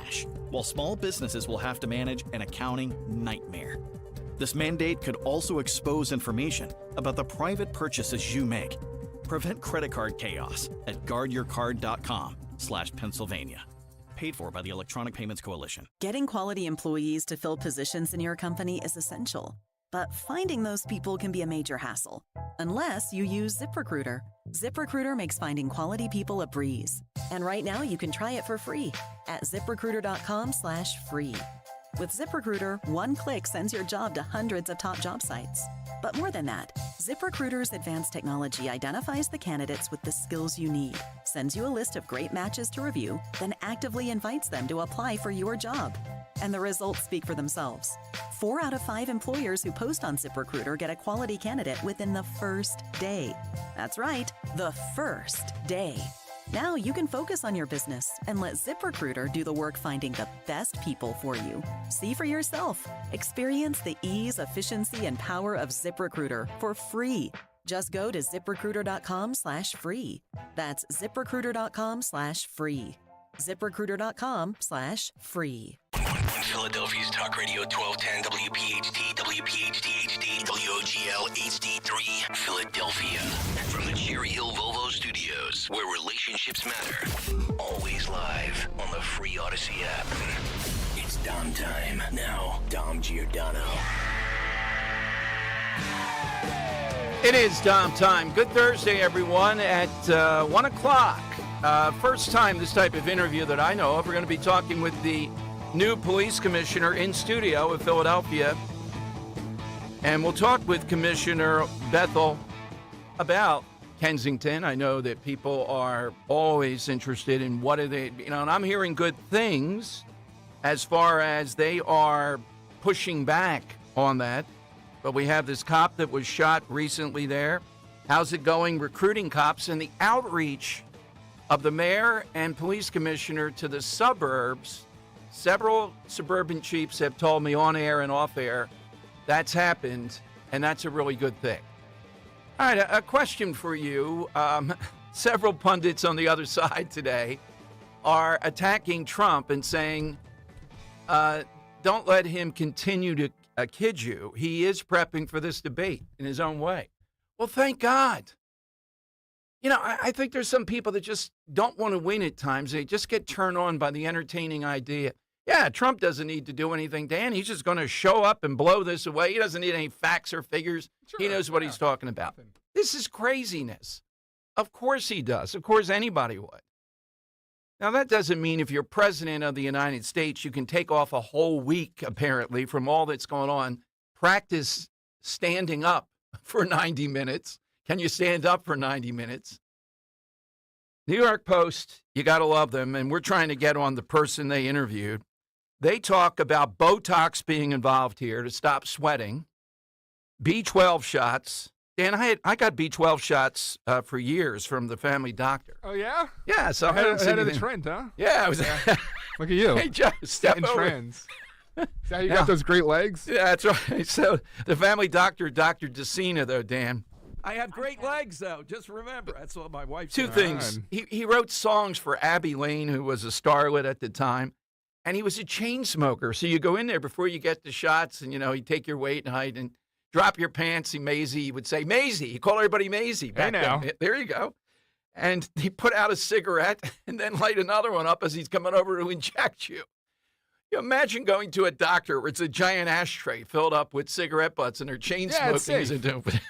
cash, while small businesses will have to manage an accounting nightmare. This mandate could also expose information about the private purchases you make. Prevent credit card chaos at guardyourcard.com/Pennsylvania. Paid for by the Electronic Payments Coalition. Getting quality employees to fill positions in your company is essential, but finding those people can be a major hassle, unless you use ZipRecruiter. ZipRecruiter makes finding quality people a breeze. And right now you can try it for free at ZipRecruiter.com/free. With ZipRecruiter, one click sends your job to hundreds of top job sites. But more than that, ZipRecruiter's advanced technology identifies the candidates with the skills you need, sends you a list of great matches to review, then actively invites them to apply for your job. And the results speak for themselves. 4 out of 5 employers who post on ZipRecruiter get a quality candidate within the first day. That's right, the first day. Now you can focus on your business and let ZipRecruiter do the work finding the best people for you. See for yourself. Experience the ease, efficiency, and power of ZipRecruiter for free. Just go to ZipRecruiter.com/free. That's ZipRecruiter.com/free. ZipRecruiter.com/free. Philadelphia's Talk Radio 1210 WPHT, WPHT HD, WOGL HD3, Philadelphia. From the Cherry Hill Volvo Studios, where relationships matter. Always live on the free Odyssey app. It's Dom time. Now, Dom Giordano. It is Dom time. Good Thursday, everyone, at 1 o'clock. First time this type of interview that I know of. We're going to be talking with the new police commissioner in studio in Philadelphia. And we'll talk with Commissioner Bethel about Kensington. I know that people are always interested in what are they, and I'm hearing good things as far as they are pushing back on that. But we have this cop that was shot recently there. How's it going recruiting cops and the outreach of the mayor and police commissioner to the suburbs? Several suburban chiefs have told me on air and off air that's happened, and that's a really good thing. All right, a question for you. Several pundits on the other side today are attacking Trump and saying, don't let him continue to kid you. He is prepping for this debate in his own way. Well, thank God. I think there's some people that just don't want to win at times. They just get turned on by the entertaining idea. Yeah, Trump doesn't need to do anything, Dan. He's just going to show up and blow this away. He doesn't need any facts or figures. Sure, he knows what he's talking about. This is craziness. Of course he does. Of course anybody would. Now, that doesn't mean if you're president of the United States, you can take off a whole week, apparently, from all that's going on. Practice standing up for 90 minutes. Can you stand up for 90 minutes? New York Post, you got to love them, and we're trying to get on the person they interviewed. They talk about Botox being involved here to stop sweating, B12 shots. Dan, I got B12 shots for years from the family doctor. Oh, yeah? Yeah. So ahead of the trend, huh? Yeah. I was. Look at you. Hey, Joe, step in over. trends. See how you got those great legs? Yeah, that's right. So the family doctor, Dr. DeCina, though, Dan. I have great legs, though. Just remember. That's what my wife said. Two things. He wrote songs for Abby Lane, who was a starlet at the time, and he was a chain smoker. So you go in there before you get the shots, and, you take your weight and height and drop your pants. Maisie, he would say, Maisie. He called everybody Maisie back then. There you go. And he put out a cigarette and then light another one up as he's coming over to inject you. You imagine going to a doctor where it's a giant ashtray filled up with cigarette butts and they're chain smoking.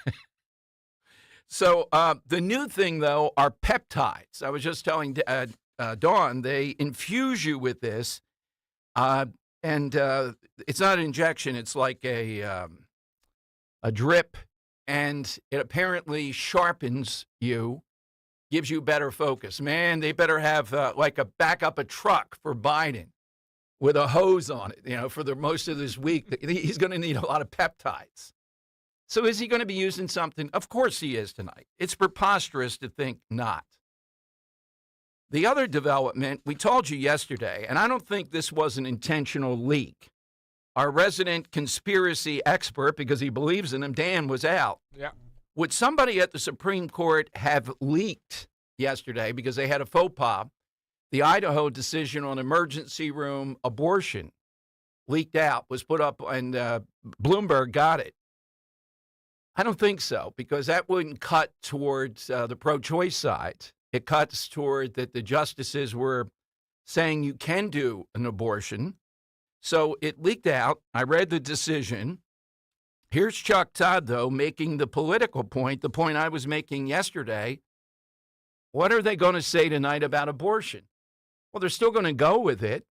So the new thing, though, are peptides. I was just telling Dawn, they infuse you with this, and it's not an injection. It's like a drip, and it apparently sharpens you, gives you better focus. Man, they better have back up a truck for Biden with a hose on it, for the most of this week. He's going to need a lot of peptides. So is he going to be using something? Of course he is tonight. It's preposterous to think not. The other development, we told you yesterday, and I don't think this was an intentional leak. Our resident conspiracy expert, because he believes in him, Dan, was out. Yeah. Would somebody at the Supreme Court have leaked yesterday because they had a faux pas the Idaho decision on emergency room abortion leaked out, was put up, and Bloomberg got it. I don't think so, because that wouldn't cut towards the pro-choice side. It cuts toward that the justices were saying you can do an abortion. So it leaked out. I read the decision. Here's Chuck Todd, though, making the political point, the point I was making yesterday. What are they going to say tonight about abortion? Well, they're still going to go with it,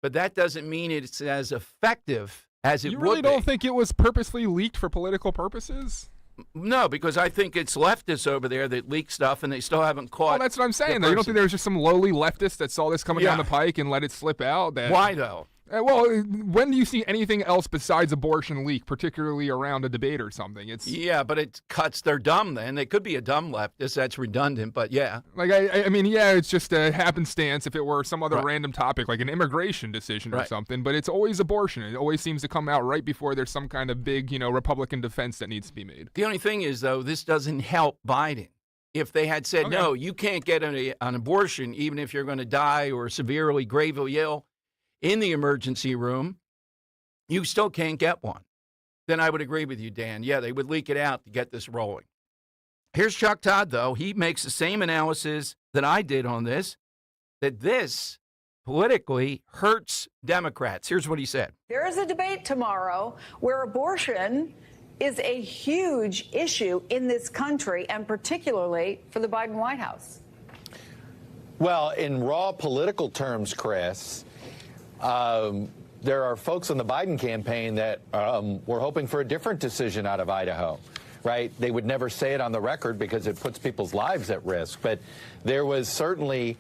but that doesn't mean it's as effective as it would be. You really don't think it was purposely leaked for political purposes? No, because I think it's leftists over there that leak stuff, and they still haven't caught. Well, that's what I'm saying, though. You don't think there was just some lowly leftist that saw this coming down the pike and let it slip out? Why, though? Well, when do you see anything else besides abortion leak, particularly around a debate or something? Yeah, but it cuts. They're dumb then. They could be a dumb leftist. That's redundant, but yeah. Like, I mean, yeah, it's just a happenstance if it were some other random topic, like an immigration decision or something, but it's always abortion. It always seems to come out right before there's some kind of big, Republican defense that needs to be made. The only thing is, though, this doesn't help Biden. If they had said, no, you can't get an abortion even if you're going to die or severely, gravely ill in the emergency room, you still can't get one. Then I would agree with you, Dan. Yeah, they would leak it out to get this rolling. Here's Chuck Todd, though. He makes the same analysis that I did on this, that this politically hurts Democrats. Here's what he said. There is a debate tomorrow where abortion is a huge issue in this country, and particularly for the Biden White House. Well, in raw political terms, Chris, there are folks in the Biden campaign that were hoping for a different decision out of Idaho, right? They would never say it on the record because it puts people's lives at risk. But there was certainly,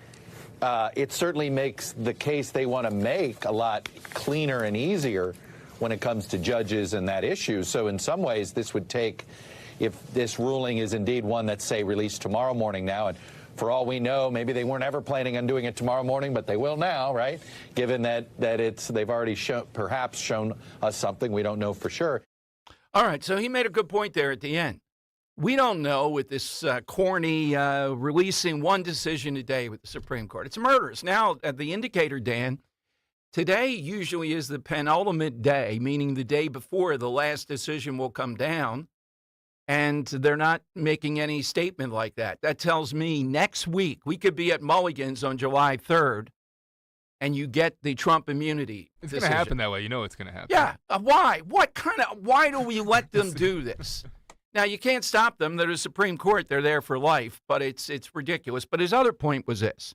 it certainly makes the case they want to make a lot cleaner and easier when it comes to judges and that issue. So in some ways, this would take, if this ruling is indeed one that's, say, released tomorrow morning now, and for all we know, maybe they weren't ever planning on doing it tomorrow morning, but they will now, right? Given that they've already perhaps shown us something we don't know for sure. All right, so he made a good point there at the end. We don't know with this corny releasing one decision a day with the Supreme Court. It's murderous. Now, at the indicator, Dan, today usually is the penultimate day, meaning the day before the last decision will come down. And they're not making any statement like that. That tells me next week we could be at Mulligan's on July 3rd, and you get the Trump immunity. It's going to happen that way. You know it's going to happen. Yeah. Why? Why do we let them do this? Now, you can't stop them. They're the Supreme Court. They're there for life, but it's ridiculous. But his other point was this.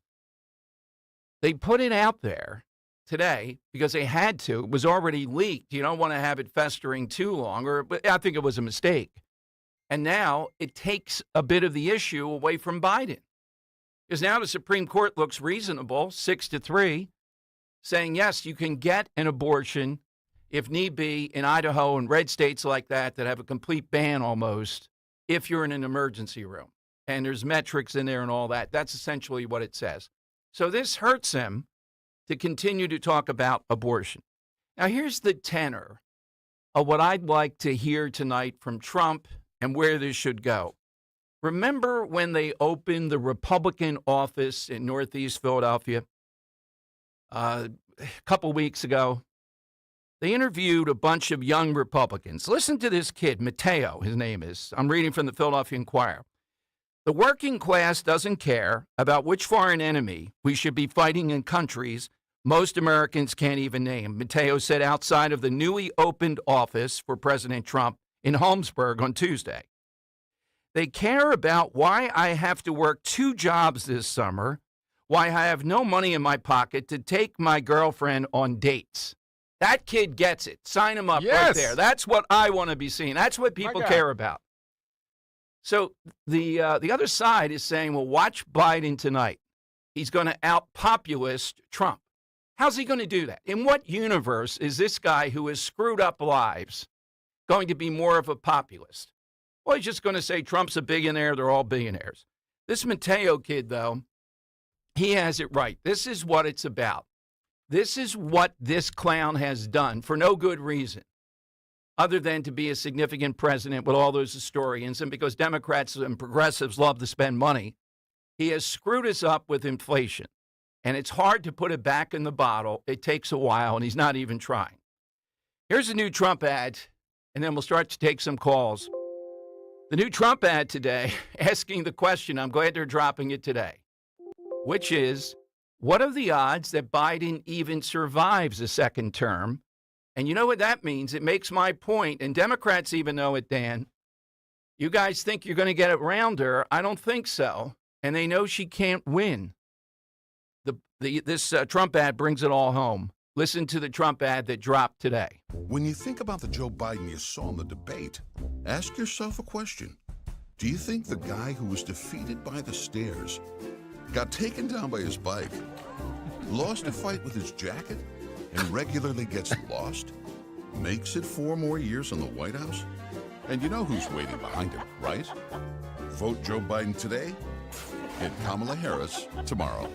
They put it out there today because they had to. It was already leaked. You don't want to have it festering too long, but I think it was a mistake. And now it takes a bit of the issue away from Biden. Because now the Supreme Court looks reasonable, 6-3, saying, yes, you can get an abortion if need be in Idaho and red states like that have a complete ban almost if you're in an emergency room. And there's metrics in there and all that. That's essentially what it says. So this hurts him to continue to talk about abortion. Now, here's the tenor of what I'd like to hear tonight from Trump and where this should go. Remember when they opened the Republican office in Northeast Philadelphia a couple weeks ago? They interviewed a bunch of young Republicans. Listen to this kid, Mateo, his name is. I'm reading from the Philadelphia Inquirer. The working class doesn't care about which foreign enemy we should be fighting in countries most Americans can't even name, Mateo said outside of the newly opened office for President Trump in Holmesburg on Tuesday. They care about why I have to work 2 jobs this summer, why I have no money in my pocket to take my girlfriend on dates. That kid gets it. Sign him up right there. That's what I want to be seeing. That's what people care about. So the other side is saying, well, watch Biden tonight. He's going to out-populist Trump. How's he going to do that? In what universe is this guy who has screwed up lives going to be more of a populist? Well, he's just going to say Trump's a billionaire. They're all billionaires. This Mateo kid, though, he has it right. This is what it's about. This is what this clown has done for no good reason other than to be a significant president with all those historians. And because Democrats and progressives love to spend money, he has screwed us up with inflation. and it's hard to put it back in the bottle. It takes a while, and he's not even trying. Here's a new Trump ad, and then we'll start to take some calls. The new Trump ad today, asking the question, I'm glad they're dropping it today, which is, what are the odds that Biden even survives a second term? And you know what that means? It makes my point, and Democrats even know it, Dan. You guys think you're going to get around her. I don't think so. And they know she can't win. This Trump ad brings it all home. Listen to the Trump ad that dropped today. When you think about the Joe Biden you saw in the debate, ask yourself a question. Do you think the guy who was defeated by the stairs, got taken down by his bike, lost a fight with his jacket, and regularly gets lost, makes it 4 more years in the White House? And you know who's waiting behind him, right? Vote Joe Biden today, hit Kamala Harris tomorrow.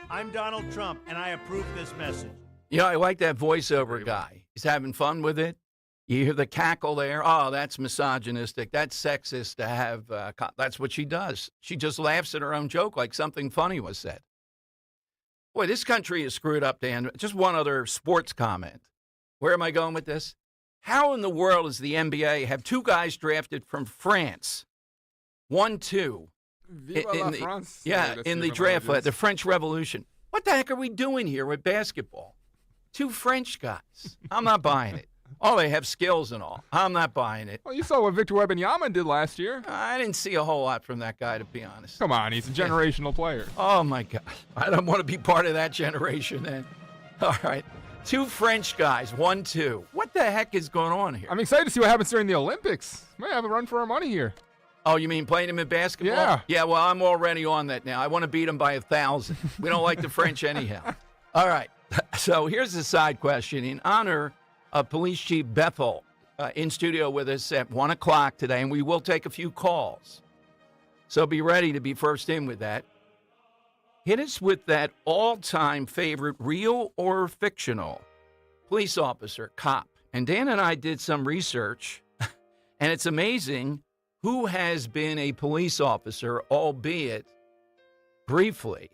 I'm Donald Trump, and I approve this message. You know, I like that voiceover guy. He's having fun with it. You hear the cackle there. Oh, that's misogynistic. That's sexist to have. That's what she does. She just laughs at her own joke like something funny was said. Boy, this country is screwed up, Dan. Just one other sports comment. Where am I going with this? How in the world does the NBA have 2 guys drafted from France? 1-2. Viva la France. Yeah, in the draft, the French Revolution. What the heck are we doing here with basketball? 2 French guys. I'm not buying it. Oh, they have skills and all. I'm not buying it. Well, you saw what Victor Wembanyama did last year. I didn't see a whole lot from that guy, to be honest. Come on, he's a generational player. Oh, my God. I don't want to be part of that generation then. All right. 2 French guys, 1-2. What the heck is going on here? I'm excited to see what happens during the Olympics. Might have a run for our money here. Oh, you mean playing him in basketball? Yeah. Yeah, well, I'm already on that now. I want to beat him by 1,000. We don't like the French anyhow. All right. So here's a side question. In honor of Police Chief Bethel in studio with us at 1 o'clock today, and we will take a few calls. So be ready to be first in with that. Hit us with that all-time favorite, real or fictional, police officer, cop. And Dan and I did some research, and it's amazing who has been a police officer, albeit briefly.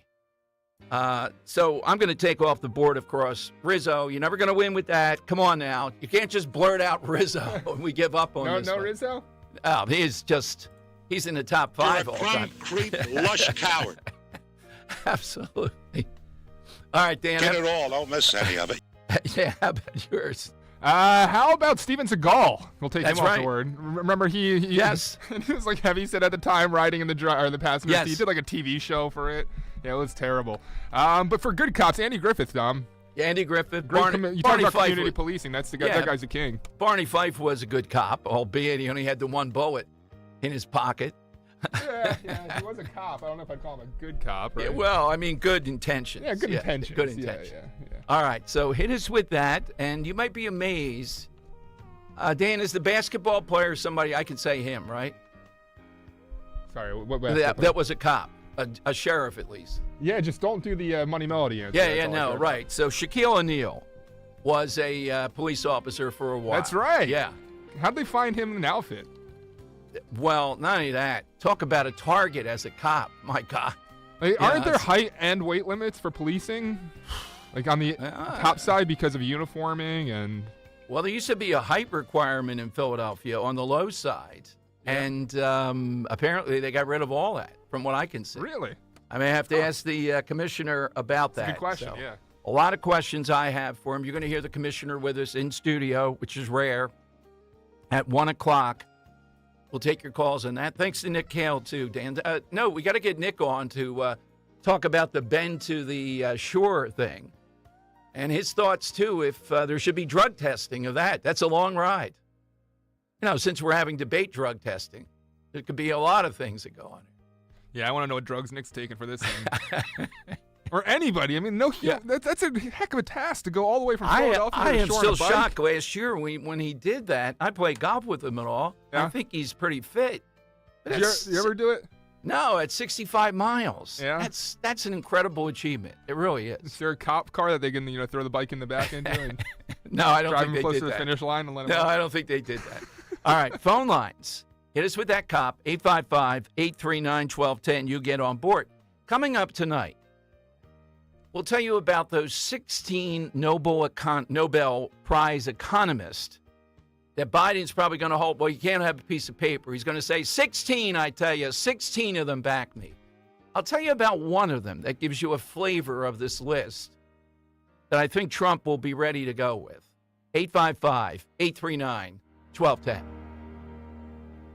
So I'm going to take off the board, of course. Rizzo, you're never going to win with that. Come on now. You can't just blurt out Rizzo and we give up on this. No one. Rizzo? Oh, he's in the top 5 all the time. Creep, lush coward. Absolutely. All right, Dan. Get it all. Don't miss any of it. Yeah, how about yours? How about Steven Seagal? We'll take That's him off right. the word. Remember he Yes. he was like heavy set at the time riding in the passenger Yes. seat. He did like a TV show for it. Yeah, it was terrible. But for good cops, Andy Griffith, Dom. Yeah, Andy Griffith. You talk Barney about Fife community policing. That's the guy. Yeah. That guy's a king. Barney Fife was a good cop, albeit he only had the 1 bullet in his pocket. Yeah, he was a cop. I don't know if I'd call him a good cop, right? Yeah, well, I mean, good intentions. Yeah, good intentions. Good intentions. Yeah. All right, so hit us with that, and you might be amazed. Dan, is the basketball player somebody, I can say him, right? Sorry, what That was a cop, a sheriff at least. Yeah, just don't do the Money Melody answer. Right. So Shaquille O'Neal was a police officer for a while. That's right. Yeah. How'd they find him in an outfit? Well, not only that, talk about a target as a cop. My God. Aren't there height and weight limits for policing? Like on the top side because of uniforming and... Well, there used to be a height requirement in Philadelphia on the low side. Yeah. And apparently they got rid of all that, from what I can see. Really? I may have to ask the commissioner about that. That's a good question, yeah. A lot of questions I have for him. You're going to hear the commissioner with us in studio, which is rare, at 1 o'clock. We'll take your calls on that. Thanks to Nick Cale, too, Dan. No, we got to get Nick on to talk about the bend to the shore thing. And his thoughts, too, if there should be drug testing of that. That's a long ride. You know, since we're having debate drug testing, there could be a lot of things that go on. Yeah, I want to know what drugs Nick's taking for this thing. Or anybody. I mean, that's a heck of a task to go all the way from Philadelphia I to am shore still on a bike. shocked last year when he did that. I played golf with him and all. Yeah. I think he's pretty fit. But Did you ever do it? No, at 65 miles. Yeah. That's an incredible achievement. It really is. Is there a cop car that they can throw the bike in the back into and No, I don't drive think him they close did to the that. finish line and let him No, out? I don't think they did that. All right, phone lines. Hit us with that cop, 855-839-1210. You get on board. Coming up tonight, We'll tell you about those 16 Nobel Prize economists that Biden's probably going to hold. Well, you can't have a piece of paper. He's going to say, 16, I tell you, 16 of them back me. I'll tell you about one of them that gives you a flavor of this list that I think Trump will be ready to go with. 855-839-1210.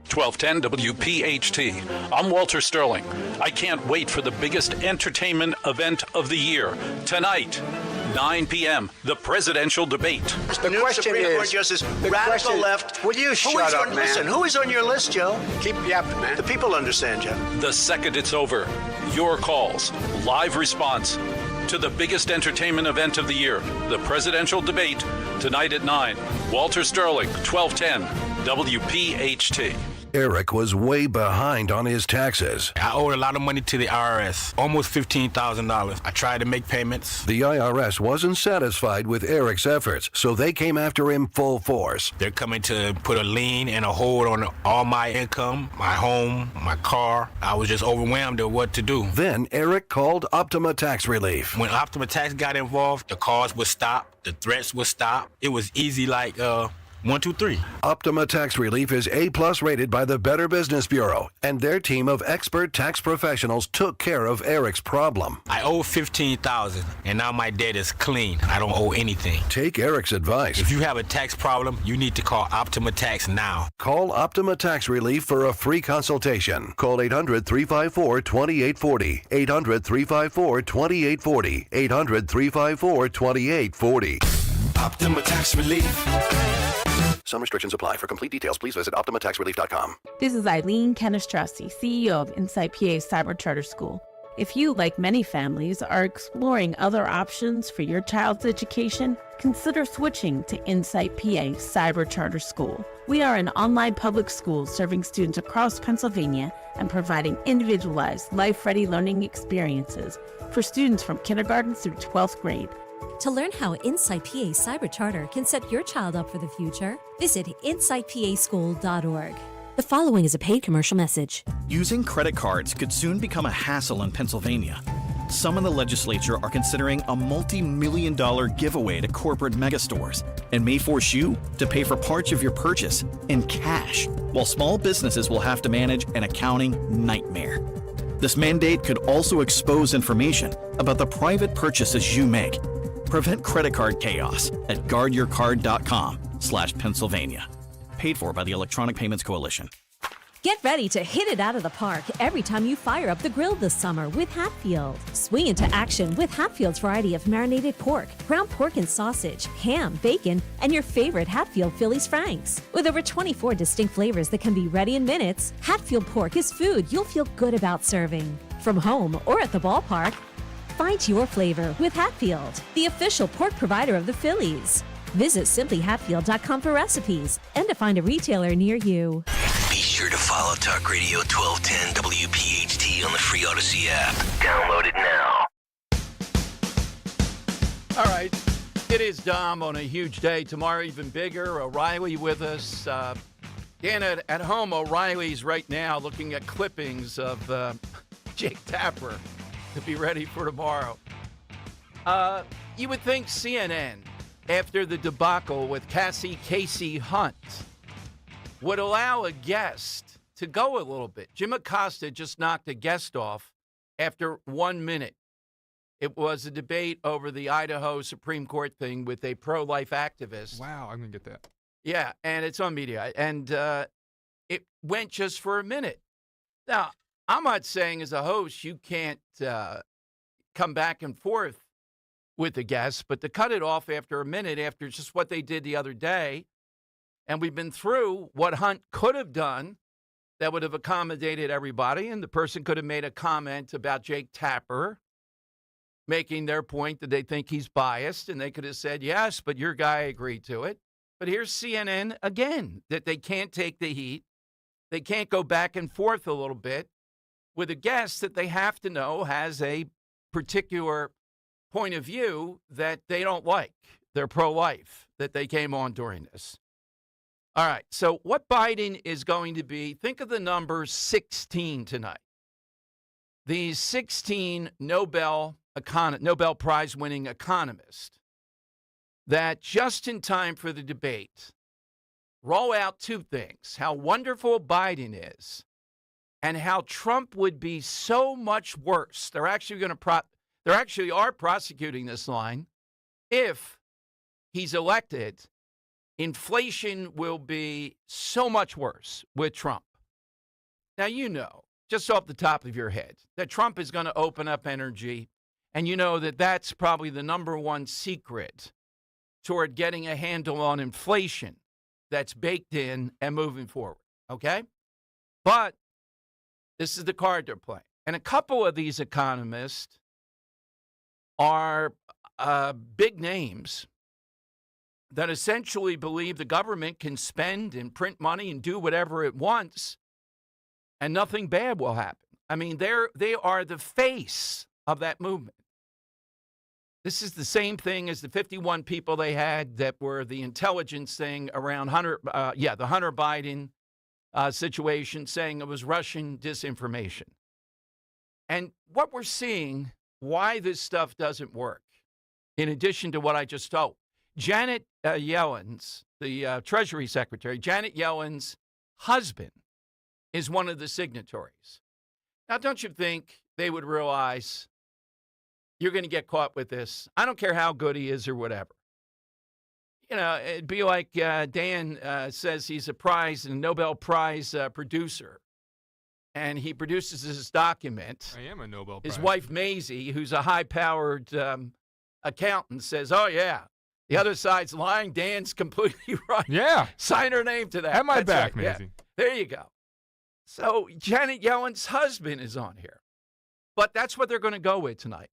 1210 WPHT. I'm Walter Sterling. I can't wait for the biggest entertainment event of the year. Tonight, 9 p.m., the presidential debate. The question Supreme is, Court Justice, radical left. Will you shut up, man? Listen, who is on your list, Joe? Keep yapping, man. The people understand, Joe. The second it's over, your calls, live response to the biggest entertainment event of the year, the presidential debate, tonight at 9. Walter Sterling, 1210 WPHT. Eric was way behind on his taxes. I owed a lot of money to the IRS, almost $15,000. I tried to make payments. The IRS wasn't satisfied with Eric's efforts, so they came after him full force. They're coming to put a lien and a hold on all my income, my home, my car. I was just overwhelmed at what to do. Then Eric called Optima Tax Relief. When Optima Tax got involved, the calls would stop, the threats would stop. It was easy like 1, 2, 3. Optima Tax Relief is A+ rated by the Better Business Bureau, and their team of expert tax professionals took care of Eric's problem. I owe $15,000, and now my debt is clean. I don't owe anything. Take Eric's advice. If you have a tax problem, you need to call Optima Tax now. Call Optima Tax Relief for a free consultation. Call 800-354-2840. 800-354-2840. 800-354-2840. Optima Tax Relief. Some restrictions apply. For complete details, please visit OptimaTaxRelief.com. This is Eileen Canestrassi, CEO of Insight PA Cyber Charter School. If you, like many families, are exploring other options for your child's education, consider switching to Insight PA Cyber Charter School. We are an online public school serving students across Pennsylvania and providing individualized, life-ready learning experiences for students from kindergarten through 12th grade. To learn how Insight PA Cyber Charter can set your child up for the future, visit insightpaschool.org. The following is a paid commercial message. Using credit cards could soon become a hassle in Pennsylvania. Some in the legislature are considering a multi-million-dollar giveaway to corporate megastores and may force you to pay for parts of your purchase in cash, while small businesses will have to manage an accounting nightmare. This mandate could also expose information about the private purchases you make. Prevent credit card chaos at guardyourcard.com/Pennsylvania. Paid for by the Electronic Payments Coalition. Get ready to hit it out of the park every time you fire up the grill this summer with Hatfield. Swing into action with Hatfield's variety of marinated pork, ground pork and sausage, ham, bacon, and your favorite Hatfield Phillies Franks. With over 24 distinct flavors that can be ready in minutes, Hatfield pork is food you'll feel good about serving. From home or at the ballpark, find your flavor with Hatfield, the official pork provider of the Phillies. Visit simplyhatfield.com for recipes and to find a retailer near you. Be sure to follow Talk Radio 1210 WPHT on the free Odyssey app. Download it now. All right. It is Dom on a huge day. Tomorrow, even bigger. O'Reilly with us. Dan, at home, O'Reilly's right now looking at clippings of Jake Tapper to be ready for tomorrow. You would think CNN, after the debacle with Casey Hunt, would allow a guest to go a little bit. Jim Acosta just knocked a guest off after 1 minute. It was a debate over the Idaho Supreme Court thing with a pro-life activist. Wow, I'm going to get that. Yeah, and it's on media. And it went just for a minute. Now, I'm not saying as a host you can't come back and forth with the guests, but to cut it off after a minute, after just what they did the other day, and we've been through what Hunt could have done that would have accommodated everybody, and the person could have made a comment about Jake Tapper, making their point that they think he's biased, and they could have said, yes, but your guy agreed to it. But here's CNN again, that they can't take the heat. They can't go back and forth a little bit with a guest that they have to know has a particular point of view that they don't like. They're pro-life, that they came on during this. All right, so what Biden is going to be, think of the number 16 tonight. These 16 Nobel Nobel Prize-winning economist, that just in time for the debate, roll out two things: how wonderful Biden is and how Trump would be so much worse. They're actually are prosecuting this line. If he's elected, inflation will be so much worse with Trump. Now, you know, just off the top of your head, that Trump is going to open up energy, and you know that that's probably the number one secret toward getting a handle on inflation that's baked in and moving forward, okay? But this is the card they're playing. And a couple of these economists are big names that essentially believe the government can spend and print money and do whatever it wants and nothing bad will happen. I mean, they are the face of that movement. This is the same thing as the 51 people they had that were the intelligence thing around the Hunter Biden situation, saying it was Russian disinformation. And what we're seeing, why this stuff doesn't work, in addition to what I just told, Janet Yellen's, the Treasury Secretary, Janet Yellen's husband is one of the signatories. Now, don't you think they would realize you're going to get caught with this? I don't care how good he is or whatever. You know, it'd be like Dan says he's a Nobel Prize producer, and he produces this document. I am a Nobel Prize. His wife, Maisie, who's a high-powered accountant, says, oh, yeah, the other side's lying. Dan's completely right. Yeah. Sign her name to that. Have my That's back, right. Maisie. Yeah. There you go. So Janet Yellen's husband is on here. But that's what they're going to go with tonight.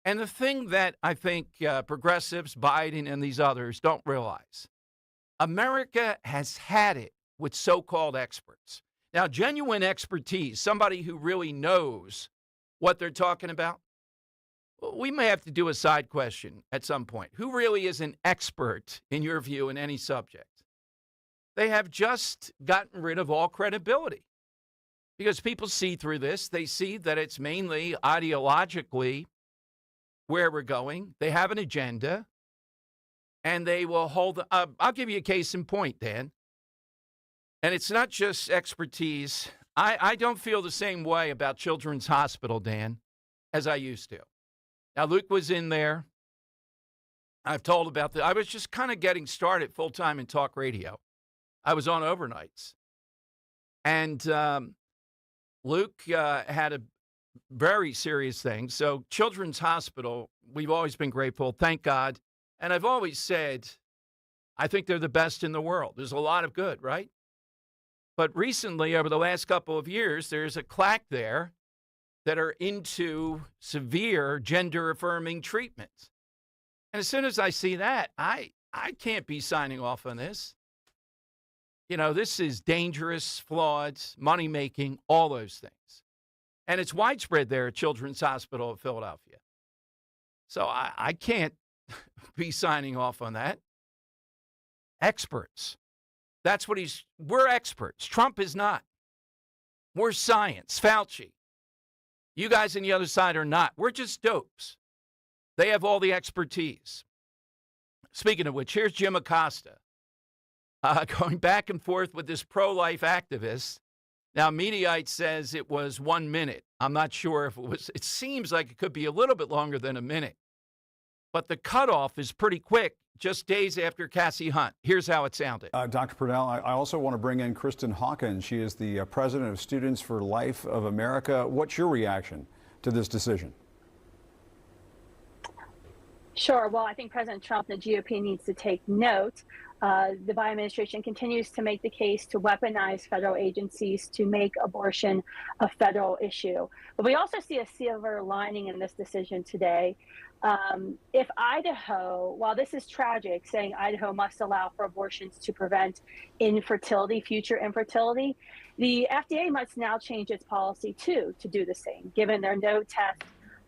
And the thing that I think progressives, Biden, and these others don't realize, America has had it with so-called experts. Now, genuine expertise, somebody who really knows what they're talking about, we may have to do a side question at some point. Who really is an expert, in your view, in any subject? They have just gotten rid of all credibility because people see through this. They see that it's mainly ideologically where we're going. They have an agenda, and they will hold. I'll give you a case in point, Dan. And it's not just expertise. I don't feel the same way about Children's Hospital, Dan, as I used to. Now, Luke was in there. I've told about that. I was just kind of getting started full-time in talk radio. I was on overnights. And Luke had a very serious thing. So Children's Hospital, we've always been grateful, thank God. And I've always said, I think they're the best in the world. There's a lot of good, right? But recently, over the last couple of years, there's a claque there that are into severe gender-affirming treatments. And as soon as I see that, I can't be signing off on this. You know, this is dangerous, flawed, money-making, all those things. And it's widespread there at Children's Hospital of Philadelphia. So I can't be signing off on that. Experts. That's what we're experts. Trump is not. We're science. Fauci. You guys on the other side are not. We're just dopes. They have all the expertise. Speaking of which, here's Jim Acosta going back and forth with this pro-life activist. Now, Mediaite says it was 1 minute. I'm not sure if it was. It seems like it could be a little bit longer than a minute. But the cutoff is pretty quick, just days after Cassie Hunt. Here's how it sounded. Dr. Purnell, I also want to bring in Kristen Hawkins. She is the president of Students for Life of America. What's your reaction to this decision? Sure. Well, I think President Trump and the GOP needs to take note. The Biden administration continues to make the case to weaponize federal agencies to make abortion a federal issue. But we also see a silver lining in this decision today. If Idaho, while this is tragic, saying Idaho must allow for abortions to prevent infertility, future infertility, the FDA must now change its policy too to do the same, given their no test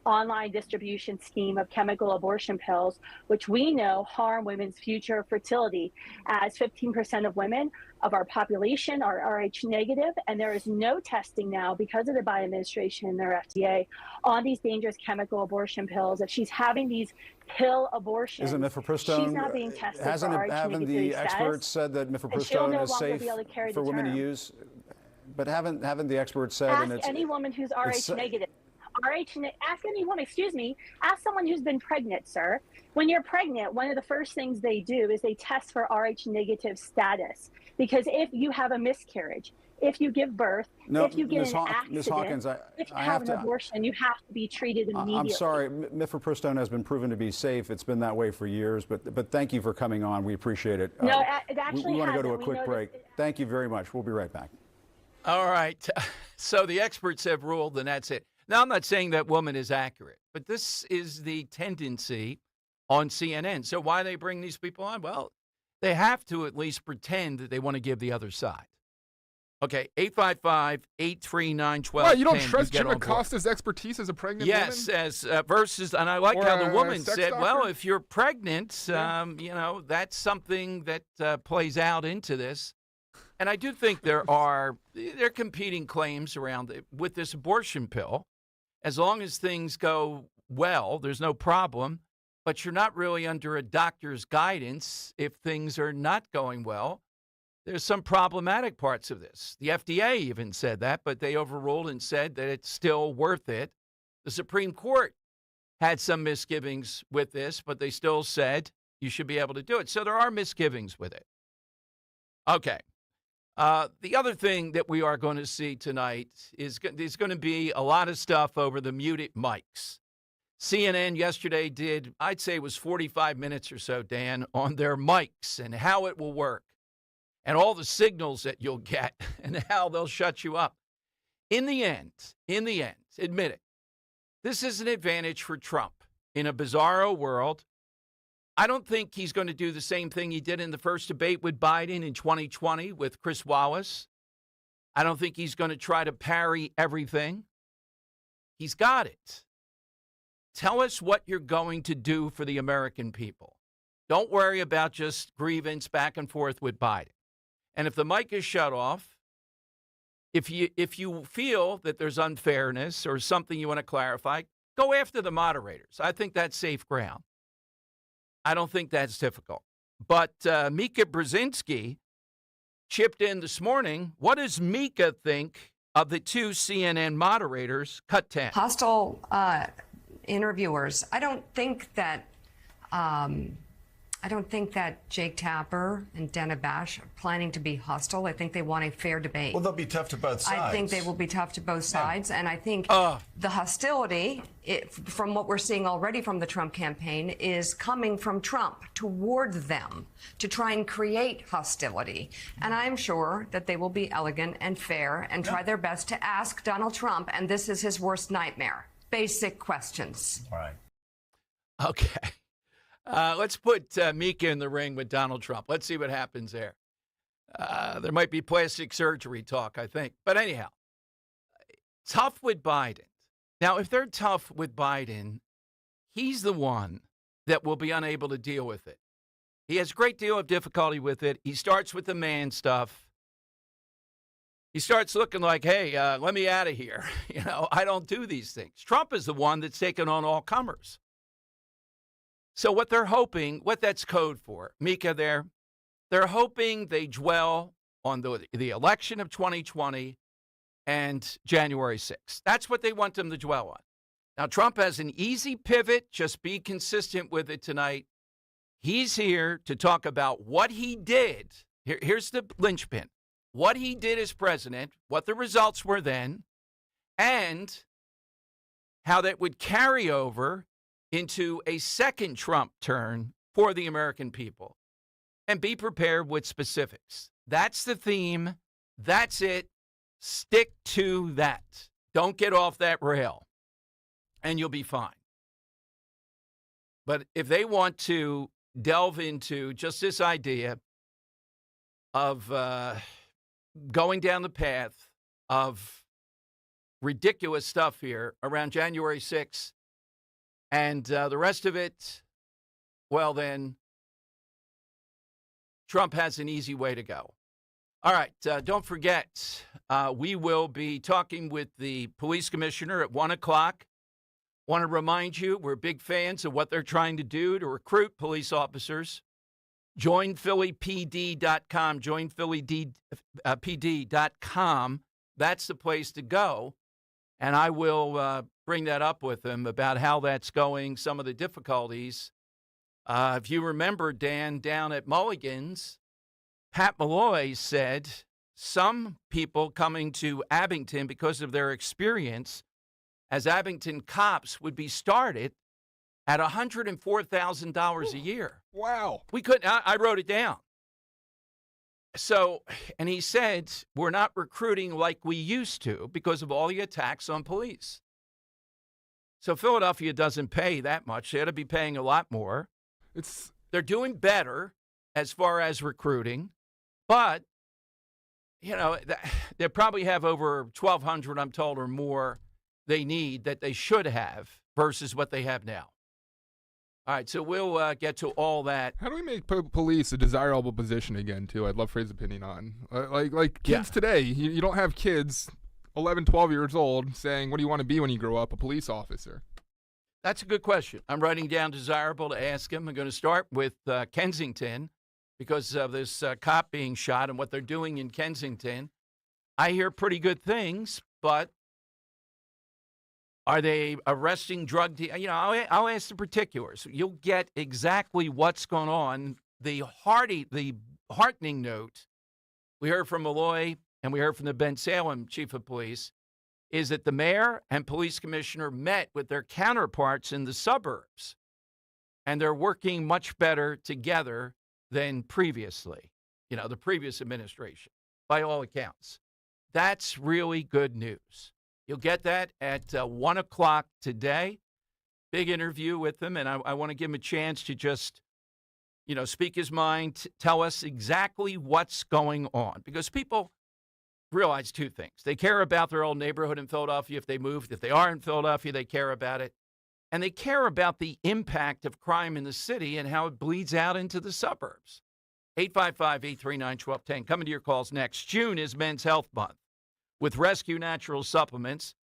online distribution scheme of chemical abortion pills, which we know harm women's future fertility, as 15% of women of our population are Rh negative, and there is no testing now because of the Biden administration and their FDA on these dangerous chemical abortion pills. If she's having these pill abortions, isn't mifepristone, she's not being tested for haven't Rh haven't negativity the status, experts said that and she'll mifepristone no is longer safe be able to carry for the women to term. use? But haven't the experts said? Ask and it's, any woman who's Rh it's, negative. Ask any woman, ask someone who's been pregnant, sir. When you're pregnant, one of the first things they do is they test for Rh negative status. Because if you have a miscarriage, if you give birth, if you get an accident, Ms. Hawkins, if you I have have an to, abortion, you have to be treated immediately. I'm sorry, mifepristone has been proven to be safe. It's been that way for years, but thank you for coming on. We appreciate it. No, it actually we want to go to a hasn't. quick break. Thank you very much. We'll be right back. All right. So the experts have ruled, and that's it. Now, I'm not saying that woman is accurate, but this is the tendency on CNN. So why they bring these people on? Well, they have to at least pretend that they want to give the other side. Okay, 855-839-1210. Well, you don't trust Jim Acosta's expertise as a pregnant woman? Yes, as versus, and I like how the woman said, doctor? well, if you're pregnant, you know, that's something that plays out into this. And I do think there are competing claims around it with this abortion pill. As long as things go well, there's no problem. But you're not really under a doctor's guidance if things are not going well. There's some problematic parts of this. The FDA even said that, but they overruled and said that it's still worth it. The Supreme Court had some misgivings with this, but they still said you should be able to do it. So there are misgivings with it. Okay. The other thing that we are going to see tonight is there's going to be a lot of stuff over the muted mics. CNN yesterday did, I'd say it was 45 minutes or so, Dan, on their mics and how it will work and all the signals that you'll get and how they'll shut you up. In the end, admit it, this is an advantage for Trump. In a bizarro world, I don't think he's going to do the same thing he did in the first debate with Biden in 2020 with Chris Wallace. I don't think he's going to try to parry everything. He's got it. Tell us what you're going to do for the American people. Don't worry about just grievance back and forth with Biden. And if the mic is shut off, if you feel that there's unfairness or something you want to clarify, go after the moderators. I think that's safe ground. I don't think that's difficult. But Mika Brzezinski chipped in this morning. What does Mika think of the two CNN moderators? Cut 10. Hostile interviewers. I don't think that Jake Tapper and Dana Bash are planning to be hostile. I think they want a fair debate. Well, they'll be tough to both sides. I think they will be tough to both sides. And I think the hostility, from what we're seeing already from the Trump campaign, is coming from Trump toward them to try and create hostility. And I'm sure that they will be elegant and fair and try their best to ask Donald Trump, and this is his worst nightmare, basic questions. All right. Okay. Let's put Mika in the ring with Donald Trump. Let's see what happens there. There might be plastic surgery talk, I think. But anyhow, tough with Biden. Now, if they're tough with Biden, he's the one that will be unable to deal with it. He has a great deal of difficulty with it. He starts with the man stuff. He starts looking like, hey, let me out of here. You know, I don't do these things. Trump is the one that's taken on all comers. So what they're hoping, what that's code for, Mika there, they're hoping they dwell on the election of 2020 and January 6th. That's what they want them to dwell on. Now, Trump has an easy pivot. Just be consistent with it tonight. He's here to talk about what he did. Here's the linchpin. What he did as president, what the results were then, and how that would carry over into a second Trump turn for the American people. And be prepared with specifics. That's the theme. That's it. Stick to that. Don't get off that rail, and you'll be fine. But if they want to delve into just this idea of going down the path of ridiculous stuff here around January 6th, And the rest of it, well, then, Trump has an easy way to go. All right, don't forget, we will be talking with the police commissioner at 1 o'clock. Want to remind you, we're big fans of what they're trying to do to recruit police officers. JoinPhillyPD.com, JoinPhillyPD.com. That's the place to go. And I will bring that up with them about how that's going, some of the difficulties. If you remember, Dan, down at Mulligan's, Pat Malloy said some people coming to Abington because of their experience as Abington cops would be started at $104,000 a year. Wow. We couldn't, I wrote it down. So, and he said, we're not recruiting like we used to because of all the attacks on police. So Philadelphia doesn't pay that much. They ought to be paying a lot more. They're doing better as far as recruiting, but, you know, they probably have over 1,200, I'm told, or more they need that they should have versus what they have now. All right, so we'll get to all that. How do we make police a desirable position again, too? I'd love for his opinion on. Like kids today, you don't have kids 11, 12 years old saying, what do you want to be when you grow up? A police officer. That's a good question. I'm writing down desirable to ask him. I'm going to start with Kensington because of this cop being shot and what they're doing in Kensington. I hear pretty good things, but are they arresting drug dealers? You know, I'll ask the particulars. You'll get exactly what's going on. The heartening note we heard from Malloy and we heard from the Ben Salem chief of police is that the mayor and police commissioner met with their counterparts in the suburbs, and they're working much better together than previously, you know, the previous administration, by all accounts. That's really good news. You'll get that at 1 o'clock today. Big interview with him, and I want to give him a chance to just, you know, speak his mind, tell us exactly what's going on. Because people realize two things. They care about their old neighborhood in Philadelphia if they moved. If they are in Philadelphia, they care about it. And they care about the impact of crime in the city and how it bleeds out into the suburbs. 855-839-1210. Coming to your calls next. June is Men's Health Month. With Rescue Natural Supplements,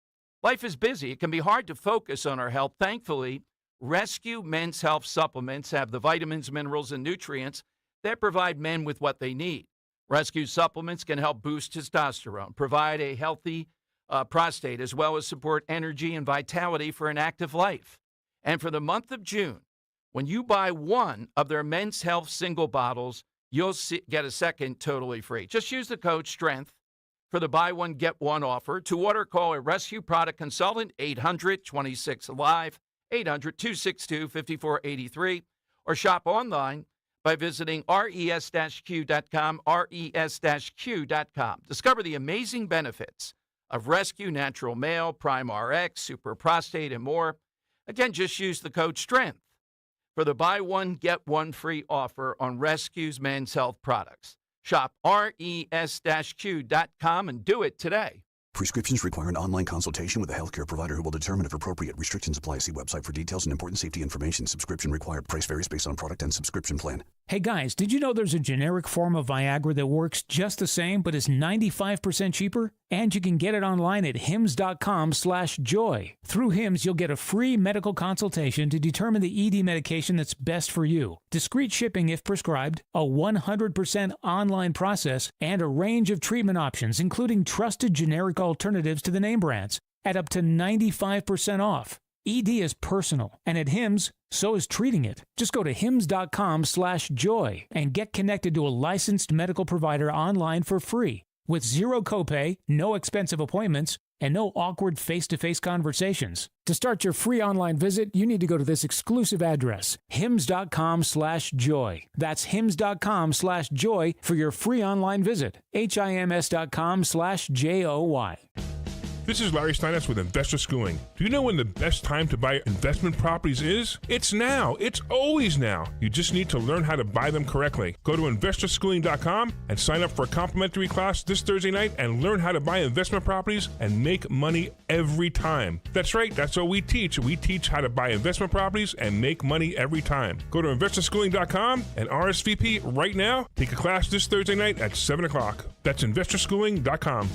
life is busy. It can be hard to focus on our health. Thankfully, Rescue Men's Health Supplements have the vitamins, minerals, and nutrients that provide men with what they need. Rescue supplements can help boost testosterone, provide a healthy prostate, as well as support energy and vitality for an active life. And for the month of June, when you buy one of their Men's Health single bottles, you'll get a second totally free. Just use the code STRENGTH for the buy one, get one offer. To order, call a Rescue Product Consultant, 800-26-LIVE, 800-262-5483, or shop online by visiting res-q.com, res-q.com. Discover the amazing benefits of Rescue Natural Male, Prime RX, Super Prostate, and more. Again, just use the code STRENGTH for the buy one, get one free offer on Rescue's men's health products. Shop res-q.com and do it today. Prescriptions require an online consultation with a healthcare provider who will determine if appropriate. Restrictions apply. See website for details and important safety information. Subscription required. Price varies based on product and subscription plan. Hey guys, did you know there's a generic form of Viagra that works just the same but is 95% cheaper? And you can get it online at hims.com/joy. Through Hims, you'll get a free medical consultation to determine the ED medication that's best for you. Discreet shipping if prescribed, a 100% online process, and a range of treatment options, including trusted generic alternatives to the name brands, at up to 95% off. ED is personal, and at Hims, so is treating it. Just go to hims.com/joy and get connected to a licensed medical provider online for free, with zero copay, no expensive appointments, and no awkward face-to-face conversations. To start your free online visit, you need to go to this exclusive address, hims.com/joy. That's hims.com/joy for your free online visit, hims.com/joy. This is Larry Steinitz with Investor Schooling. Do you know when the best time to buy investment properties is? It's now. It's always now. You just need to learn how to buy them correctly. Go to investorschooling.com and sign up for a complimentary class this Thursday night and learn how to buy investment properties and make money every time. That's right. That's what we teach. We teach how to buy investment properties and make money every time. Go to investorschooling.com and RSVP right now. Take a class this Thursday night at 7 o'clock. That's investorschooling.com.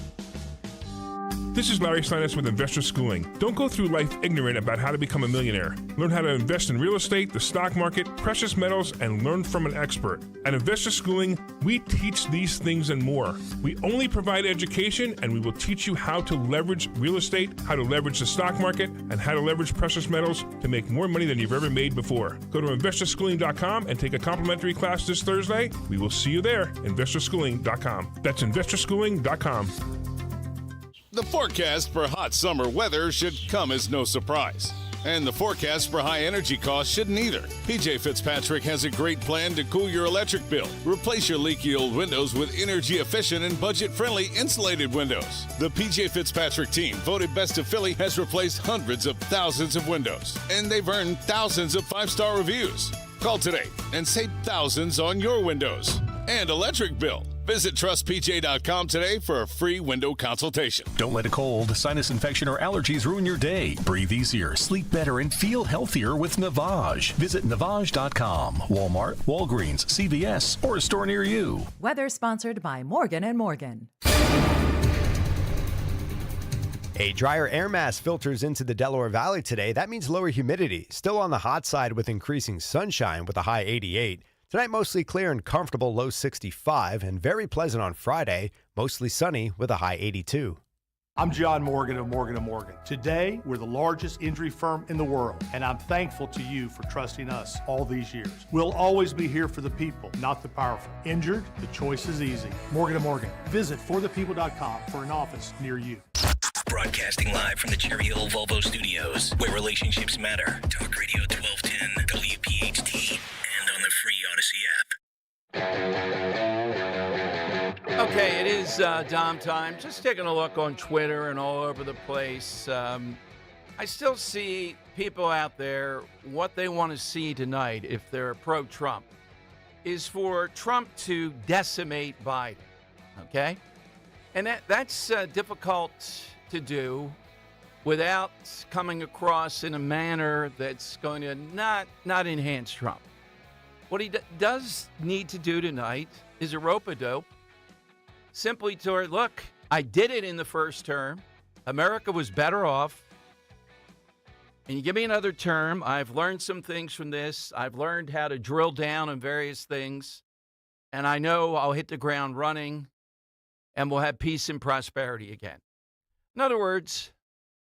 This is Larry Steinitz with Investor Schooling. Don't go through life ignorant about how to become a millionaire. Learn how to invest in real estate, the stock market, precious metals, and learn from an expert. At Investor Schooling, we teach these things and more. We only provide education, and we will teach you how to leverage real estate, how to leverage the stock market, and how to leverage precious metals to make more money than you've ever made before. Go to investorschooling.com and take a complimentary class this Thursday. We will see you there, investorschooling.com. That's investorschooling.com. The forecast for hot summer weather should come as no surprise. And the forecast for high energy costs shouldn't either. PJ Fitzpatrick has a great plan to cool your electric bill. Replace your leaky old windows with energy efficient and budget friendly insulated windows. The PJ Fitzpatrick team, voted best of Philly, has replaced hundreds of thousands of windows. And they've earned thousands of 5-star reviews. Call today and save thousands on your windows and electric bill. Visit trustpj.com today for a free window consultation. Don't let a cold, sinus infection, or allergies ruin your day. Breathe easier, sleep better, and feel healthier with Navage. Visit Navage.com. Walmart, Walgreens, CVS, or a store near you. Weather sponsored by Morgan & Morgan. A drier air mass filters into the Delaware Valley today. That means lower humidity. Still on the hot side with increasing sunshine with a high 88. Tonight, mostly clear and comfortable, low 65, and very pleasant on Friday, mostly sunny with a high 82. I'm John Morgan of Morgan & Morgan. Today, we're the largest injury firm in the world, and I'm thankful to you for trusting us all these years. We'll always be here for the people, not the powerful. Injured? The choice is easy. Morgan & Morgan. Visit forthepeople.com for an office near you. Broadcasting live from the Cherry Hill Volvo Studios, where relationships matter. Talk Radio 1210, WPHT, and on the free Odyssey app. Okay, it is Dom time. Just taking a look on Twitter and all over the place. I still see people out there, what they want to see tonight, if they're pro-Trump, is for Trump to decimate Biden, okay? And that's difficult to do without coming across in a manner that's going to not enhance Trump. What he does need to do tonight is a rope-a-dope, simply to, look, I did it in the first term. America was better off. And you give me another term. I've learned some things from this. I've learned how to drill down on various things. And I know I'll hit the ground running and we'll have peace and prosperity again. In other words,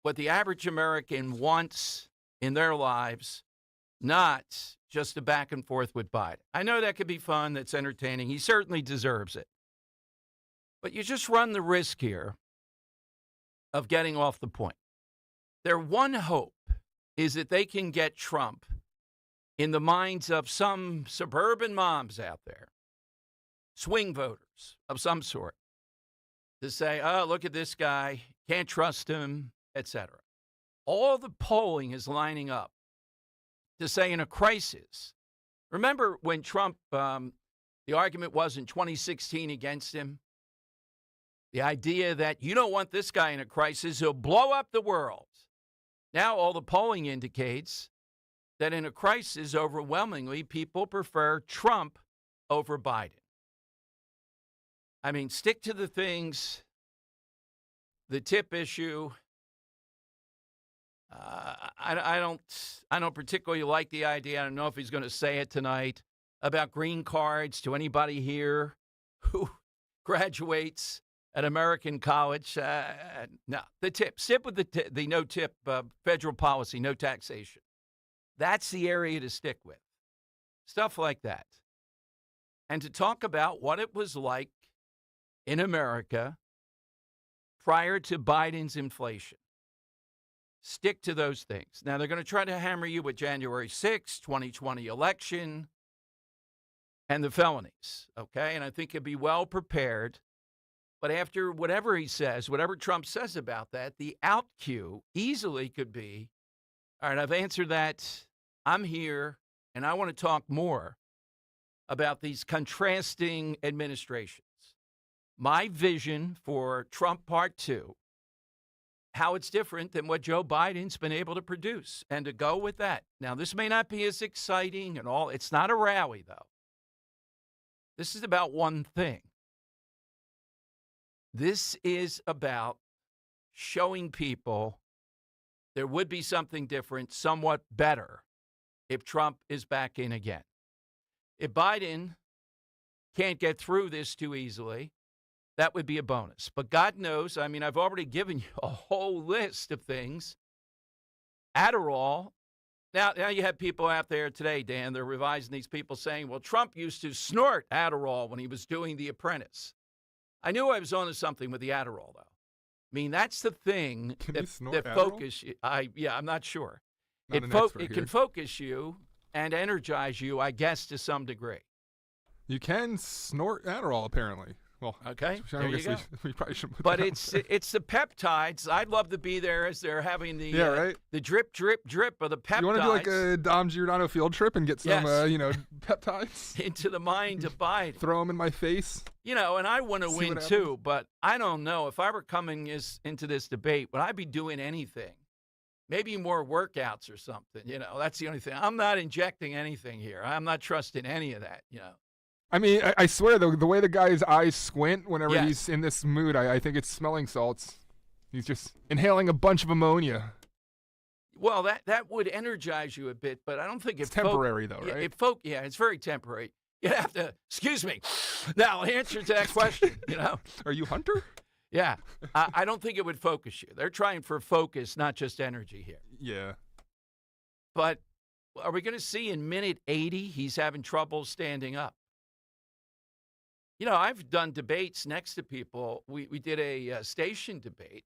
what the average American wants in their lives, not just a back and forth with Biden. I know that could be fun. That's entertaining. He certainly deserves it. But you just run the risk here of getting off the point. Their one hope is that they can get Trump in the minds of some suburban moms out there, swing voters of some sort, to say, oh, look at this guy, can't trust him, etc. All the polling is lining up to say in a crisis. Remember when Trump, the argument was in 2016 against him? The idea that you don't want this guy in a crisis, he'll blow up the world. Now all the polling indicates that in a crisis, overwhelmingly, people prefer Trump over Biden. I mean, stick to the things, the tip issue. I don't particularly like the idea. I don't know if he's going to say it tonight about green cards to anybody here who graduates at American college. No, the tip. Stick with the no tip federal policy, no taxation. That's the area to stick with. Stuff like that. And to talk about what it was like in America prior to Biden's inflation. Stick to those things. Now, they're going to try to hammer you with January 6th, 2020 election, and the felonies, okay? And I think you'll be well prepared But after whatever he says, whatever Trump says about that, the out cue easily could be, all right, I've answered that. I'm here, and I want to talk more about these contrasting administrations. My vision for Trump Part 2, how it's different than what Joe Biden's been able to produce, and to go with that. Now, this may not be as exciting and all. It's not a rally, though. This is about one thing. This is about showing people there would be something different, somewhat better, if Trump is back in again. If Biden can't get through this too easily, that would be a bonus. But God knows, I mean, I've already given you a whole list of things. Adderall. Now you have people out there today, Dan, they're revising these people saying, well, Trump used to snort Adderall when he was doing The Apprentice. I knew I was onto something with the Adderall, though. I mean, that's the thing that focus you. I'm not sure. It can focus you and energize you, I guess, to some degree. You can snort Adderall, apparently. Well, okay, I there you guess go. We probably should put But that it's the peptides. I'd love to be there as they're having the right? the drip, drip, drip of the peptides. You want to do like a Dom Giordano field trip and get some, peptides? Into the mind of Biden. Throw them in my face. And I want to win too, but I don't know. If I were coming into this debate, would I be doing anything? Maybe more workouts or something, That's the only thing. I'm not injecting anything here. I'm not trusting any of that, I mean, I swear, the way the guy's eyes squint whenever he's in this mood, I think it's smelling salts. He's just inhaling a bunch of ammonia. Well, that would energize you a bit, but I don't think it's temporary, though, right? It's very temporary. You have to, excuse me. Now, answer to that question, Are you Hunter? Yeah. I don't think it would focus you. They're trying for focus, not just energy here. Yeah. But are we going to see in minute 80 he's having trouble standing up? I've done debates next to people. We did a station debate,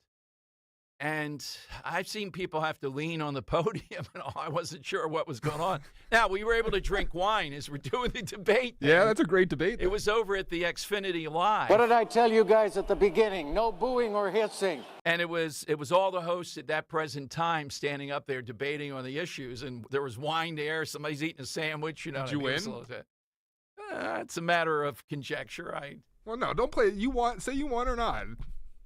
and I've seen people have to lean on the podium, and I wasn't sure what was going on. Now, we were able to drink wine as we're doing the debate. Yeah, that's a great debate. It was over at the Xfinity Live. What did I tell you guys at the beginning? No booing or hissing. And it was all the hosts at that present time standing up there debating on the issues, and there was wine there. Somebody's eating a sandwich. Did you win? It's a matter of conjecture. Well, no, don't play. Say you won or not.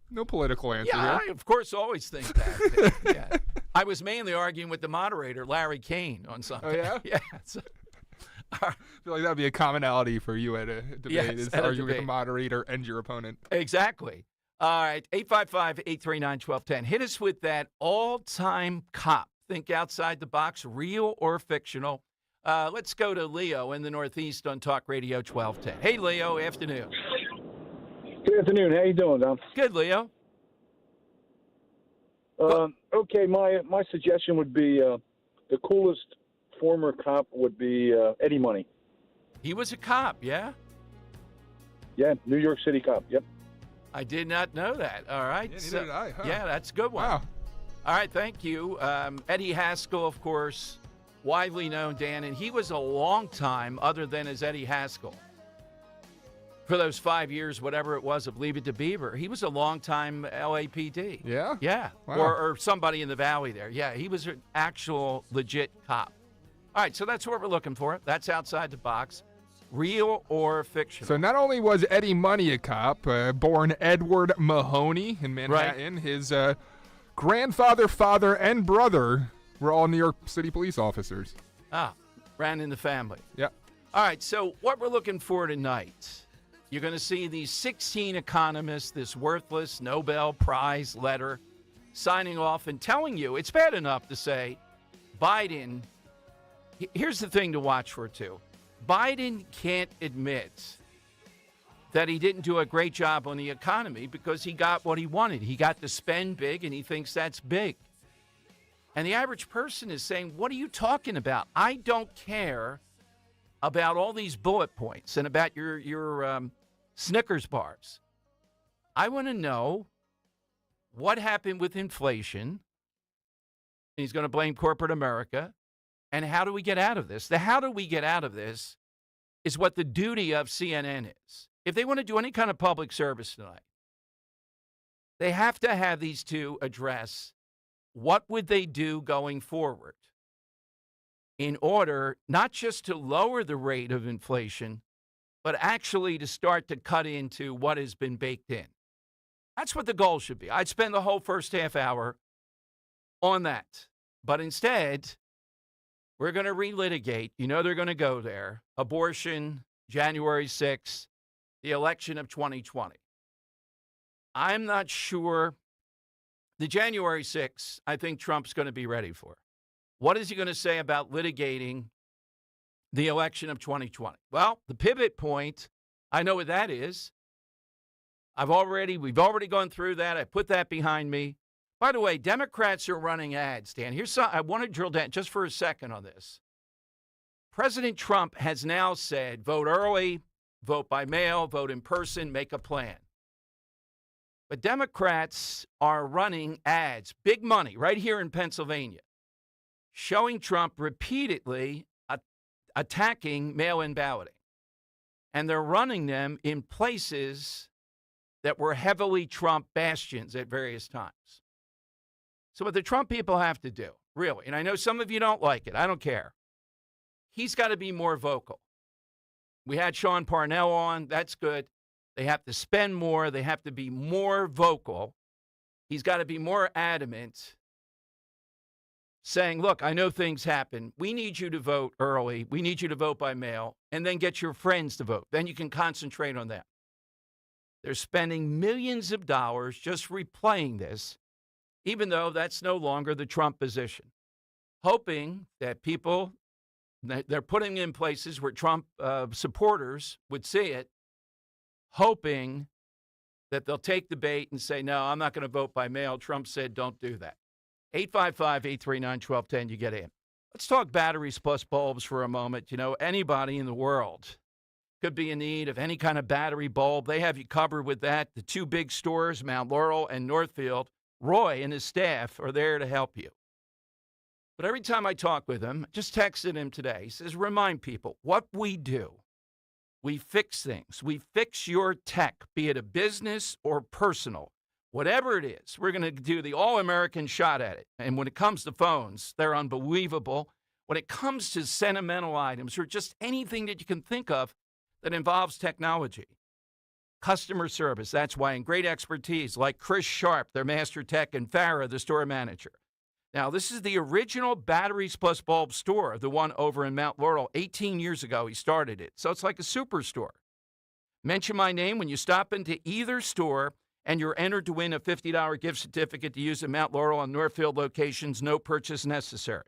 No political answer here. I, of course, always think that. Yeah. I was mainly arguing with the moderator, Larry Kane, on something. Oh, yeah? Yeah. I feel like that would be a commonality for you at a debate, is arguing with the moderator and your opponent. Exactly. All right, 855-839-1210. Hit us with that all-time cop. Think outside the box, real or fictional. Let's go to Leo in the Northeast on Talk Radio 1210. Hey, Leo, afternoon. Good afternoon. How you doing, Dom? Good, Leo. Okay, my suggestion would be the coolest former cop would be Eddie Money. He was a cop, yeah? Yeah, New York City cop, yep. I did not know that. All right. Yeah, neither did I, huh? Yeah, that's a good one. Wow. All right, thank you. Eddie Haskell, of course, widely known, Dan, and he was a long time other than as Eddie Haskell. For those 5 years, whatever it was, of Leave It to Beaver, he was a long-time LAPD. Yeah? Yeah, wow. or somebody in the valley there. Yeah, he was an actual legit cop. All right, so that's what we're looking for. That's outside the box. Real or fictional? So not only was Eddie Money a cop, born Edward Mahoney in Manhattan, right. His grandfather, father, and brother were all New York City police officers. Ah, ran in the family. Yeah. All right, so what we're looking for tonight, you're going to see these 16 economists, this worthless Nobel Prize letter, signing off and telling you it's bad enough to say Biden. Here's the thing to watch for, too. Biden can't admit that he didn't do a great job on the economy because he got what he wanted. He got to spend big, and he thinks that's big. And the average person is saying, what are you talking about? I don't care about all these bullet points and about your Snickers bars. I want to know what happened with inflation. He's going to blame corporate America. And how do we get out of this? The how do we get out of this is what the duty of CNN is. If they want to do any kind of public service tonight, They have to have these two address what would they do going forward in order not just to lower the rate of inflation, but actually to start to cut into what has been baked in. That's what the goal should be. I'd spend the whole first half hour on that. But instead, we're going to relitigate. You know they're going to go there. Abortion, January 6th, the election of 2020. I'm not sure. The January 6th, I think Trump's going to be ready for. What is he going to say about litigating the election of 2020? Well, the pivot point, I know what that is. We've already gone through that. I put that behind me. By the way, Democrats are running ads, Dan. I want to drill down just for a second on this. President Trump has now said, vote early, vote by mail, vote in person, make a plan. But Democrats are running ads, big money, right here in Pennsylvania, showing Trump repeatedly attacking mail-in balloting. And they're running them in places that were heavily Trump bastions at various times. So what the Trump people have to do, really, and I know some of you don't like it, I don't care. He's got to be more vocal. We had Sean Parnell on, that's good. They have to spend more. They have to be more vocal. He's got to be more adamant, saying, look, I know things happen. We need you to vote early. We need you to vote by mail, and then get your friends to vote. Then you can concentrate on them. They're spending millions of dollars just replaying this, even though that's no longer the Trump position, hoping that they're putting in places where Trump supporters would see it, hoping that they'll take the bait and say, no, I'm not going to vote by mail. Trump said, don't do that. 855-839-1210, you get in. Let's talk batteries plus bulbs for a moment. You know, anybody in the world could be in need of any kind of battery bulb. They have you covered with that. The two big stores, Mount Laurel and Northfield, Roy and his staff are there to help you. But every time I talk with him, just texted him today, he says, remind people what we do. We fix things. We fix your tech, be it a business or personal. Whatever it is, we're going to do the all-American shot at it. And when it comes to phones, they're unbelievable. When it comes to sentimental items or just anything that you can think of that involves technology, customer service, that's why, and great expertise like Chris Sharp, their master tech, and Farah, the store manager. Now, this is the original Batteries Plus Bulb store, the one over in Mount Laurel. 18 years ago, he started it. So it's like a superstore. Mention my name when you stop into either store, and you're entered to win a $50 gift certificate to use at Mount Laurel and Northfield locations, no purchase necessary.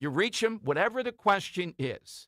You reach them, whatever the question is,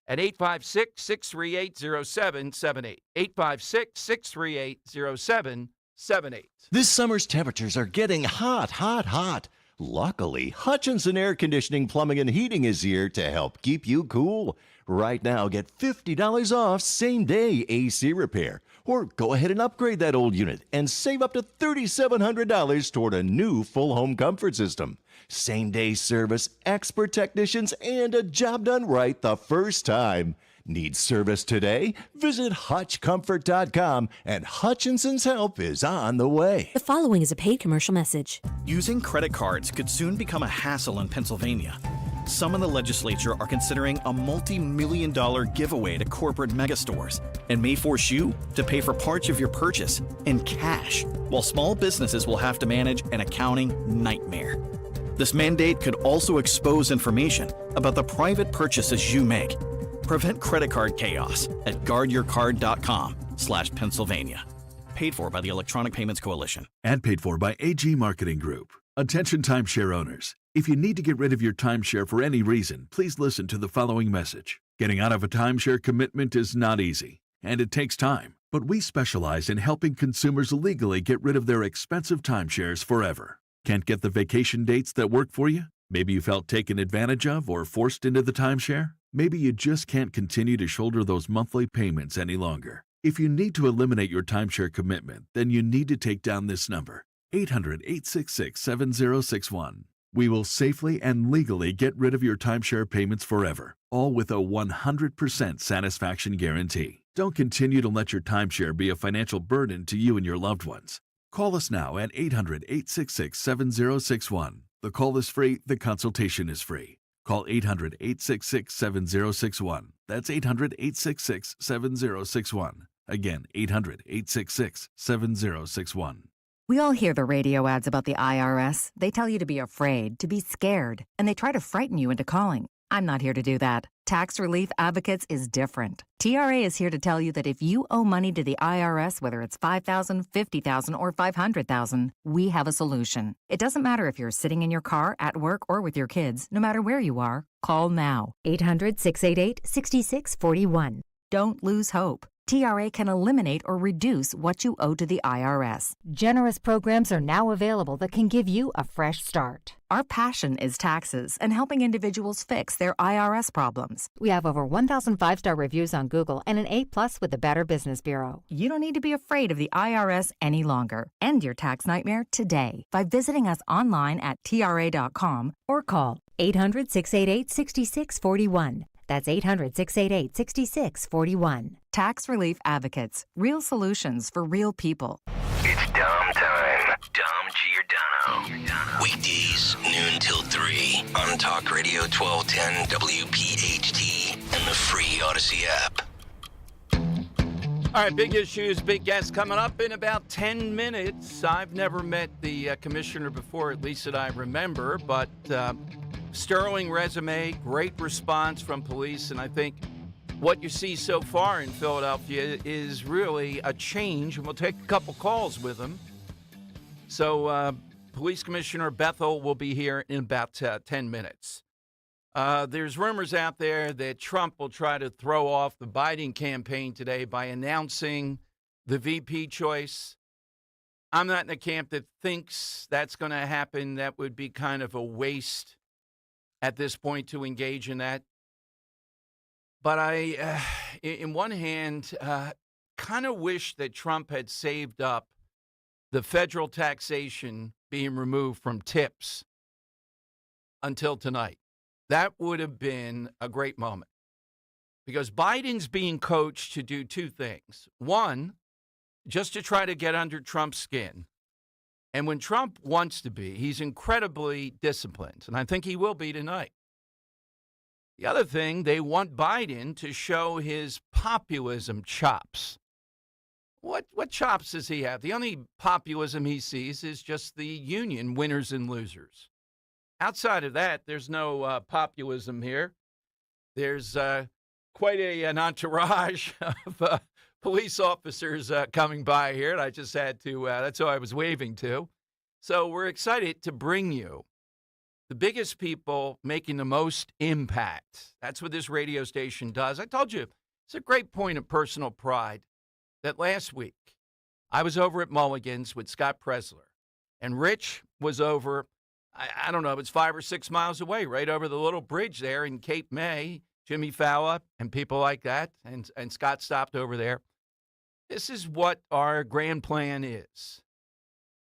at 856-638-0778. 856-638-0778. This summer's temperatures are getting hot, hot, hot. Luckily, Hutchinson Air Conditioning, Plumbing, and Heating is here to help keep you cool. Right now, get $50 off same-day AC repair. Or go ahead and upgrade that old unit and save up to $3,700 toward a new full home comfort system. Same-day service, expert technicians, and a job done right the first time. Need service today? Visit HutchComfort.com, and Hutchinson's help is on the way. The following is a paid commercial message. Using credit cards could soon become a hassle in Pennsylvania. Some in the legislature are considering a multi-million-dollar giveaway to corporate megastores and may force you to pay for parts of your purchase in cash, while small businesses will have to manage an accounting nightmare. This mandate could also expose information about the private purchases you make. Prevent credit card chaos at guardyourcard.com/Pennsylvania. Paid for by the Electronic Payments Coalition. And paid for by AG Marketing Group. Attention timeshare owners. If you need to get rid of your timeshare for any reason, please listen to the following message. Getting out of a timeshare commitment is not easy, and it takes time. But we specialize in helping consumers legally get rid of their expensive timeshares forever. Can't get the vacation dates that work for you? Maybe you felt taken advantage of or forced into the timeshare? Maybe you just can't continue to shoulder those monthly payments any longer. If you need to eliminate your timeshare commitment, then you need to take down this number, 800-866-7061. We will safely and legally get rid of your timeshare payments forever, all with a 100% satisfaction guarantee. Don't continue to let your timeshare be a financial burden to you and your loved ones. Call us now at 800-866-7061. The call is free. The consultation is free. Call 800-866-7061. That's 800-866-7061. Again, 800-866-7061. We all hear the radio ads about the IRS. They tell you to be afraid, to be scared, and they try to frighten you into calling. I'm not here to do that. Tax Relief Advocates is different. TRA is here to tell you that if you owe money to the IRS, whether it's $5,000, $50,000, or $500,000, we have a solution. It doesn't matter if you're sitting in your car, at work, or with your kids. No matter where you are, call now. 800-688-6641. Don't lose hope. TRA can eliminate or reduce what you owe to the IRS. Generous programs are now available that can give you a fresh start. Our passion is taxes and helping individuals fix their IRS problems. We have over 1,000 5-star reviews on Google and an A+ with the Better Business Bureau. You don't need to be afraid of the IRS any longer. End your tax nightmare today by visiting us online at TRA.com or call 800-688-6641. That's 800-688-6641. Tax Relief Advocates. Real solutions for real people. It's Dom time. Dom Giordano. Weekdays, noon till 3 on Talk Radio 1210 WPHT and the free Odyssey app. All right, big issues, big guests coming up in about 10 minutes. I've never met the commissioner before, at least that I remember, but sterling resume, great response from police, and I think what you see so far in Philadelphia is really a change, and we'll take a couple calls with him. So Police Commissioner Bethel will be here in about 10 minutes. There's rumors out there that Trump will try to throw off the Biden campaign today by announcing the VP choice. I'm not in the camp that thinks that's going to happen. That would be kind of a waste at this point to engage in that. But I, in one hand, kind of wish that Trump had saved up the federal taxation being removed from tips until tonight. That would have been a great moment because Biden's being coached to do two things. One, just to try to get under Trump's skin. And when Trump wants to be, he's incredibly disciplined, and I think he will be tonight. The other thing, they want Biden to show his populism chops. What chops does he have? The only populism he sees is just the union winners and losers. Outside of that, there's no populism here. There's quite an entourage of police officers coming by here, and I just had to, that's who I was waving to. So we're excited to bring you the biggest people making the most impact. That's what this radio station does. I told you, it's a great point of personal pride that last week I was over at Mulligan's with Scott Presler, and Rich was over, I don't know, it's 5 or 6 miles away, right over the little bridge there in Cape May, Jimmy Fallon and people like that, and Scott stopped over there. This is what our grand plan is.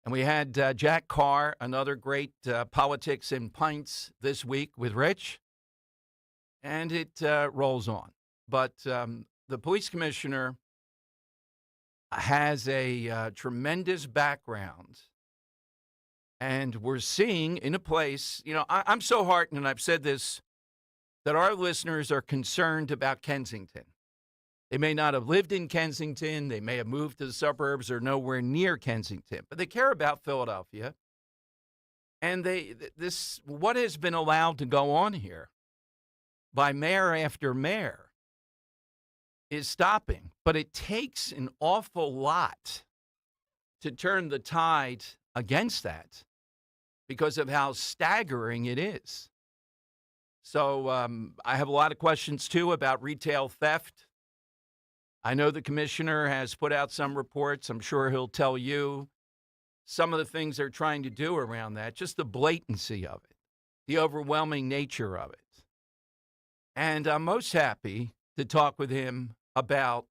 And we had Jack Carr, another great Politics and Pints this week with Rich, and it rolls on. But the police commissioner has a tremendous background, and we're seeing in a place, you know, I'm so heartened, and I've said this, that our listeners are concerned about Kensington. They may not have lived in Kensington. They may have moved to the suburbs or nowhere near Kensington, but they care about Philadelphia. And what has been allowed to go on here by mayor after mayor is stopping. But it takes an awful lot to turn the tide against that because of how staggering it is. So I have a lot of questions, too, about retail theft. I know the commissioner has put out some reports. I'm sure he'll tell you some of the things they're trying to do around that, just the blatancy of it, the overwhelming nature of it. And I'm most happy to talk with him about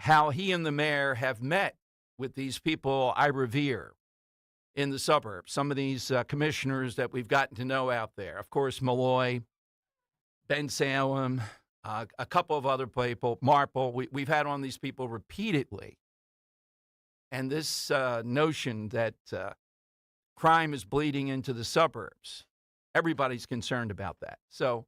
how he and the mayor have met with these people I revere in the suburbs, some of these commissioners that we've gotten to know out there. Of course, Malloy, Ben Salem, a couple of other people, Marple. We've had on these people repeatedly. and this notion that crime is bleeding into the suburbs. Everybody's concerned about that. So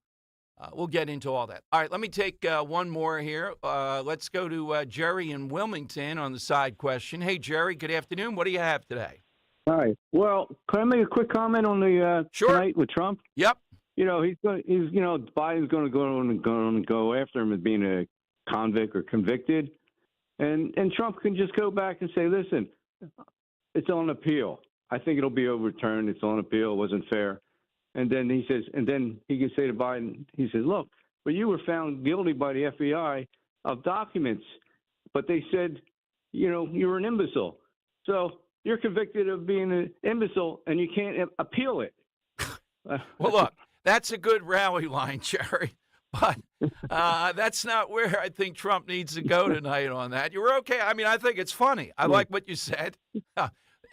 we'll get into all that. All right, let me take one more here. Let's go to Jerry in Wilmington on the side question. Hey, Jerry, good afternoon. What do you have today? Hi. Well, can I make a quick comment on the tonight with Trump? Yep. Biden's going to go after him as being a convict or convicted, and Trump can just go back and say, listen, it's on appeal. I think it'll be overturned. It's on appeal. It wasn't fair. And then he says, and then he can say to Biden, he says, look, but you were found guilty by the FBI of documents, but they said, you were an imbecile. So you're convicted of being an imbecile, and you can't appeal it. Well, look, that's a good rally line, Jerry. But that's not where I think Trump needs to go tonight on that. You were okay. I mean, I think it's funny. I like what you said.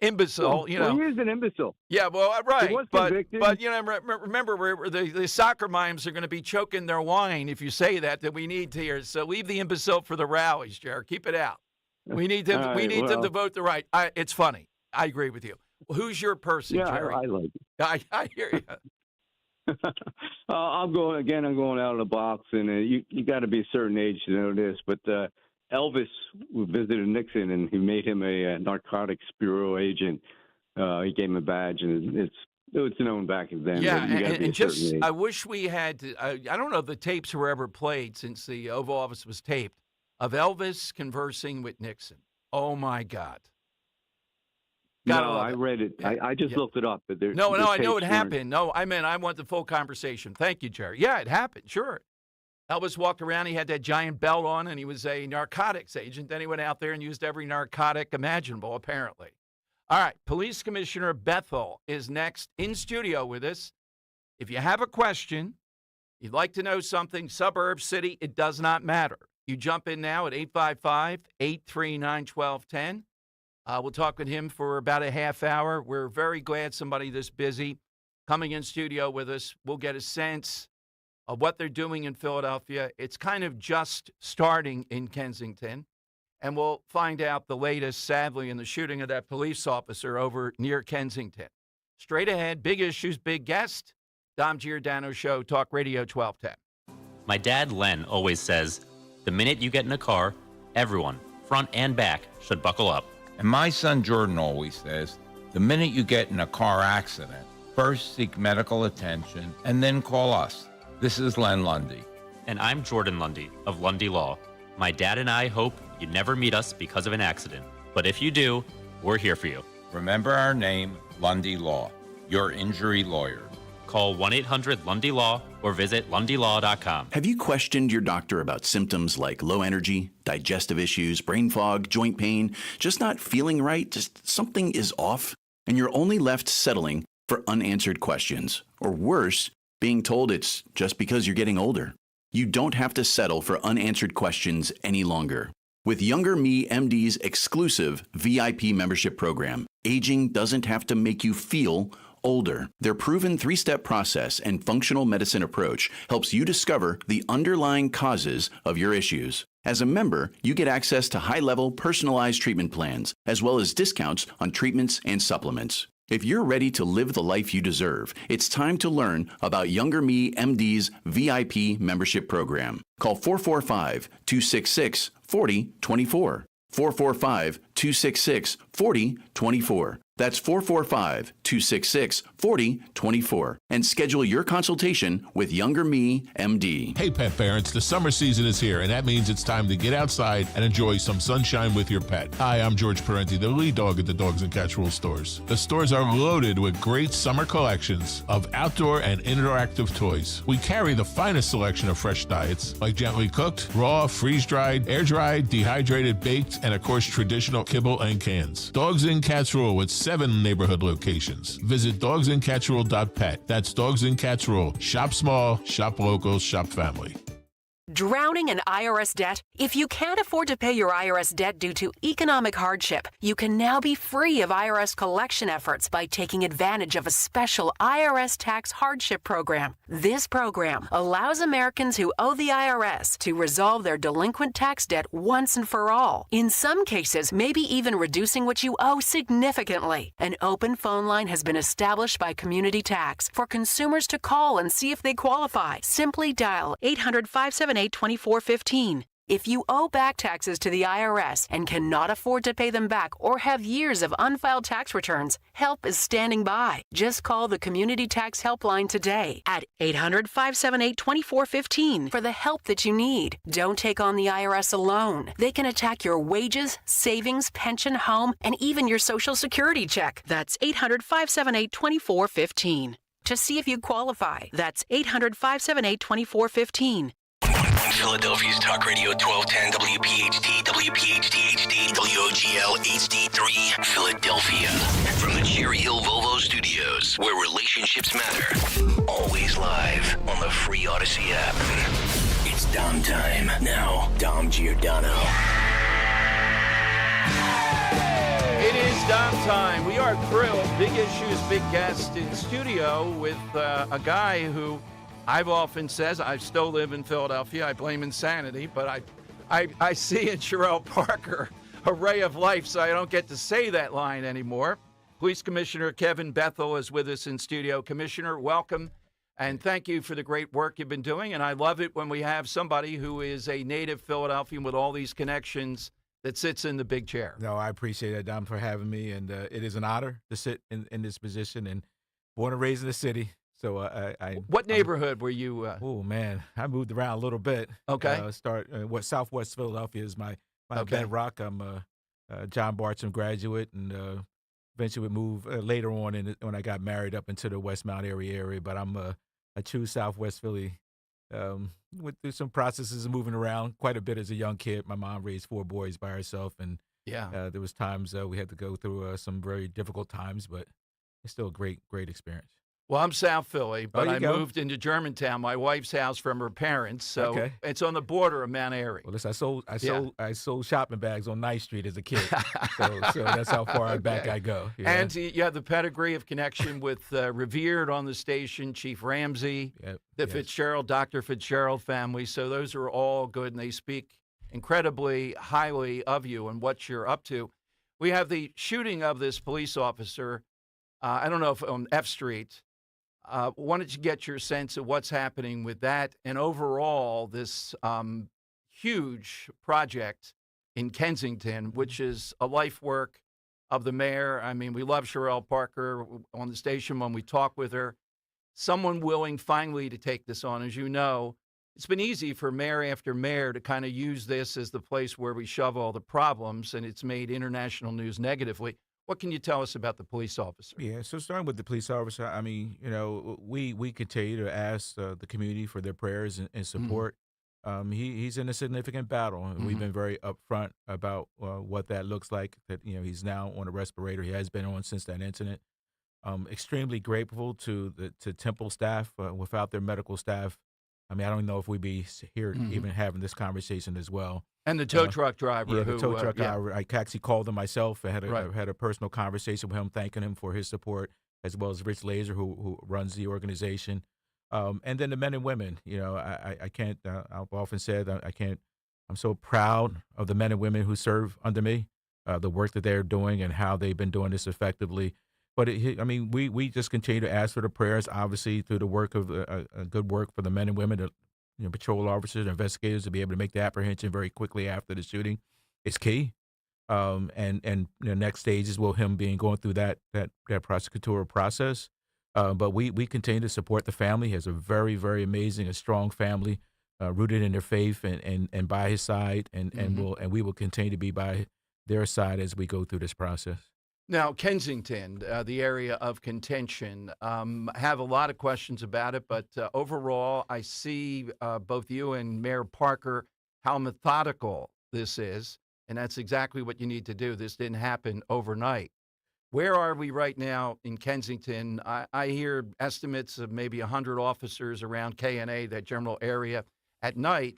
Imbecile, Well, he is an imbecile. Yeah, well, right. He was but convicted. remember, the soccer mimes are going to be choking their wine if you say that we need to hear. So leave the imbecile for the rallies, Jerry. Keep it out. We need them. Right, we need them to vote the right. It's funny. I agree with you. Who's your person, Jerry? I like it. I hear you. I'm going out of the box, and you got to be a certain age to know this. But Elvis visited Nixon, and he made him a narcotics bureau agent. He gave him a badge, and it's known back then. Yeah, and just I wish we had. I don't know if the tapes were ever played since the Oval Office was taped of Elvis conversing with Nixon. Oh my God. I read it. Yeah. I just looked it up. But I know it happened. No, I want the full conversation. Thank you, Jerry. Yeah, it happened. Sure. Elvis walked around. He had that giant belt on, and he was a narcotics agent. Then he went out there and used every narcotic imaginable, apparently. All right. Police Commissioner Bethel is next in studio with us. If you have a question, you'd like to know something, suburb, city, it does not matter. You jump in now at 855-839-1210. We'll talk with him for about a half hour. We're very glad somebody this busy coming in studio with us. We'll get a sense of what they're doing in Philadelphia. It's kind of just starting in Kensington. And we'll find out the latest, sadly, in the shooting of that police officer over near Kensington. Straight ahead, big issues, big guest. Dom Giordano Show, Talk Radio 1210. My dad, Len, always says, the minute you get in a car, everyone, front and back, should buckle up. And my son Jordan always says, the minute you get in a car accident, first seek medical attention and then call us. This is Len Lundy. And I'm Jordan Lundy of Lundy Law. My dad and I hope you never meet us because of an accident. But if you do, we're here for you. Remember our name, Lundy Law, your injury lawyer. Call 1-800-LUNDY-LAW or visit LundyLaw.com. Have you questioned your doctor about symptoms like low energy, digestive issues, brain fog, joint pain, just not feeling right, just something is off, and you're only left settling for unanswered questions, or worse, being told it's just because you're getting older? You don't have to settle for unanswered questions any longer. With Younger Me MD's exclusive VIP membership program, aging doesn't have to make you feel older. Their proven 3-step process and functional medicine approach helps you discover the underlying causes of your issues. As a member, you get access to high-level personalized treatment plans, as well as discounts on treatments and supplements. If you're ready to live the life you deserve, it's time to learn about Younger Me MD's VIP membership program. Call 445-266-4024. 445-266-4024. That's 445-266-4024. And schedule your consultation with Younger Me, MD. Hey, pet parents, the summer season is here, and that means it's time to get outside and enjoy some sunshine with your pet. Hi, I'm George Parenti, the lead dog at the Dogs and Cats Rule stores. The stores are loaded with great summer collections of outdoor and interactive toys. We carry the finest selection of fresh diets, like gently cooked, raw, freeze-dried, air-dried, dehydrated, baked, and of course, traditional kibble and cans. Dogs and Cats Rule with 7 neighborhood locations. Visit dogsandcatsrule.pet. That's Dogs and Cats Rule. Shop small, shop local, shop family. Drowning in IRS debt? If you can't afford to pay your IRS debt due to economic hardship, you can now be free of IRS collection efforts by taking advantage of a special IRS tax hardship program. This program allows Americans who owe the IRS to resolve their delinquent tax debt once and for all. In some cases, maybe even reducing what you owe significantly. An open phone line has been established by Community Tax for consumers to call and see if they qualify. Simply dial 800-578-2415. If you owe back taxes to the IRS and cannot afford to pay them back or have years of unfiled tax returns, help is standing by. Just call the Community Tax Helpline today at 800-578-2415 for the help that you need. Don't take on the IRS alone. They can attack your wages, savings, pension, home, and even your Social Security check. That's 800-578-2415. To see if you qualify, that's 800-578-2415. Philadelphia's Talk Radio 1210 WPHT, WPHT HD, WOGL HD3, Philadelphia. From the Cherry Hill Volvo Studios, where relationships matter. Always live on the free Odyssey app. It's Dom time. Now, Dom Giordano. It is Dom time. We are thrilled. Big issues, big guest in studio with a guy who I've often says I still live in Philadelphia. I blame insanity, but I see in Sherelle Parker a ray of life, so I don't get to say that line anymore. Police Commissioner Kevin Bethel is with us in studio. Commissioner, welcome, and thank you for the great work you've been doing. And I love it when we have somebody who is a native Philadelphian with all these connections that sits in the big chair. No, I appreciate it, Dom, for having me, and it is an honor to sit in this position, and born and raised in the city. So what neighborhood were you? Oh man, I moved around a little bit. Okay. Southwest Philadelphia is my Okay. bedrock. I'm a John Bartram graduate, and eventually would move later on when I got married up into the Westmount area. But I'm a true Southwest Philly. Went through some processes of moving around quite a bit as a young kid. My mom raised 4 boys by herself, and there was times we had to go through some very difficult times, but it's still a great experience. Well, I'm South Philly, but I go. moved into Germantown, my wife's house, from her parents. So Okay. it's on the border of Mount Airy. Well, listen, I sold shopping bags on Ninth Street as a kid, so that's how far back I go. Yeah. And you have the pedigree of connection with revered on the station Chief Ramsey, the Fitzgerald, Dr. Fitzgerald family. So those are all good, and they speak incredibly highly of you and what you're up to. We have the shooting of this police officer, I don't know if on F Street. Wanted to get your sense of what's happening with that and overall this huge project in Kensington, which is a life work of the mayor. I mean, we love Sherelle Parker on the station when we talk with her. Someone willing finally to take this on. As you know, it's been easy for mayor after mayor to kind of use this as the place where we shove all the problems, and it's made international news negatively. What can you tell us about the police officer? Yeah, so starting with the police officer, I mean, we continue to ask the community for their prayers and support. He's in a significant battle, and we've been very upfront about what that looks like. That he's now on a respirator. He has been on since that incident. Extremely grateful to Temple staff. Without their medical staff, I mean, I don't know if we'd be here even having this conversation as well. And the tow truck driver. Yeah, the tow truck driver. I actually called him myself. I had a personal conversation with him, thanking him for his support, as well as Rich Laser, who runs the organization. And then the men and women. I can't. I've often said I can't. I'm so proud of the men and women who serve under me, the work that they're doing and how they've been doing this effectively. But we just continue to ask for the prayers, obviously, through the work of good work for the men and women, patrol officers, investigators, to be able to make the apprehension very quickly after the shooting is key. And the next stages will him going through that prosecutorial process. But we continue to support the family. He has a very, very amazing, a strong family, rooted in their faith and by his side, and we will continue to be by their side as we go through this process. Now, Kensington, the area of contention, have a lot of questions about it, but overall, I see both you and Mayor Parker how methodical this is, and that's exactly what you need to do. This didn't happen overnight. Where are we right now in Kensington? I hear estimates of maybe 100 officers around K&A, that general area, at night.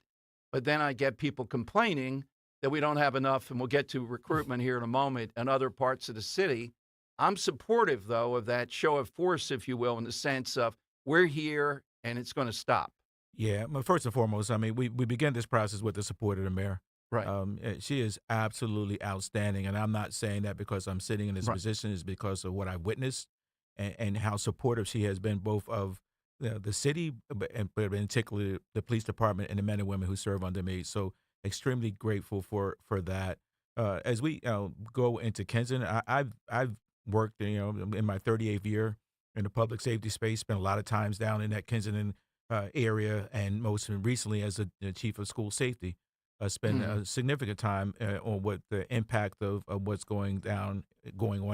but then I get people complaining that we don't have enough, and we'll get to recruitment here in a moment, in other parts of the city. I'm supportive, though, of that show of force, if you will, in the sense of we're here and it's going to stop. Yeah, well, first and foremost, I mean, we began this process with the support of the mayor. Right. She is absolutely outstanding, and I'm not saying that because I'm sitting in this position. It's because of what I witnessed and how supportive she has been, both of the city, but in particular the police department and the men and women who serve under me. So extremely grateful for that. As we go into Kensington, I've worked, in my 38th year in the public safety space, spent a lot of times down in that Kensington area, and most recently as the chief of school safety. Spend a significant time on what the impact of what's going on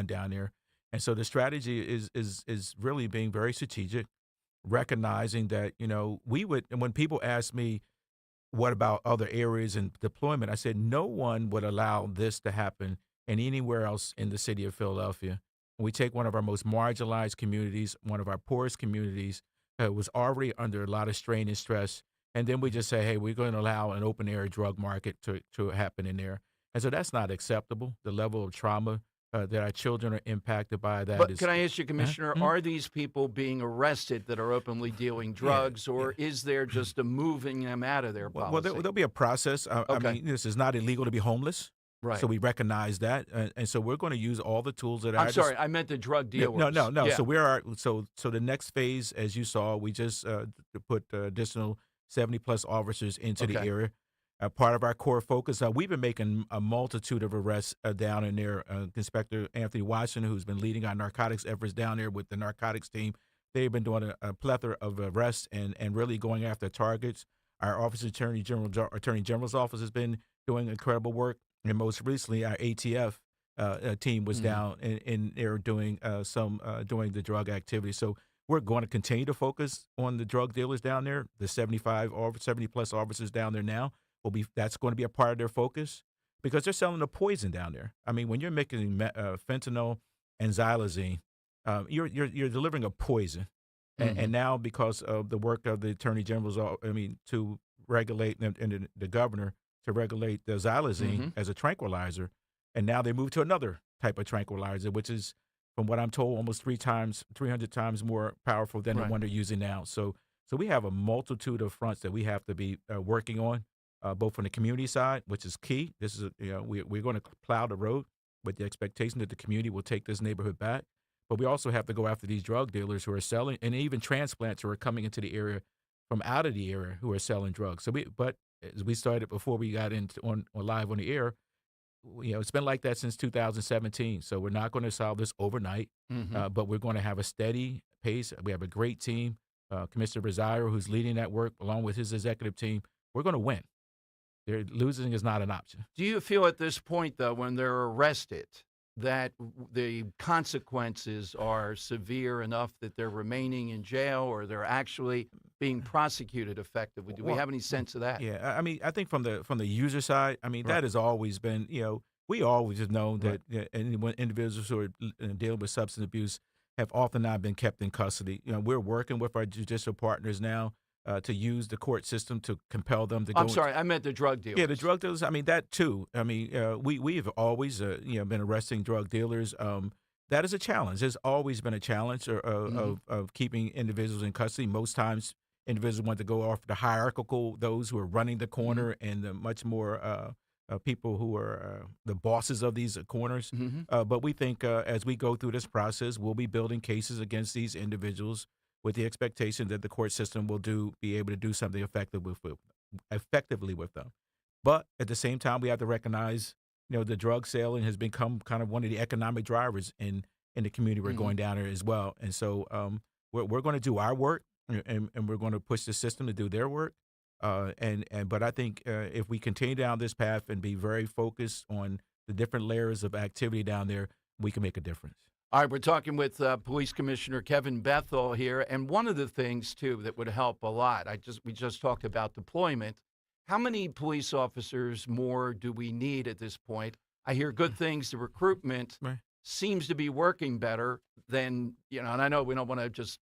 down there, and so the strategy is really being very strategic, recognizing that we would. And when people ask me, what about other areas and deployment, I said no one would allow this to happen in anywhere else in the city of Philadelphia. We take one of our most marginalized communities, one of our poorest communities, was already under a lot of strain and stress. And then we just say, hey, we're going to allow an open air drug market to happen in there. And so that's not acceptable. The level of trauma that our children are impacted by that But is. can I ask you, Commissioner, are these people being arrested that are openly dealing drugs, or is there just a moving them out of their policy? Well, there'll be a process. I mean, this is not illegal to be homeless. Right. So we recognize that, and so we're going to use all the tools that I'm sorry, I meant the drug dealers. No. Yeah. So the next phase, as you saw, we just put additional 70+ officers into the area. Part of our core focus, we've been making a multitude of arrests down in there. Inspector Anthony Watson, who's been leading our narcotics efforts down there with the narcotics team, they've been doing a plethora of arrests and really going after targets. Our Office of Attorney General's office has been doing incredible work. And most recently, our ATF team was down in there doing doing the drug activity. So we're going to continue to focus on the drug dealers down there. The 70+ officers down there now that's going to be a part of their focus, because they're selling the poison down there. I mean, when you're making fentanyl and xylazine, you're delivering a poison. And now, because of the work of the Attorney General's, to regulate and the governor to regulate the xylazine as a tranquilizer, and now they move to another type of tranquilizer, which is, from what I'm told, almost 300 times more powerful than the one they're using now. So we have a multitude of fronts that we have to be working on, both from the community side, which is key. This is we're going to plow the road with the expectation that the community will take this neighborhood back. But we also have to go after these drug dealers who are selling, and even transplants who are coming into the area from out of the area who are selling drugs. But as we started before we got on live on the air, it's been like that since 2017. So we're not going to solve this overnight, but we're going to have a steady pace. We have a great team. Commissioner Rosario, who's leading that work, along with his executive team. We're going to win. Losing is not an option. Do you feel at this point, though, when they're arrested, that the consequences are severe enough that they're remaining in jail, or they're actually being prosecuted effectively? Do we have any sense of that? Yeah, I mean, I think from the user side, I mean, that has always been, we always have known that when individuals who are dealing with substance abuse have often not been kept in custody. We're working with our judicial partners now to use the court system to compel them to go. I'm sorry, I meant the drug dealers. Yeah, the drug dealers. I mean, that too. I mean, we've always been arresting drug dealers. That is a challenge. There's always been a challenge of keeping individuals in custody. Most times, individuals want to go off the hierarchical, those who are running the corner, and the much more people who are the bosses of these corners. But we think as we go through this process, we'll be building cases against these individuals with the expectation that the court system will be able to do something effectively with them. But at the same time, we have to recognize, the drug selling has become kind of one of the economic drivers in the community we're going down there as well. And so we're going to do our work, and we're going to push the system to do their work. But I think if we continue down this path and be very focused on the different layers of activity down there, we can make a difference. All right, we're talking with Police Commissioner Kevin Bethel here, and one of the things too that would help a lot. We just talked about deployment. How many police officers more do we need at this point? I hear good things. The recruitment seems to be working better than and I know we don't want to just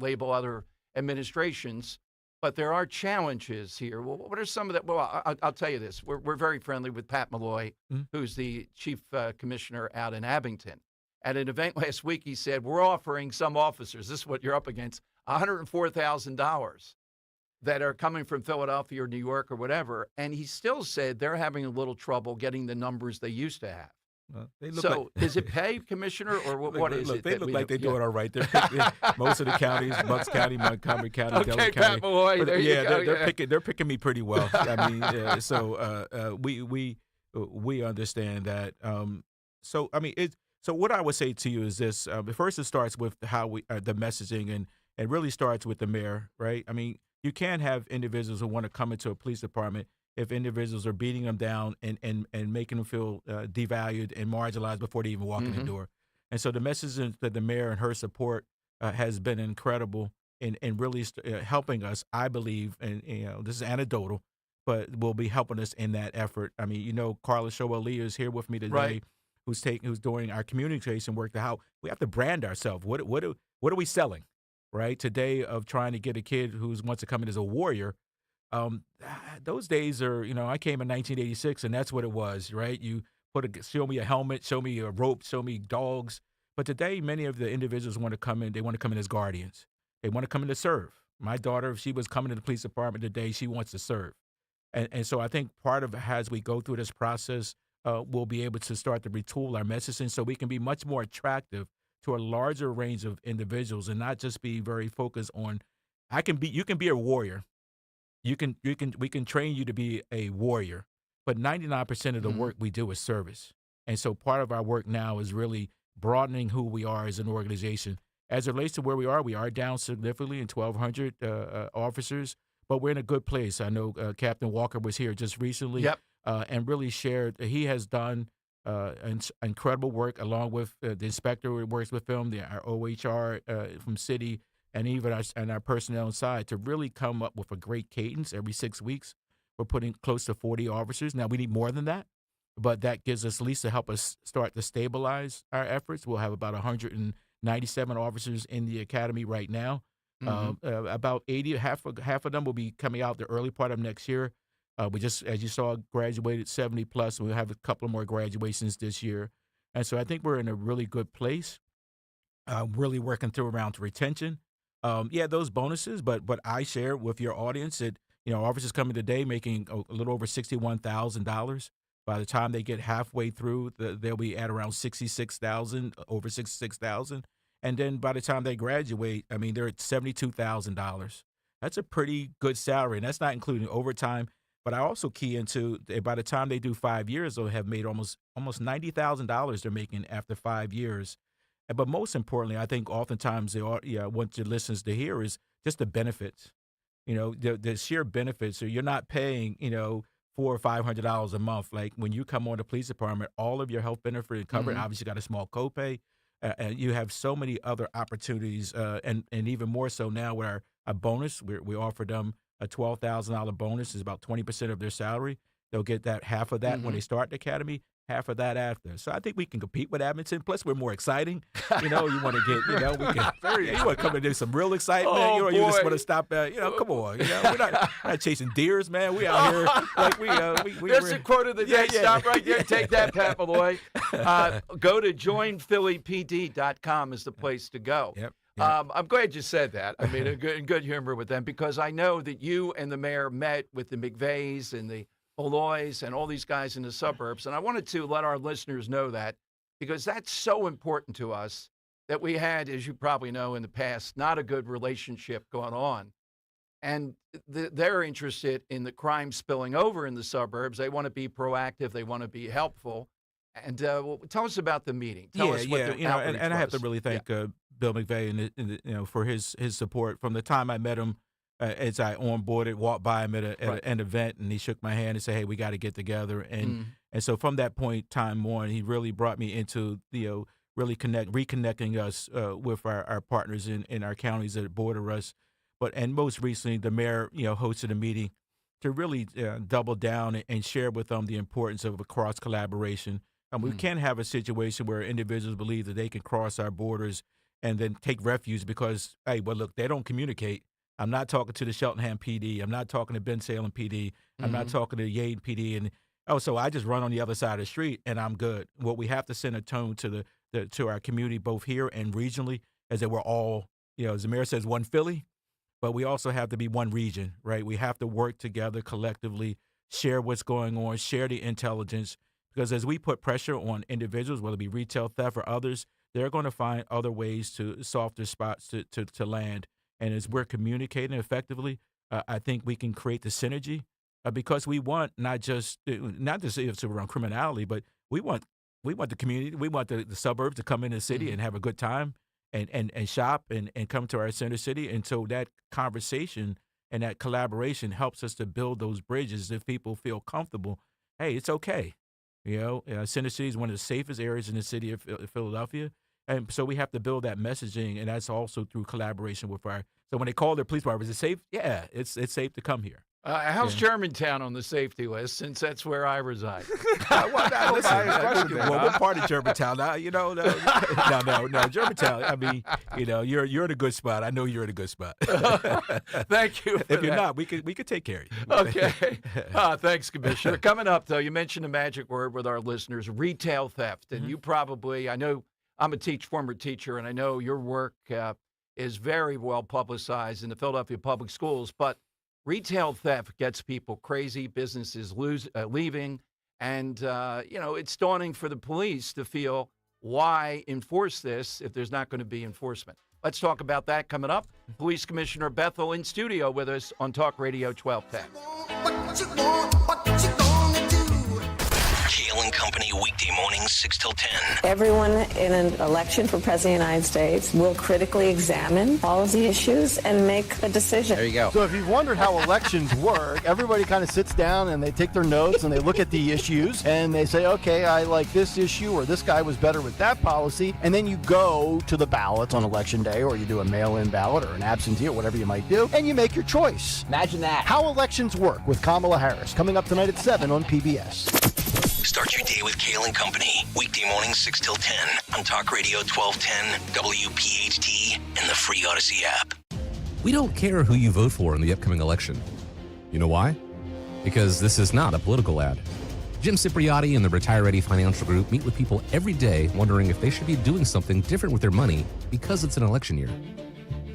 label other administrations, but there are challenges here. Well, what are some of that? Well, I'll tell you this. We're very friendly with Pat Malloy, who's the chief commissioner out in Abington. At an event last week, he said, we're offering some officers, this is what you're up against, $104,000 that are coming from Philadelphia or New York or whatever. And he still said they're having a little trouble getting the numbers they used to have. So is it pay, Commissioner, or what is it? They look like they're doing all right. They're picking, most of the counties, Bucks County, Montgomery County, Delaware County. Pat Malloy, there you go. They're picking me pretty well. I mean, so we understand that. So I mean, so what I would say to you is this: first, it starts with how we the messaging, and it really starts with the mayor, right? I mean, you can't have individuals who want to come into a police department if individuals are beating them down and making them feel devalued and marginalized before they even walk in the door. And so the message that the mayor and her support has been incredible in really helping us, I believe, and this is anecdotal, but will be helping us in that effort. I mean, Carla Showell-Lee is here with me today, right, who's doing our communication work to how we have to brand ourselves. What are we selling, right? Today of trying to get a kid who wants to come in as a warrior. Those days are, I came in 1986 and that's what it was, right? You show me a helmet, show me a rope, show me dogs. But today, many of the individuals want to come in. They want to come in as guardians. They want to come in to serve. My daughter, if she was coming to the police department today, she wants to serve. And so I think part of as we go through this process, we'll be able to start to retool our messaging so we can be much more attractive to a larger range of individuals and not just be very focused on, you can be a warrior. We can train you to be a warrior, but 99% of the work we do is service. And so part of our work now is really broadening who we are as an organization. As it relates to where we are down significantly in 1,200 officers, but we're in a good place. I know Captain Walker was here just recently and really shared. He has done incredible work along with the inspector who works with him, our OHR from city, and even our personnel inside to really come up with a great cadence every 6 weeks. We're putting close to 40 officers. Now, we need more than that, but that gives us at least to help us start to stabilize our efforts. We'll have about 197 officers in the academy right now. About 80, half of them will be coming out the early part of next year. We just, as you saw, graduated 70 plus. We'll have a couple more graduations this year. And so I think we're in a really good place, really working through around retention. Those bonuses, but I share with your audience that, officers coming today making a little over $61,000. By the time they get halfway through, they'll be at around $66,000, over $66,000. And then by the time they graduate, I mean, they're at $72,000. That's a pretty good salary, and that's not including overtime. But I also key into, by the time they do 5 years, they'll have made almost $90,000 they're making after 5 years. But most importantly, I think oftentimes they want your listeners to hear is just the benefits. The sheer benefits. So you're not paying, $400 or $500 a month. Like when you come on the police department, all of your health benefits covered. Obviously, you got a small copay. And you have so many other opportunities, and even more so now with our bonus. We offer them a $12,000 bonus. Is about 20% of their salary. They'll get that half of that when they start the academy, half of that after. So I think we can compete with Edmonton. Plus, we're more exciting. You want to get, we can. You want to come and do some real excitement. You just want to stop. Come on. We're not chasing deers, man. We out here like we. There's a quote of the day. Stop right there. Take that, Pat Malloy. Go to joinphillypd.com is the place to go. Yep. I'm glad you said that. I mean, in good humor with them, because I know that you and the mayor met with the McVeys and the Malloys and all these guys in the suburbs. And I wanted to let our listeners know that, because that's so important to us, that we had, as you probably know, in the past, not a good relationship going on. And they're interested in the crime spilling over in the suburbs. They want to be proactive. They want to be helpful. And tell us about the meeting. Tell us what the outreach and I have to was. really thank Bill McVey and for his support from the time I met him. As I onboarded, walked by him at an event, and he shook my hand and said, "Hey, we got to get together." And so from that point time on, he really brought me into really reconnecting us with our partners in our counties that border us. And most recently, the mayor hosted a meeting to really double down and share with them the importance of a cross collaboration. We can't have a situation where individuals believe that they can cross our borders and then take refuge because, hey, well, look, they don't communicate. I'm not talking to the Cheltenham PD. I'm not talking to Ben Salem PD. I'm not talking to Yade PD. And so I just run on the other side of the street and I'm good. What we have to send a tone to to our community, both here and regionally, is that we're all, as the mayor says, one Philly, but we also have to be one region, right? We have to work together collectively, share what's going on, share the intelligence, because as we put pressure on individuals, whether it be retail theft or others, they're going to find other ways to softer spots to land. And as we're communicating effectively, I think we can create the synergy because we want not to say it's around criminality, but we want the community, we want the suburbs to come in the city and have a good time and shop and come to our center city. And so that conversation and that collaboration helps us to build those bridges if people feel comfortable. Hey, it's okay. Center City is one of the safest areas in the city of Philadelphia. And so we have to build that messaging, and that's also through collaboration with our. So when they call their police department, is it safe? Yeah, it's safe to come here. How's Germantown on the safety list, since that's where I reside? What part of Germantown? No, Germantown. I mean, you're in a good spot. I know you're in a good spot. Thank you. If you're not, we could take care of you. Okay. Thanks, Commissioner. Coming up, though, you mentioned a magic word with our listeners: retail theft, and you probably, I know. I'm a former teacher, and I know your work is very well publicized in the Philadelphia public schools, but retail theft gets people crazy, businesses leaving, and, it's daunting for the police to feel why enforce this if there's not going to be enforcement. Let's talk about that coming up. Police Commissioner Bethel in studio with us on Talk Radio 1210. Kale and Company, weekday mornings, 6 till 10. Everyone in an election for President of the United States will critically examine all of the issues and make a decision. There you go. So if you've wondered how elections work, everybody kind of sits down and they take their notes and they look at the issues and they say, okay, I like this issue, or this guy was better with that policy. And then you go to the ballots on election day, or you do a mail-in ballot or an absentee or whatever you might do, and you make your choice. Imagine that. How elections work with Kamala Harris, coming up tonight at 7 on PBS. Start your day with Kale and Company, weekday mornings 6 till 10 on Talk Radio 1210, WPHT, and the free Odyssey app. We don't care who you vote for in the upcoming election. You know why? Because this is not a political ad. Jim Cipriotti and the Retire Ready Financial Group meet with people every day wondering if they should be doing something different with their money because it's an election year.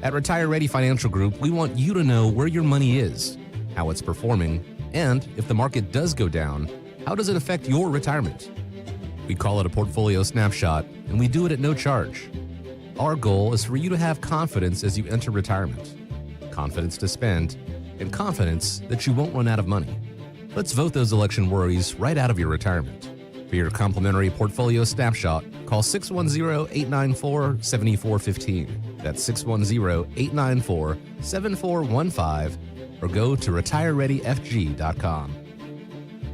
At Retire Ready Financial Group, we want you to know where your money is, how it's performing, and if the market does go down, how does it affect your retirement? We call it a portfolio snapshot, and we do it at no charge. Our goal is for you to have confidence as you enter retirement, confidence to spend, and confidence that you won't run out of money. Let's vote those election worries right out of your retirement. For your complimentary portfolio snapshot, call 610-894-7415. That's 610-894-7415, or go to retirereadyfg.com.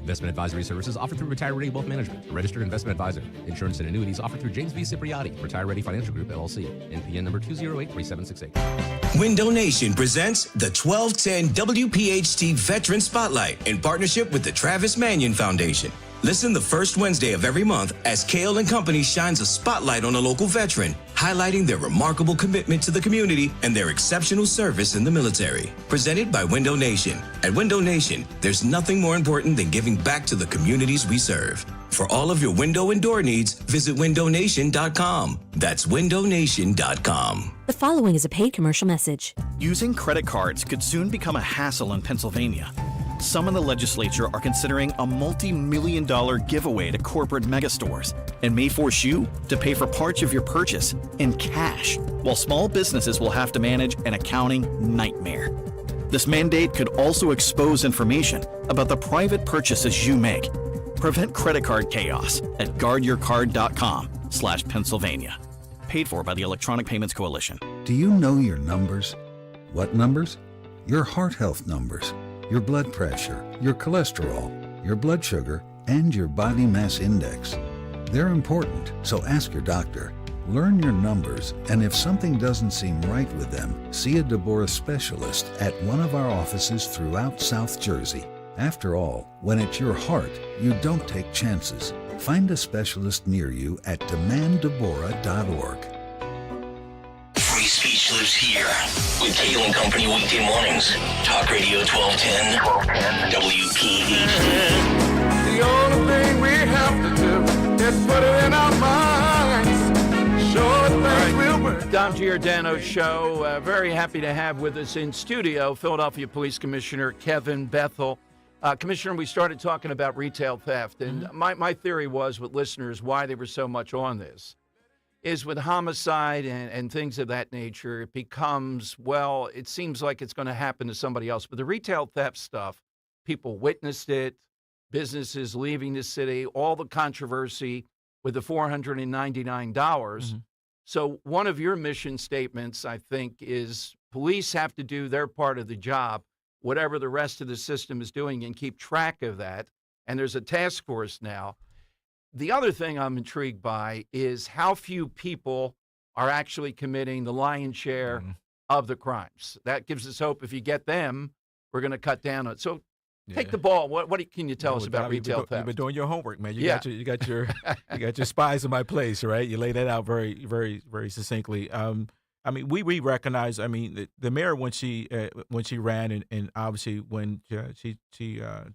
Investment advisory services offered through Retire Ready Wealth Management, a registered investment advisor. Insurance and annuities offered through James V. Cipriotti, Retire Ready Financial Group, LLC. NPN number 2083768. Window Nation presents the 1210 WPHT Veteran Spotlight in partnership with the Travis Manion Foundation. Listen the first Wednesday of every month as Kale and Company shines a spotlight on a local veteran, highlighting their remarkable commitment to the community and their exceptional service in the military. Presented by Window Nation. At Window Nation, there's nothing more important than giving back to the communities we serve. For all of your window and door needs, visit windownation.com. That's windownation.com. The following is a paid commercial message. Using credit cards could soon become a hassle in Pennsylvania. Some in the legislature are considering a multi-million-dollar giveaway to corporate megastores and may force you to pay for parts of your purchase in cash, while small businesses will have to manage an accounting nightmare. This mandate could also expose information about the private purchases you make. Prevent credit card chaos at guardyourcard.com/Pennsylvania. Paid for by the Electronic Payments Coalition. Do you know your numbers? What numbers? Your heart health numbers. Your blood pressure, your cholesterol, your blood sugar, and your body mass index. They're important, so ask your doctor. Learn your numbers, and if something doesn't seem right with them, see a Deborah specialist at one of our offices throughout South Jersey. After all, when it's your heart, you don't take chances. Find a specialist near you at demanddeborah.org. Free speech lives here with Kale and Company weekday mornings. Talk Radio 1210. WPHT. The only thing we have to do is put it in our minds. Sure things will work. Dom Giordano Show. Very happy to have with us in studio Philadelphia Police Commissioner Kevin Bethel. Commissioner, we started talking about retail theft, and my theory was with listeners why they were so much on this is with homicide and things of that nature, it becomes, well, it seems like it's going to happen to somebody else. But the retail theft stuff, people witnessed it, businesses leaving the city, all the controversy with the $499. So one of your mission statements, I think, is police have to do their part of the job, whatever the rest of the system is doing, and keep track of that. And there's a task force now. The other thing I'm intrigued by is how few people are actually committing the lion's share of the crimes. That gives us hope. If you get them, we're going to cut down on it. So take the ball. What can you tell us about retail theft? You've been doing your homework, man. You got your spies in my place, right? You laid that out very, very, very succinctly. I mean, we recognize. I mean, the mayor when she ran and obviously when she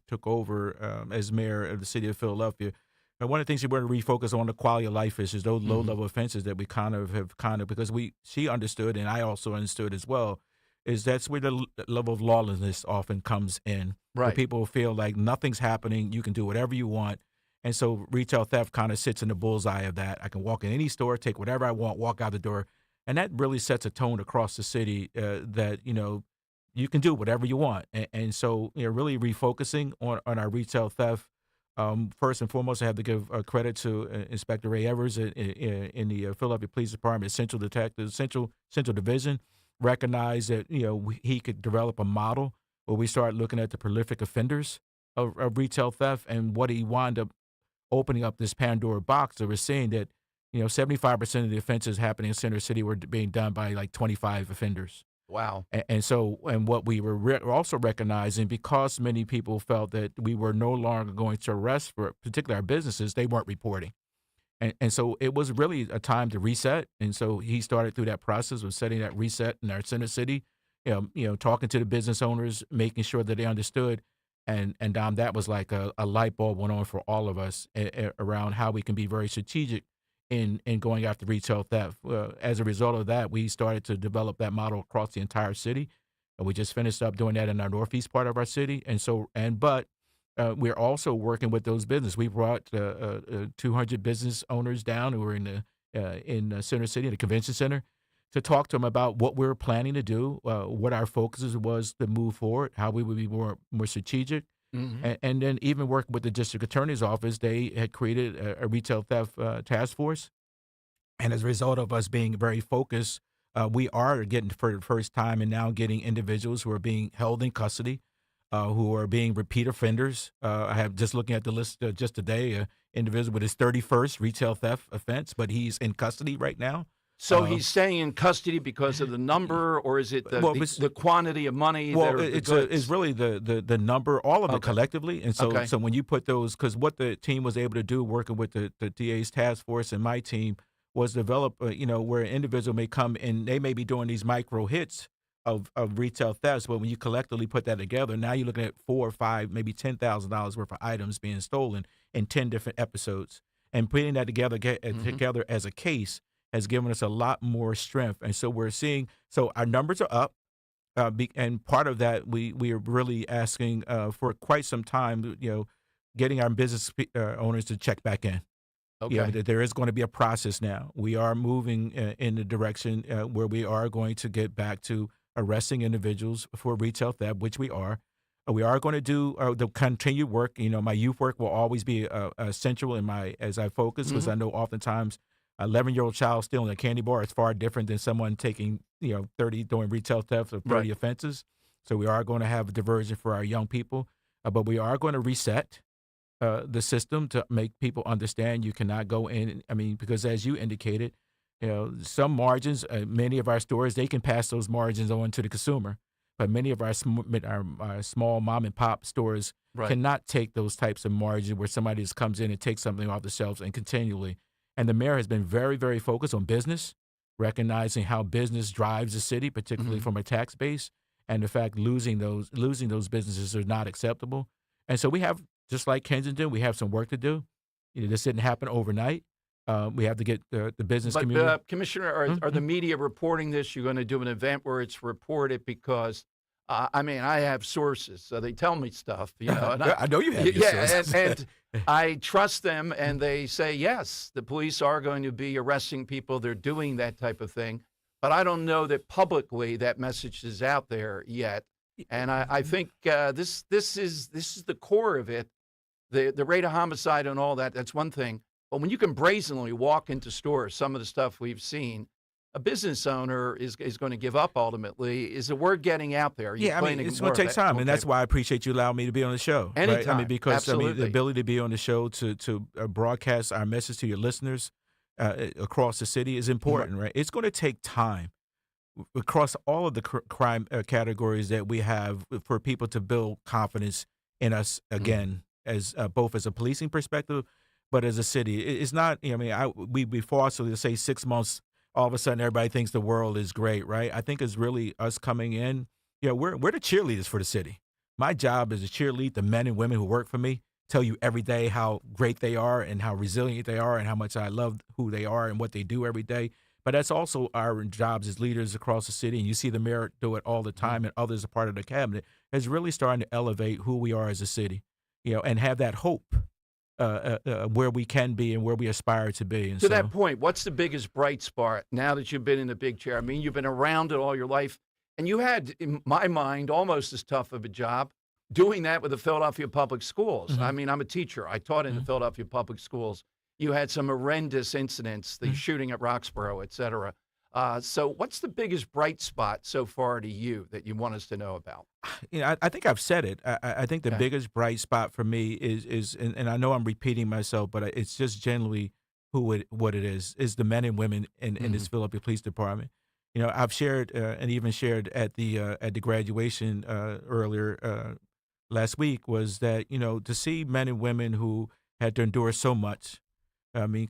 took over as mayor of the city of Philadelphia, one of the things she wanted to refocus on the quality of life issues, those low level offenses that we because she understood and I also understood as well, is that's where the level of lawlessness often comes in. Right. Where people feel like nothing's happening, you can do whatever you want. And so retail theft kind of sits in the bullseye of that. I can walk in any store, take whatever I want, walk out the door. And that really sets a tone across the city that, you can do whatever you want. And so, really refocusing on our retail theft. First and foremost, I have to give credit to Inspector Ray Evers in the Philadelphia Police Department, Central Division, recognized that, he could develop a model where we start looking at the prolific offenders of retail theft, and what he wound up opening up this Pandora box. So we're seeing that, 75% of the offenses happening in Center City were being done by like 25 offenders. Wow. And what we were also recognizing, because many people felt that we were no longer going to arrest for particularly our businesses, they weren't reporting. And so it was really a time to reset. And so he started through that process of setting that reset in our Center City, talking to the business owners, making sure that they understood. And Dom, that was like a light bulb went on for all of us around how we can be very strategic in going after retail theft. As a result of that, we started to develop that model across the entire city. And we just finished up doing that in our northeast part of our city. But we're also working with those businesses. We brought 200 business owners down who were in Center City, in the convention center, to talk to them about what we were planning to do, what our focus was to move forward, how we would be more strategic. And then even working with the district attorney's office, they had created a retail theft task force. And as a result of us being very focused, we are getting for the first time and now getting individuals who are being held in custody, who are being repeat offenders. I have just looking at the list just today, an individual with his 31st retail theft offense, but he's in custody right now. So he's staying in custody because of the number, or is it the quantity of money? Well, it's really the number, all of it collectively. And so, so when you put those, because what the team was able to do, working with the DA's task force and my team, was develop, where an individual may come and they may be doing these micro hits of retail thefts, but when you collectively put that together, now you're looking at $4 or $5, maybe $10,000 worth of items being stolen in 10 different episodes, and putting that together as a case has given us a lot more strength. And so we're seeing, so our numbers are up. And part of that, we are really asking for quite some time, getting our business owners to check back in. Okay. There is going to be a process now. We are moving in the direction where we are going to get back to arresting individuals for retail theft, which we are. We are going to do the continued work. My youth work will always be essential as I focus, because I know oftentimes 11-year-old child stealing a candy bar is far different than someone taking, 30 doing retail theft of 30 offenses. So we are going to have a diversion for our young people, but we are going to reset the system to make people understand you cannot go in. I mean, because as you indicated, some margins, many of our stores, they can pass those margins on to the consumer, but many of our small mom and pop stores cannot take those types of margins where somebody just comes in and takes something off the shelves and continually. And the mayor has been very, very focused on business, recognizing how business drives the city, particularly from a tax base, and the fact losing those businesses are not acceptable. And so we have, just like Kensington, we have some work to do. This didn't happen overnight. We have to get the business community. But, Commissioner, are the media reporting this? You're going to do an event where it's reported because, I have sources, so they tell me stuff. And I know you have your sources. and I trust them, and they say, yes, the police are going to be arresting people. They're doing that type of thing. But I don't know that publicly that message is out there yet. And I think this is the core of it. The rate of homicide and all that, that's one thing. But when you can brazenly walk into stores, some of the stuff we've seen, a business owner is going to give up ultimately. Is the word getting out there? It's going to take time, and that's why I appreciate you allowing me to be on the show. Anytime. Right? Because Absolutely. the ability to be on the show to broadcast our message to your listeners across the city is important, right? It's going to take time across all of the crime categories that we have for people to build confidence in us again, as both as a policing perspective, but as a city. It's not. We falsely say 6 months. All of a sudden, everybody thinks the world is great, right? I think it's really us coming in. We're the cheerleaders for the city. My job is to cheerlead the men and women who work for me, tell you every day how great they are and how resilient they are and how much I love who they are and what they do every day. But that's also our jobs as leaders across the city, and you see the mayor do it all the time, and others are part of the cabinet. It's really starting to elevate who we are as a city, and have that hope where we can be and where we aspire to be. And to that point, what's the biggest bright spot now that you've been in the big chair? You've been around it all your life, and you had, in my mind, almost as tough of a job doing that with the Philadelphia Public Schools. I'm a teacher. I taught in the Philadelphia Public Schools. You had some horrendous incidents, the shooting at Roxborough, et cetera. So what's the biggest bright spot so far to you that you want us to know about? I think I've said it. I think the biggest bright spot for me is and I know I'm repeating myself, but it's just generally what it is the men and women in this Philadelphia Police Department. I've shared and even shared at the graduation earlier last week was that, to see men and women who had to endure so much.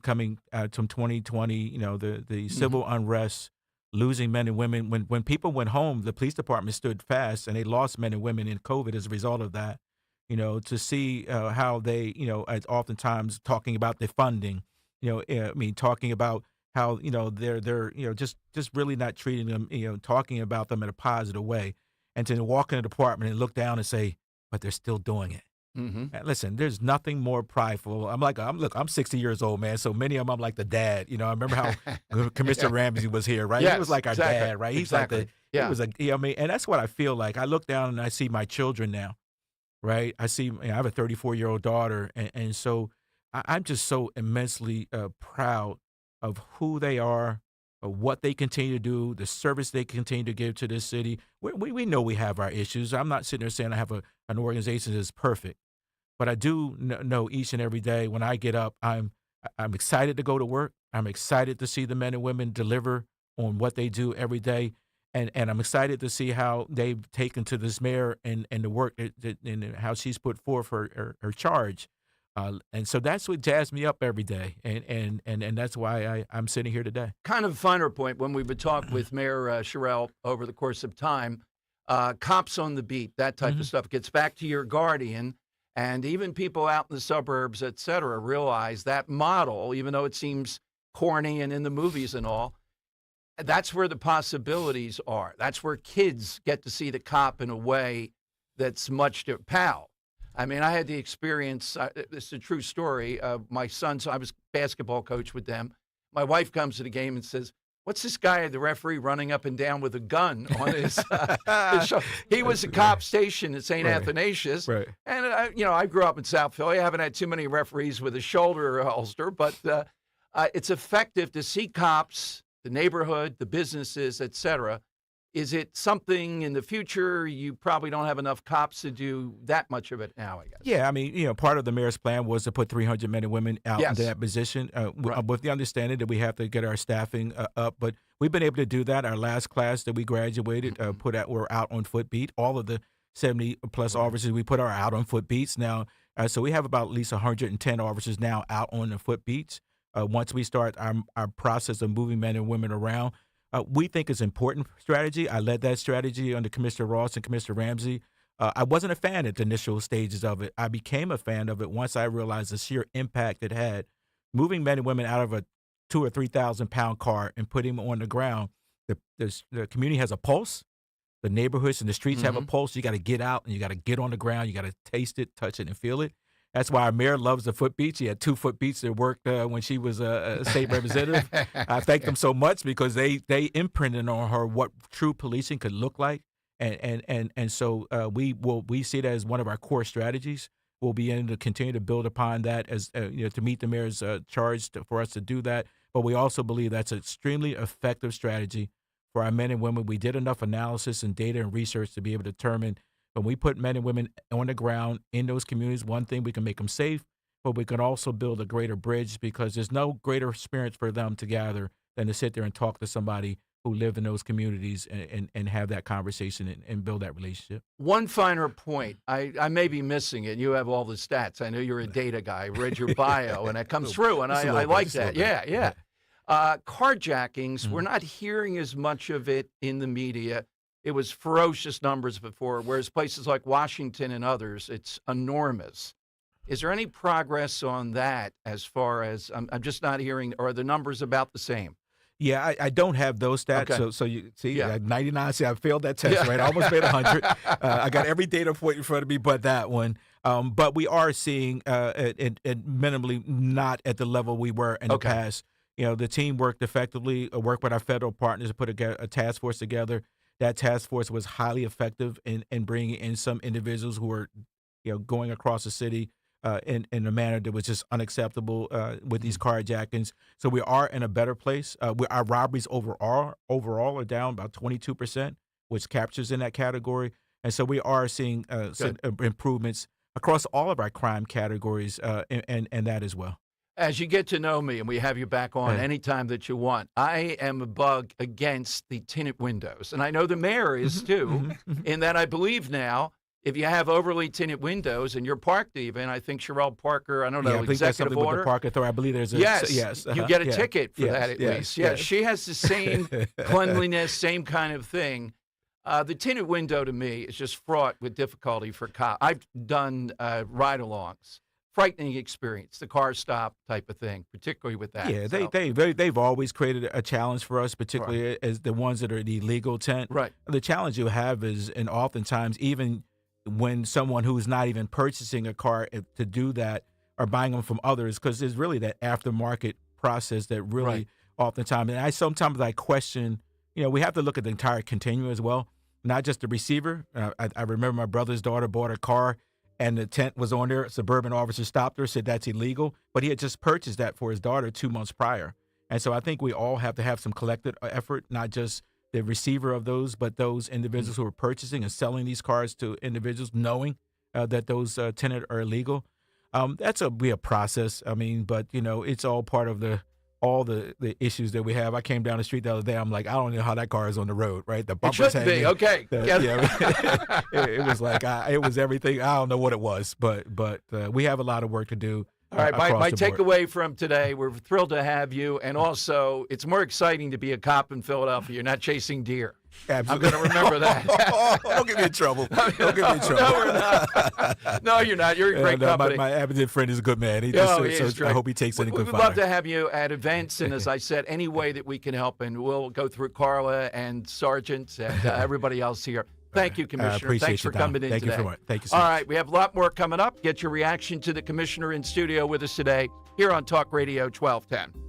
Coming out from 2020, the civil unrest, losing men and women. When people went home, the police department stood fast, and they lost men and women in COVID as a result of that. To see how they, oftentimes talking about the funding, talking about how they're just really not treating them, talking about them in a positive way, and to walk in the department and look down and say, but they're still doing it. Listen, there's nothing more prideful. I'm 60 years old, man. So many of them, I'm like the dad. I remember how Commissioner Ramsey was here, right? Yes, he was like our dad, right? He's exactly. like and that's what I feel like. I look down and I see my children now, right? I have a 34-year-old daughter, and so I'm just so immensely proud of who they are, of what they continue to do, the service they continue to give to this city. We know we have our issues. I'm not sitting there saying I have an organization that's perfect. But I do know each and every day when I get up, I'm excited to go to work. I'm excited to see the men and women deliver on what they do every day. And I'm excited to see how they've taken to this mayor and the work and how she's put forth her charge. And so that's what jazzed me up every day. And that's why I'm sitting here today. Kind of a finer point, when we would talk with Mayor Sherrill over the course of time, cops on the beat, that type of stuff, gets back to your guardian. And even people out in the suburbs, et cetera, realize that model, even though it seems corny and in the movies and all, that's where the possibilities are. That's where kids get to see the cop in a way that's much to pal. I had the experience, this is a true story, my sons, I was basketball coach with them. My wife comes to the game and says, what's this guy, the referee, running up and down with a gun on his show? He was a cop stationed at St. Athanasius. Right. And, I grew up in South Philly. I haven't had too many referees with a shoulder holster, but it's effective to see cops, the neighborhood, the businesses, et cetera. Is it something in the future you probably don't have enough cops to do that much of it now, I guess? Yeah, part of the mayor's plan was to put 300 men and women out into that position with the understanding that we have to get our staffing up. But we've been able to do that. Our last class that we graduated we're out on foot beat. All of the 70-plus officers we put are out on foot beats now. So we have about at least 110 officers now out on the foot beats. once we start our process of moving men and women around. We think it's important strategy. I led that strategy under Commissioner Ross and Commissioner Ramsey. I wasn't a fan at the initial stages of it. I became a fan of it once I realized the sheer impact it had. Moving men and women out of a 2,000 or 3,000 pound car and putting them on the ground, the community has a pulse. The neighborhoods and the streets have a pulse. You got to get out and you got to get on the ground. You got to taste it, touch it, and feel it. That's why our mayor loves the foot beats. He had 2 foot beats that worked when she was a state representative. I thank them so much because they imprinted on her what true policing could look like. And so we see that as one of our core strategies. We'll be able to continue to build upon that as to meet the mayor's charge for us to do that. But we also believe that's an extremely effective strategy for our men and women. We did enough analysis and data and research to be able to determine when we put men and women on the ground in those communities, one thing, we can make them safe, but we can also build a greater bridge because there's no greater experience for them to gather than to sit there and talk to somebody who live in those communities and have that conversation and build that relationship. One finer point, I may be missing it. You have all the stats. I know you're a data guy. I read your bio, and it comes through, and I like that. Yeah. Carjackings, we're not hearing as much of it in the media. It was ferocious numbers before, whereas places like Washington and others, it's enormous. Is there any progress on that as far as, I'm just not hearing, or are the numbers about the same? Yeah, I don't have those stats. Okay. So you see, 99. See, I failed that test, right? I almost made 100. I got every data point in front of me, but that one. But we are seeing it minimally not at the level we were in the past. The team worked effectively. Worked with our federal partners to put a task force together. That task force was highly effective in bringing in some individuals who were, going across the city in a manner that was just unacceptable with these carjackings. So we are in a better place. Our robberies overall are down about 22%, which captures in that category. And so we are seeing improvements across all of our crime categories and that as well. As you get to know me, and we have you back on anytime that you want, I am a bug against the tinted windows. And I know the mayor is too, in that I believe now, if you have overly tinted windows and you're parked even, I think Sherelle Parker, I don't know, I think that's something order. With the Park Authority. I believe there's a you get a ticket for that at least. Yeah, she has the same cleanliness, same kind of thing. The tinted window to me is just fraught with difficulty for cops. I've done ride-alongs. Frightening experience, the car stop type of thing, particularly with that. Yeah, they've always created a challenge for us, particularly as the ones that are the illegal tent. Right. The challenge you have is, and oftentimes even when someone who's not even purchasing a car to do that are buying them from others, because there's really that aftermarket process that really oftentimes, and sometimes I question, we have to look at the entire continuum as well, not just the receiver. I remember my brother's daughter bought a car and the tent was on there. A suburban officer stopped her, said that's illegal, but he had just purchased that for his daughter 2 months prior. And so I think we all have to have some collective effort, not just the receiver of those, but those individuals who are purchasing and selling these cars to individuals, knowing that those tenants are illegal. That's a process. I mean, but it's all part of all the issues that we have. I came down the street the other day. I'm like, I don't know how that car is on the road, right? The bumpers hanging. Okay. It was like it was everything. I don't know what it was, but we have a lot of work to do. All right, my takeaway from today, we're thrilled to have you, and also it's more exciting to be a cop in Philadelphia. You're not chasing deer. Absolutely. I'm going to remember that. Don't get me in trouble. Don't get me in trouble. No, we're not. No, you're not. You're a great company. My Aberdeen friend is a good man. I hope he takes any good fire. We'd love to have you at events, and as I said, any way that we can help, and we'll go through Carla and Sergeant and everybody else here. Thank you, Commissioner. Thanks for coming in today. Thank you so much. All right, we have a lot more coming up. Get your reaction to the Commissioner in studio with us today here on Talk Radio 1210.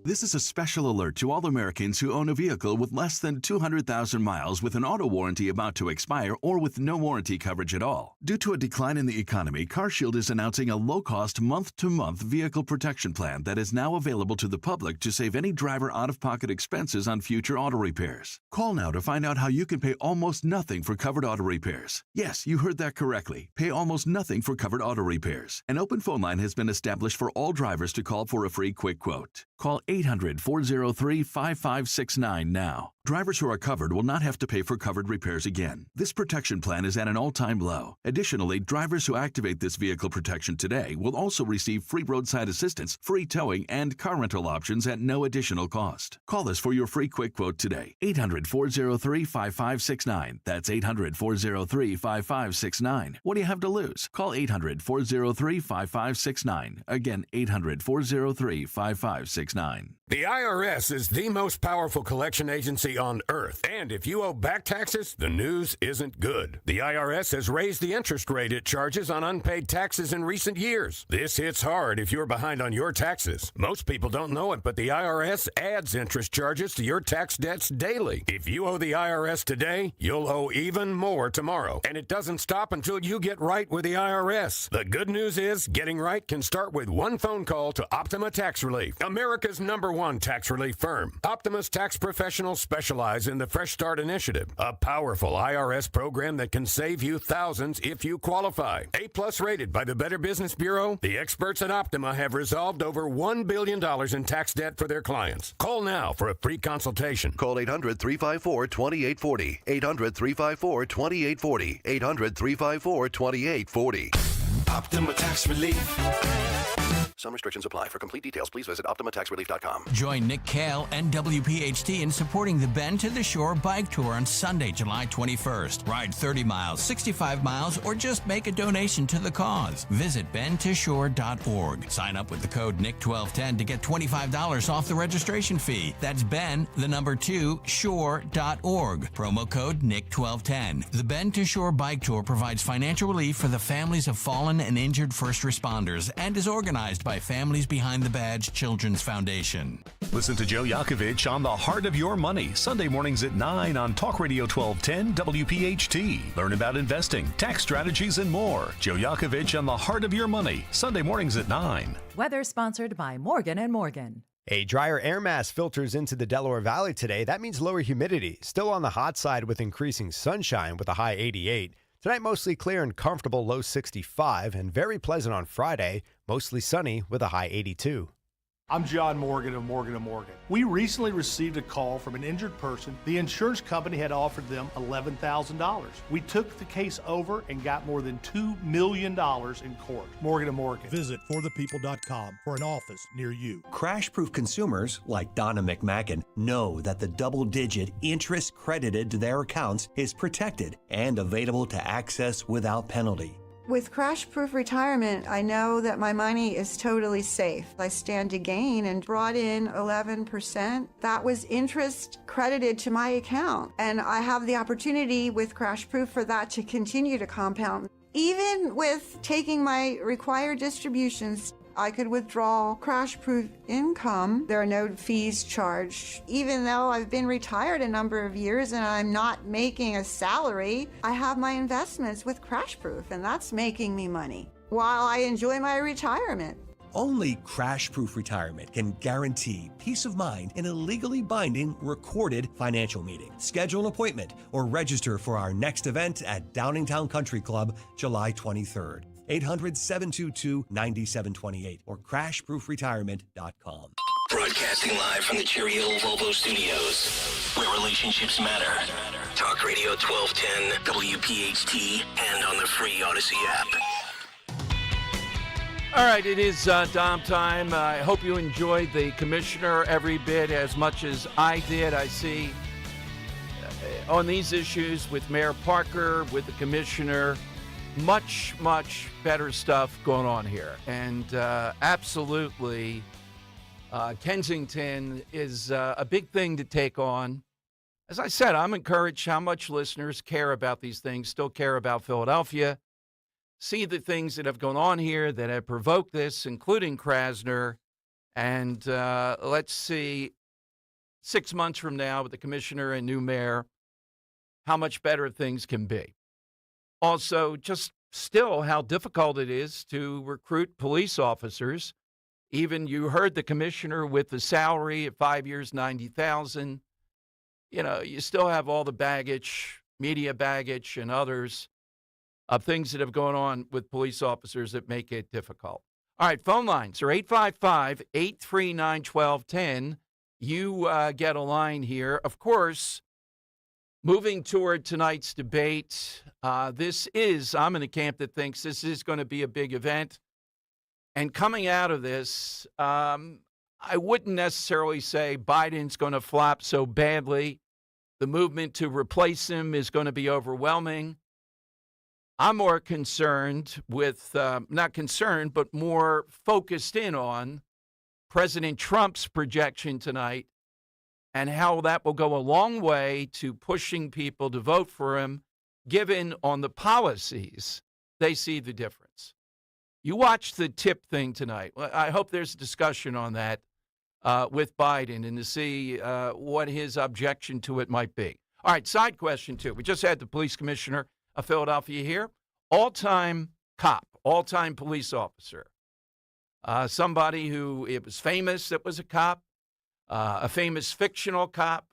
This is a special alert to all Americans who own a vehicle with less than 200,000 miles with an auto warranty about to expire or with no warranty coverage at all. Due to a decline in the economy, CarShield is announcing a low-cost month-to-month vehicle protection plan that is now available to the public to save any driver out-of-pocket expenses on future auto repairs. Call now to find out how you can pay almost nothing for covered auto repairs. Yes, you heard that correctly. Pay almost nothing for covered auto repairs. An open phone line has been established for all drivers to call for a free quick quote. Call 800-403-5569 now. Drivers who are covered will not have to pay for covered repairs again. This protection plan is at an all-time low. Additionally, drivers who activate this vehicle protection today will also receive free roadside assistance, free towing, and car rental options at no additional cost. Call us for your free quick quote today. 800-403-5569. That's 800-403-5569. What do you have to lose? Call 800-403-5569. Again, 800-403-5569. The IRS is the most powerful collection agency on earth. And if you owe back taxes, the news isn't good. The IRS has raised the interest rate it charges on unpaid taxes in recent years. This hits hard if you're behind on your taxes. Most people don't know it, but the IRS adds interest charges to your tax debts daily. If you owe the IRS today, you'll owe even more tomorrow. And it doesn't stop until you get right with the IRS. The good news is getting right can start with one phone call to Optima Tax Relief, America's #1 tax relief firm. Optima's tax professionals specialize in the Fresh Start Initiative, a powerful IRS program that can save you thousands if you qualify. A+ rated by the Better Business Bureau, the experts at Optima have resolved over $1 billion in tax debt for their clients. Call now for a free consultation. Call 800-354-2840. 800-354-2840. 800-354-2840. Optima Tax Relief. Some restrictions apply. For complete details, please visit OptimaTaxRelief.com. Join Nick Kale and WPHT in supporting the Bend to the Shore Bike Tour on Sunday, July 21st. Ride 30 miles, 65 miles, or just make a donation to the cause. Visit bendtoshore.org. Sign up with the code NIC1210 to get $25 off the registration fee. That's shore.org. Promo code NIC1210. The Bend to Shore Bike Tour provides financial relief for the families of fallen and injured first responders and is organized by Families Behind the Badge Children's Foundation. Listen to Joe Yakovich on The Heart of Your Money, Sunday mornings at 9 on Talk Radio 1210 WPHT. Learn about investing, tax strategies, and more. Joe Yakovich on The Heart of Your Money, Sunday mornings at 9. Weather sponsored by Morgan & Morgan. A drier air mass filters into the Delaware Valley today. That means lower humidity. Still on the hot side with increasing sunshine with a high 88. Tonight, mostly clear and comfortable, low 65, and very pleasant on Friday, mostly sunny with a high 82. I'm John Morgan of Morgan & Morgan. We recently received a call from an injured person. The insurance company had offered them $11,000. We took the case over and got more than $2 million in court. Morgan & Morgan. Visit forthepeople.com for an office near you. Crash-proof consumers like Donna McMacken know that the double-digit interest credited to their accounts is protected and available to access without penalty. With Crash-Proof Retirement, I know that my money is totally safe. I stand to gain and brought in 11%. That was interest credited to my account. And I have the opportunity with Crash-Proof for that to continue to compound. Even with taking my required distributions, I could withdraw crash-proof income. There are no fees charged. Even though I've been retired a number of years and I'm not making a salary, I have my investments with Crash-Proof, and that's making me money while I enjoy my retirement. Only Crash-Proof Retirement can guarantee peace of mind in a legally binding, recorded financial meeting. Schedule an appointment or register for our next event at Downingtown Country Club, July 23rd. 800-722-9728 or crashproofretirement.com. Broadcasting live from the Cherry Hill Volvo Studios, where relationships matter. Talk Radio 1210, WPHT, and on the free Odyssey app. All right, it is Dom time. I hope you enjoyed the commissioner every bit as much as I did. I see on these issues with Mayor Parker, with the commissioner, much better stuff going on here. And absolutely, Kensington is a big thing to take on. As I said, I'm encouraged how much listeners care about these things, still care about Philadelphia, see the things that have gone on here that have provoked this, including Krasner. And let's see, 6 months from now with the commissioner and new mayor, how much better things can be. Also, just still how difficult it is to recruit police officers. Even you heard the commissioner with the salary at 5 years, $90,000. You know, you still have all the baggage, media baggage and others of things that have gone on with police officers that make it difficult. All right, phone lines are 855-839-1210. you get a line here. Of course, moving toward tonight's debate, I'm in the camp that thinks this is going to be a big event. And coming out of this, I wouldn't necessarily say Biden's going to flop so badly. The movement to replace him is going to be overwhelming. I'm more concerned with, not concerned, but more focused in on President Trump's projection tonight and how that will go a long way to pushing people to vote for him, given on the policies they see the difference. You watched the tip thing tonight. I hope there's a discussion on that with Biden and to see what his objection to it might be. All right, side question, too. We just had the police commissioner of Philadelphia here. All-time cop, all-time police officer. Somebody who it was famous that was a cop, a famous fictional cop,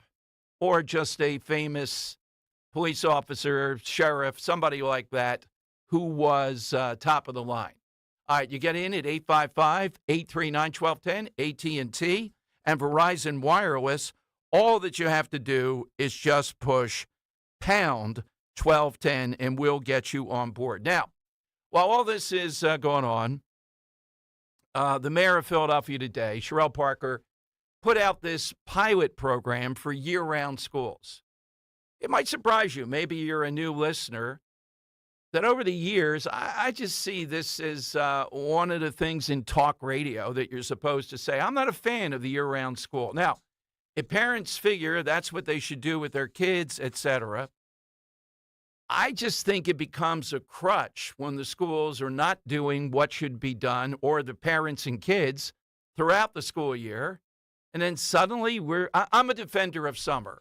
or just a famous police officer, sheriff, somebody like that who was top of the line. All right, you get in at 855-839-1210, AT&T, and Verizon Wireless. All that you have to do is just push pound 1210, and we'll get you on board. Now, while all this is going on, the mayor of Philadelphia today, Sherelle Parker, put out this pilot program for year-round schools. It might surprise you. Maybe you're a new listener. That over the years, I just see this as one of the things in talk radio that you're supposed to say. I'm not a fan of the year-round school. Now, if parents figure that's what they should do with their kids, etc., I just think it becomes a crutch when the schools are not doing what should be done, or the parents and kids throughout the school year. And then suddenly I'm a defender of summer.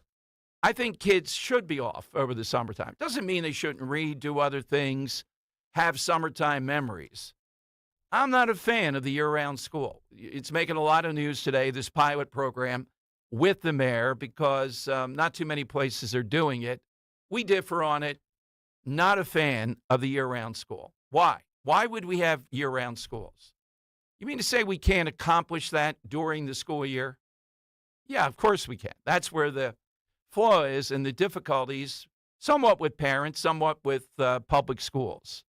I think kids should be off over the summertime. Doesn't mean they shouldn't read, do other things, have summertime memories. I'm not a fan of the year-round school. It's making a lot of news today, this pilot program with the mayor, because not too many places are doing it. We differ on it. Not a fan of the year-round school. Why? Why would we have year-round schools? You mean to say we can't accomplish that during the school year? Yeah, of course we can. That's where the flaw is and the difficulties, somewhat with parents, somewhat with public schools.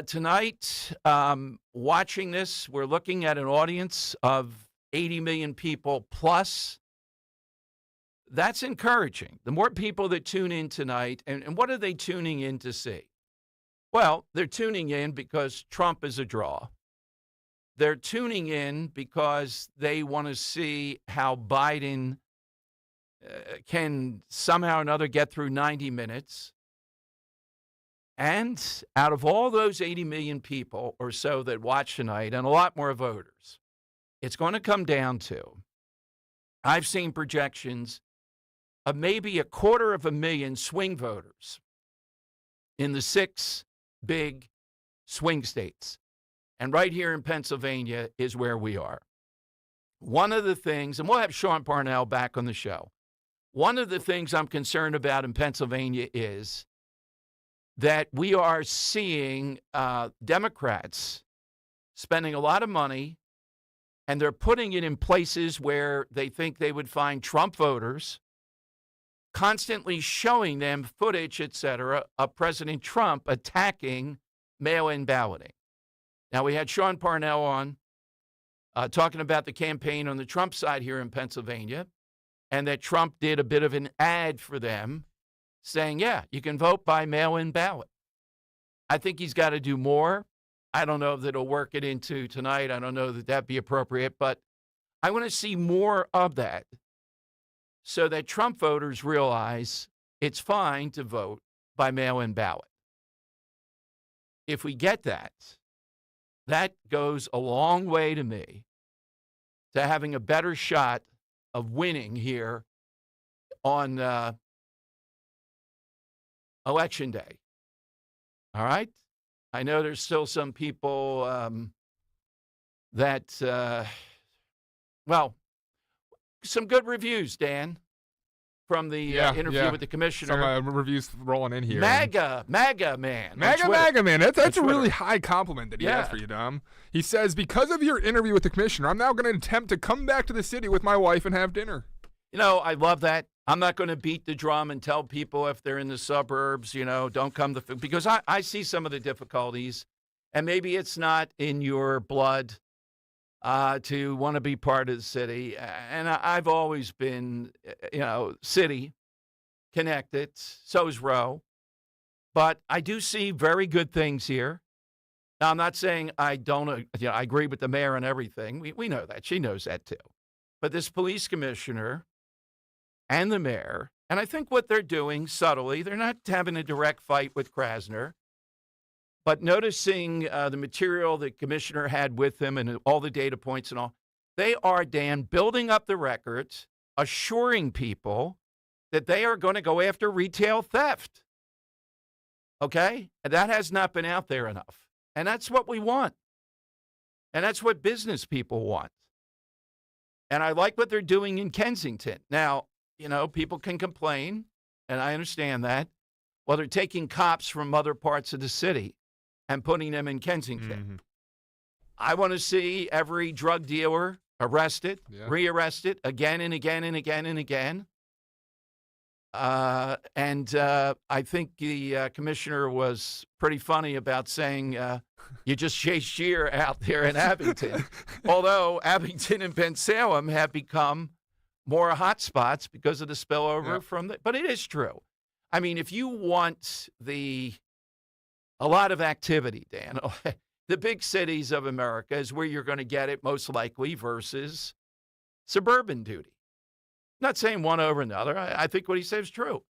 Tonight, watching this, we're looking at an audience of 80 million people plus. That's encouraging. The more people that tune in tonight, and what are they tuning in to see? Well, they're tuning in because Trump is a draw. They're tuning in because they want to see how Biden can somehow or another get through 90 minutes. And out of all those 80 million people or so that watch tonight, and a lot more voters, it's going to come down to, I've seen projections of maybe 250,000 swing voters in the 6 big swing states. And right here in Pennsylvania is where we are. One of the things, and we'll have Sean Parnell back on the show, one of the things I'm concerned about in Pennsylvania is that we are seeing Democrats spending a lot of money, and they're putting it in places where they think they would find Trump voters, constantly showing them footage, et cetera, of President Trump attacking mail-in balloting. Now, we had Sean Parnell on talking about the campaign on the Trump side here in Pennsylvania, and that Trump did a bit of an ad for them saying, yeah, you can vote by mail-in ballot. I think he's got to do more. I don't know that he'll work it into tonight. I don't know that that'd be appropriate, but I want to see more of that so that Trump voters realize it's fine to vote by mail-in ballot. If we get that, that goes a long way to me to having a better shot of winning here on Election Day. All right? I know there's still some people that, well, some good reviews, Dan. from the interview with the commissioner. Some reviews rolling in here. MAGA man. MAGA man. That's a really high compliment that he has for you, Dom. He says, because of your interview with the commissioner, I'm now going to attempt to come back to the city with my wife and have dinner. You know, I love that. I'm not going to beat the drum and tell people if they're in the suburbs, don't come to – because I see some of the difficulties, and maybe it's not in your blood to want to be part of the city. And I've always been, city connected. So is Roe. But I do see very good things here. Now, I'm not saying I don't, I agree with the mayor and everything. We know that. She knows that too. But this police commissioner and the mayor, and I think what they're doing subtly, they're not having a direct fight with Krasner, but noticing the material the commissioner had with him and all the data points and all, they are, Dan, building up the records, assuring people that they are going to go after retail theft. Okay? And that has not been out there enough. And that's what we want. And that's what business people want. And I like what they're doing in Kensington. Now, people can complain, and I understand that. Well, they're taking cops from other parts of the city and putting them in Kensington. Mm-hmm. I want to see every drug dealer arrested, rearrested again and again and again and again. And I think the commissioner was pretty funny about saying you just chased Shear out there in Abington. Although Abington and Ben Salem have become more hot spots because of the spillover from the – but it is true. I mean, if you want a lot of activity, Dan, the big cities of America is where you're going to get it most likely versus suburban duty. Not saying one over another. I think what he says is true.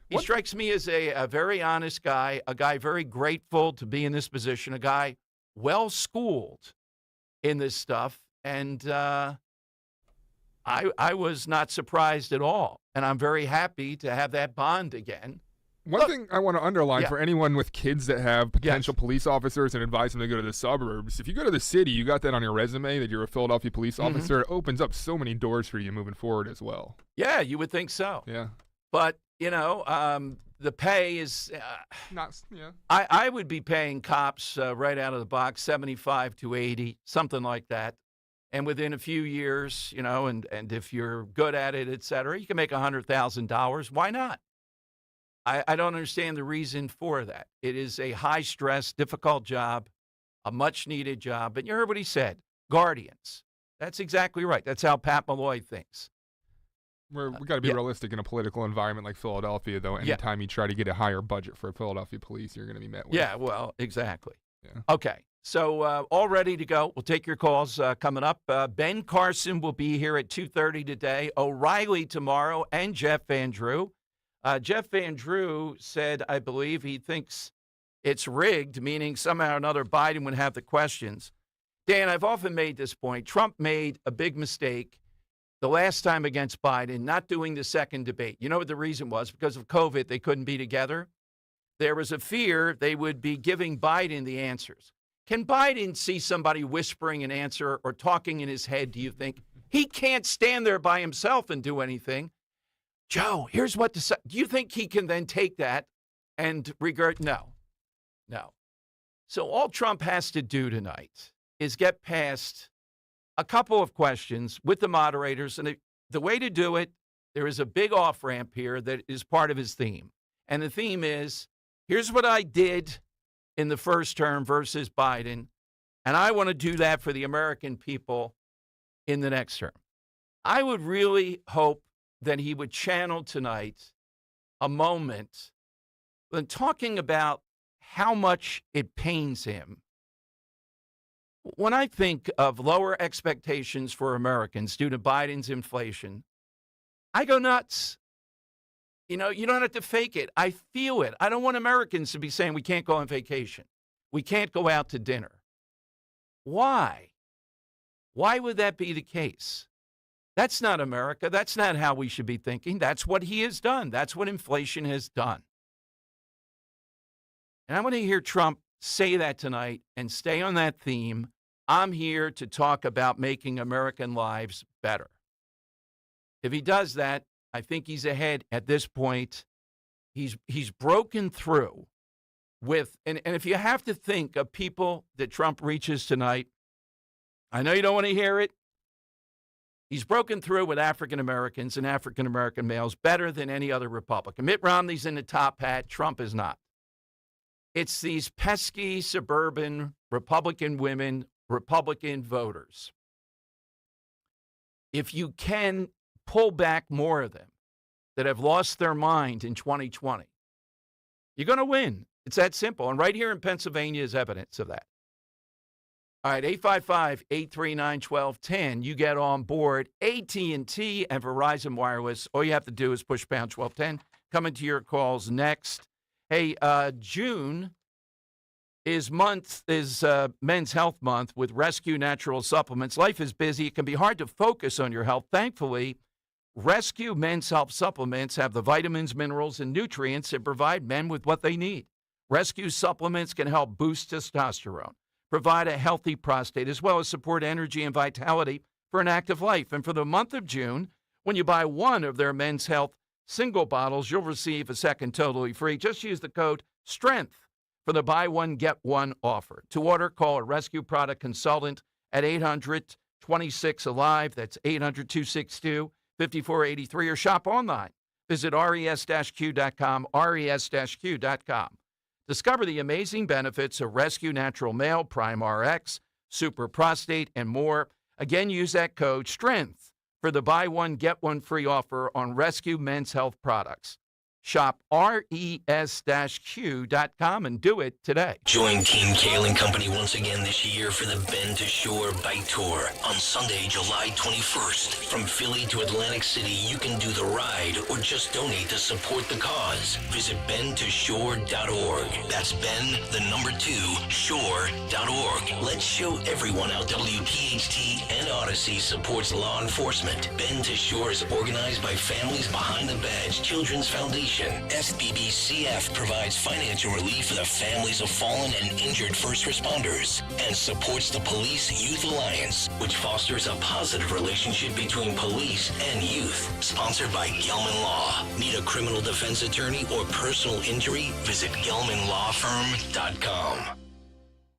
He strikes me as a very honest guy, a guy very grateful to be in this position, a guy well-schooled in this stuff. And I was not surprised at all. And I'm very happy to have that bond again. One thing I want to underline for anyone with kids that have potential police officers and advise them to go to the suburbs, if you go to the city, you got that on your resume that you're a Philadelphia police officer. It opens up so many doors for you moving forward as well. Yeah, you would think so. Yeah. But, the pay is I would be paying cops right out of the box, 75 to 80, something like that. And within a few years, and if you're good at it, et cetera, you can make $100,000. Why not? I don't understand the reason for that. It is a high-stress, difficult job, a much-needed job. But you heard what he said, guardians. That's exactly right. That's how Pat Malloy thinks. We got to be realistic in a political environment like Philadelphia, though. Anytime you try to get a higher budget for Philadelphia police, you're going to be met with. Yeah, well, exactly. Yeah. Okay, so all ready to go. We'll take your calls coming up. Ben Carson will be here at 2:30 today, O'Reilly tomorrow, and Jeff Van Drew. Jeff Van Drew said, I believe, he thinks it's rigged, meaning somehow or another Biden would have the questions. Dan, I've often made this point. Trump made a big mistake the last time against Biden, not doing the second debate. You know what the reason was? Because of COVID, they couldn't be together. There was a fear they would be giving Biden the answers. Can Biden see somebody whispering an answer or talking in his head, do you think? He can't stand there by himself and do anything. Joe, here's what to say. Do you think he can then take that and regard? No. So all Trump has to do tonight is get past a couple of questions with the moderators. And the way to do it, there is a big off-ramp here that is part of his theme. And the theme is, here's what I did in the first term versus Biden, and I want to do that for the American people in the next term. I would really hope that he would channel tonight a moment when talking about how much it pains him. When I think of lower expectations for Americans due to Biden's inflation, I go nuts. You don't have to fake it. I feel it. I don't want Americans to be saying we can't go on vacation. We can't go out to dinner. Why? Why would that be the case? That's not America. That's not how we should be thinking. That's what he has done. That's what inflation has done. And I want to hear Trump say that tonight and stay on that theme. I'm here to talk about making American lives better. If he does that, I think he's ahead at this point. He's broken through with, and if you have to think of people that Trump reaches tonight, I know you don't want to hear it. He's broken through with African Americans and African American males better than any other Republican. Mitt Romney's in the top hat. Trump is not. It's these pesky suburban Republican women, Republican voters. If you can pull back more of them that have lost their mind in 2020, you're going to win. It's that simple. And right here in Pennsylvania is evidence of that. All right, 855-839-1210. You get on board AT&T and Verizon Wireless. All you have to do is push pound 1210. Coming to your calls next. Hey, June is Men's Health Month with Rescue Natural Supplements. Life is busy. It can be hard to focus on your health. Thankfully, Rescue Men's Health Supplements have the vitamins, minerals, and nutrients that provide men with what they need. Rescue supplements can help boost testosterone, provide a healthy prostate, as well as support energy and vitality for an active life. And for the month of June, when you buy one of their Men's Health single bottles, you'll receive a second totally free. Just use the code STRENGTH for the buy one, get one offer. To order, call a Rescue Product Consultant at 800-26-ALIVE. That's 800-262-5483, or shop online. Visit res-q.com, res-q.com. Discover the amazing benefits of Rescue Natural Male, Prime RX, Super Prostate, and more. Again, use that code STRENGTH for the buy one, get one free offer on Rescue Men's Health products. Shop res-q.com and do it today. Join Team Kale and Company once again this year for the Bend to Shore Bike Tour on Sunday, July 21st. From Philly to Atlantic City, you can do the ride or just donate to support the cause. Visit bendtoshore.org. That's Ben, the number 2, shore.org. Let's show everyone how WPHT and Odyssey supports law enforcement. Bend to Shore is organized by Families Behind the Badge Children's Foundation. SBBCF provides financial relief for the families of fallen and injured first responders and supports the Police Youth Alliance, which fosters a positive relationship between police and youth. Sponsored by Gelman Law. Need a criminal defense attorney or personal injury? Visit GelmanLawFirm.com.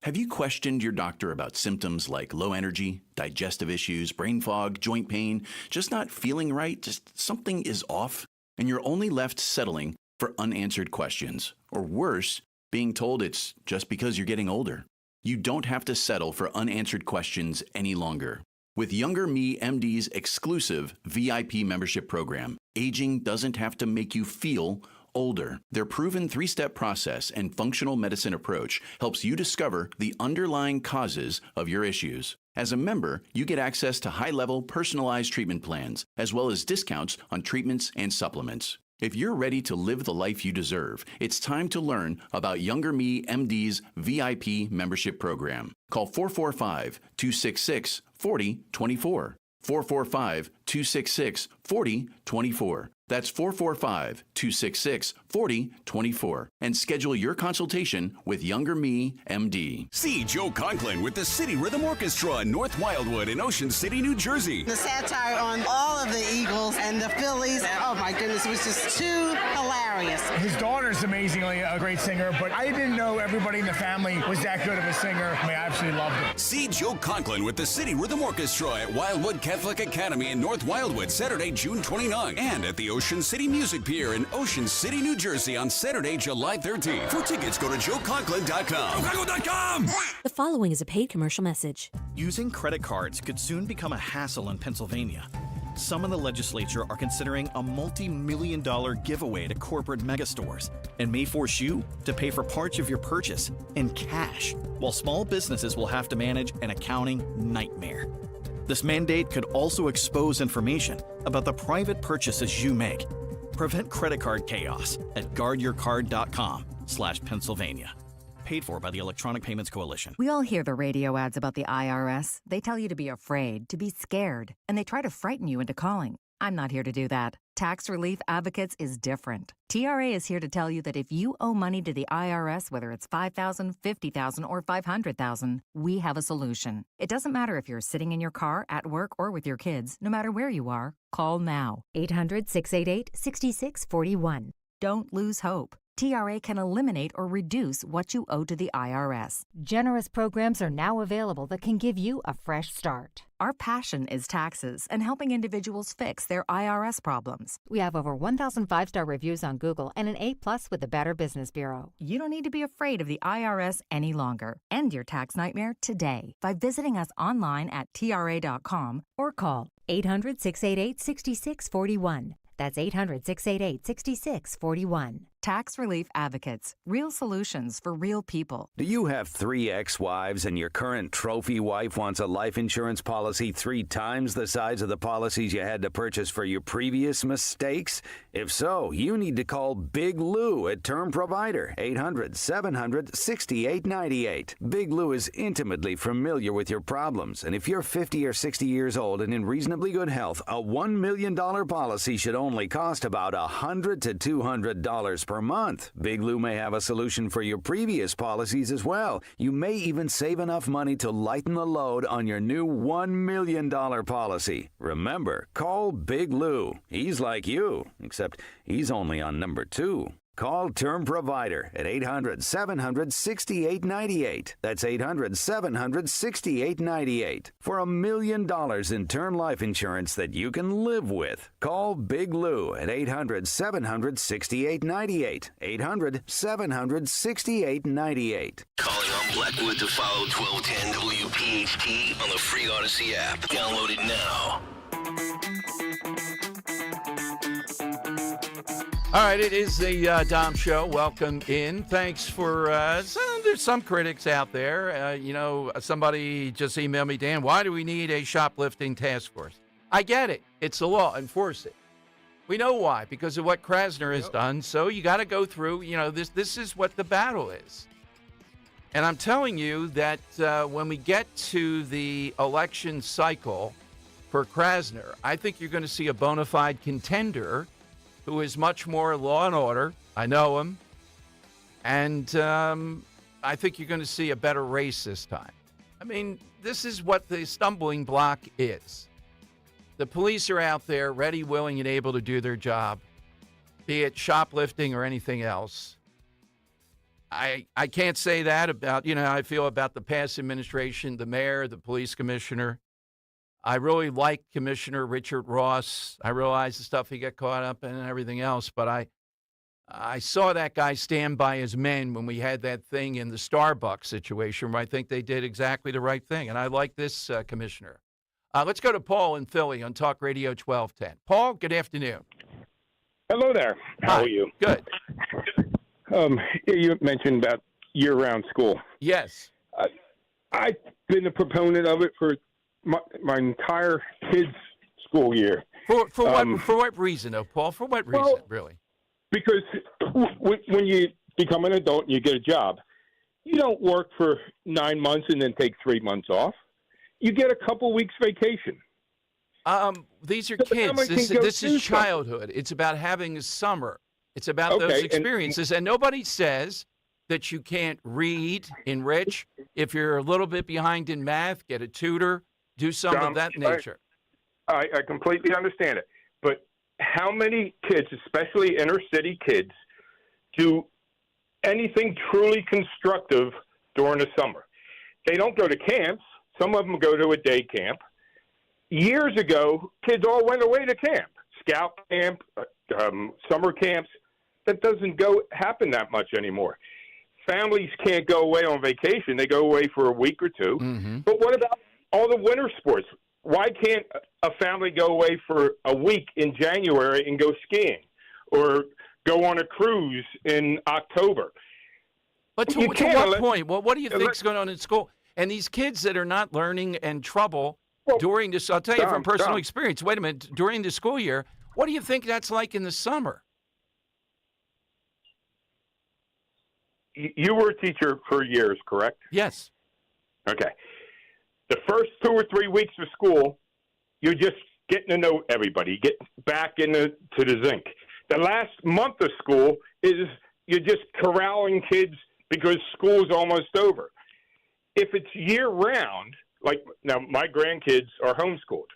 Have you questioned your doctor about symptoms like low energy, digestive issues, brain fog, joint pain, just not feeling right, just something is off? And you're only left settling for unanswered questions, or worse, being told it's just because you're getting older. You don't have to settle for unanswered questions any longer. With Younger Me MD's exclusive VIP membership program, aging doesn't have to make you feel older. Their proven 3-step process and functional medicine approach helps you discover the underlying causes of your issues. As a member, you get access to high-level personalized treatment plans, as well as discounts on treatments and supplements. If you're ready to live the life you deserve, it's time to learn about Younger Me MD's VIP membership program. Call 445-266-4024. 445-266-4024. That's 445-266-4024. And schedule your consultation with Younger Me, MD. See Joe Conklin with the City Rhythm Orchestra in North Wildwood in Ocean City, New Jersey. The satire on all of the Eagles and the Phillies, oh my goodness, it was just too hilarious. His daughter's amazingly a great singer, but I didn't know everybody in the family was that good of a singer. I mean, I absolutely loved it. See Joe Conklin with the City Rhythm Orchestra at Wildwood Catholic Academy in North Wildwood, Saturday, June 29, and at the Ocean City Music Pier in Ocean City, New Jersey on Saturday, July 13th. For tickets, go to joeconklin.com. JoeConklin.com! The following is a paid commercial message. Using credit cards could soon become a hassle in Pennsylvania. Some in the legislature are considering a multi-million-dollar giveaway to corporate megastores and may force you to pay for parts of your purchase in cash, while small businesses will have to manage an accounting nightmare. This mandate could also expose information about the private purchases you make. Prevent credit card chaos at guardyourcard.com/Pennsylvania. Paid for by the Electronic Payments Coalition. We all hear the radio ads about the IRS. They tell you to be afraid, to be scared, and they try to frighten you into calling. I'm not here to do that. Tax Relief Advocates is different. TRA is here to tell you that if you owe money to the IRS, whether it's $5,000, $50,000, or $500,000, we have a solution. It doesn't matter if you're sitting in your car, at work, or with your kids. No matter where you are, call now. 800-688-6641. Don't lose hope. TRA can eliminate or reduce what you owe to the IRS. Generous programs are now available that can give you a fresh start. Our passion is taxes and helping individuals fix their IRS problems. We have over 1,000 5-star reviews on Google and an A+ with the Better Business Bureau. You don't need to be afraid of the IRS any longer. End your tax nightmare today by visiting us online at TRA.com or call 800-688-6641. That's 800-688-6641. Tax Relief Advocates. Real solutions for real people. Do you have 3 ex-wives and your current trophy wife wants a life insurance policy 3 times the size of the policies you had to purchase for your previous mistakes? If so, you need to call Big Lou at Term Provider, 800-700-6898. Big Lou is intimately familiar with your problems, and if you're 50 or 60 years old and in reasonably good health, a $1 million policy should only cost about $100 to $200 per month. Big Lou may have a solution for your previous policies as well. You may even save enough money to lighten the load on your new $1 million policy. Remember, call Big Lou. He's like you, except he's only on number 2. Call Term Provider at 800-700-6898. That's 800-700-6898. For $1 million in term life insurance that you can live with. Call Big Lou at 800-700-6898. 800-700-6898. Calling on Blackwood to follow 1210 WPHT on the free Odyssey app. Download it now. All right, it is the Dom Show. Welcome in. Thanks for, there's some critics out there. Somebody just emailed me, Dan, why do we need a shoplifting task force? I get it. It's the law. Enforce it. We know why, because of what Krasner has done. So you got to go through, this is what the battle is. And I'm telling you that when we get to the election cycle for Krasner, I think you're going to see a bona fide contender who is much more law and order. I know him. And I think you're going to see a better race this time. I mean, this is what the stumbling block is. The police are out there ready, willing, and able to do their job, be it shoplifting or anything else. I can't say that about, how I feel about the past administration, the mayor, the police commissioner. I really like Commissioner Richard Ross. I realize the stuff he got caught up in and everything else, but I saw that guy stand by his men when we had that thing in the Starbucks situation where I think they did exactly the right thing, and I like this commissioner. Let's go to Paul in Philly on Talk Radio 1210. Paul, good afternoon. Hello there. How are you? Good. You mentioned about year-round school. Yes. I've been a proponent of it for my entire kids' school year. For what reason, though, Paul? For what reason, really? Because when you become an adult and you get a job, you don't work for 9 months and then take 3 months off. You get a couple weeks vacation. These are kids. This is childhood. It's about having a summer. It's about those experiences. And nobody says that you can't read, enrich. If you're a little bit behind in math, get a tutor. Do something of that nature. I completely understand it. But how many kids, especially inner city kids, do anything truly constructive during the summer? They don't go to camps. Some of them go to a day camp. Years ago, kids all went away to camp, scout camp, summer camps. That doesn't happen that much anymore. Families can't go away on vacation. They go away for a week or two. Mm-hmm. But what about all the winter sports? Why can't a family go away for a week in January and go skiing or go on a cruise in October? But to what point? Well, what do you think is going on in school? And these kids that are not learning and trouble during this, I'll tell you from personal experience. Wait a minute. During the school year, what do you think that's like in the summer? You were a teacher for years, correct? Yes. Okay. The first 2 or 3 weeks of school, you're just getting to know everybody, get back to the zinc. The last month of school is you're just corralling kids because school's almost over. If it's year-round, like now my grandkids are homeschooled.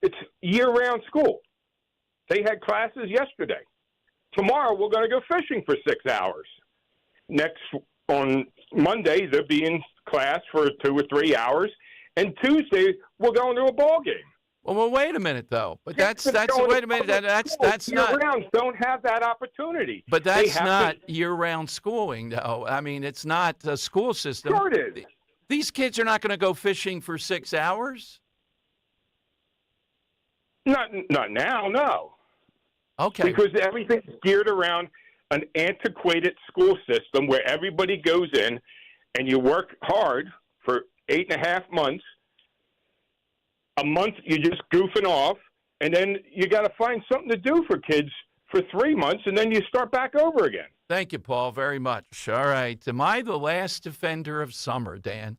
It's year-round school. They had classes yesterday. Tomorrow we're going to go fishing for 6 hours. Next, on Monday, they'll be in class for 2 or 3 hours. And Tuesday, we're going to a ball game. Well, wait a minute, though. But that's wait a minute. That's not. Year-round don't have that opportunity. But that's not year-round schooling, though. I mean, it's not a school system. Sure it is. These kids are not going to go fishing for 6 hours? Not now, no. Okay. Because everything's geared around an antiquated school system where everybody goes in and you work hard for 8.5 months. A month you're just goofing off, and then you got to find something to do for kids for 3 months, and then you start back over again. Thank you, Paul, very much. All right. Am I the last defender of summer, Dan?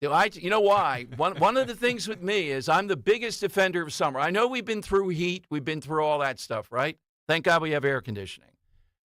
You know why? One of the things with me is I'm the biggest defender of summer. I know we've been through heat. We've been through all that stuff, right? Thank God we have air conditioning.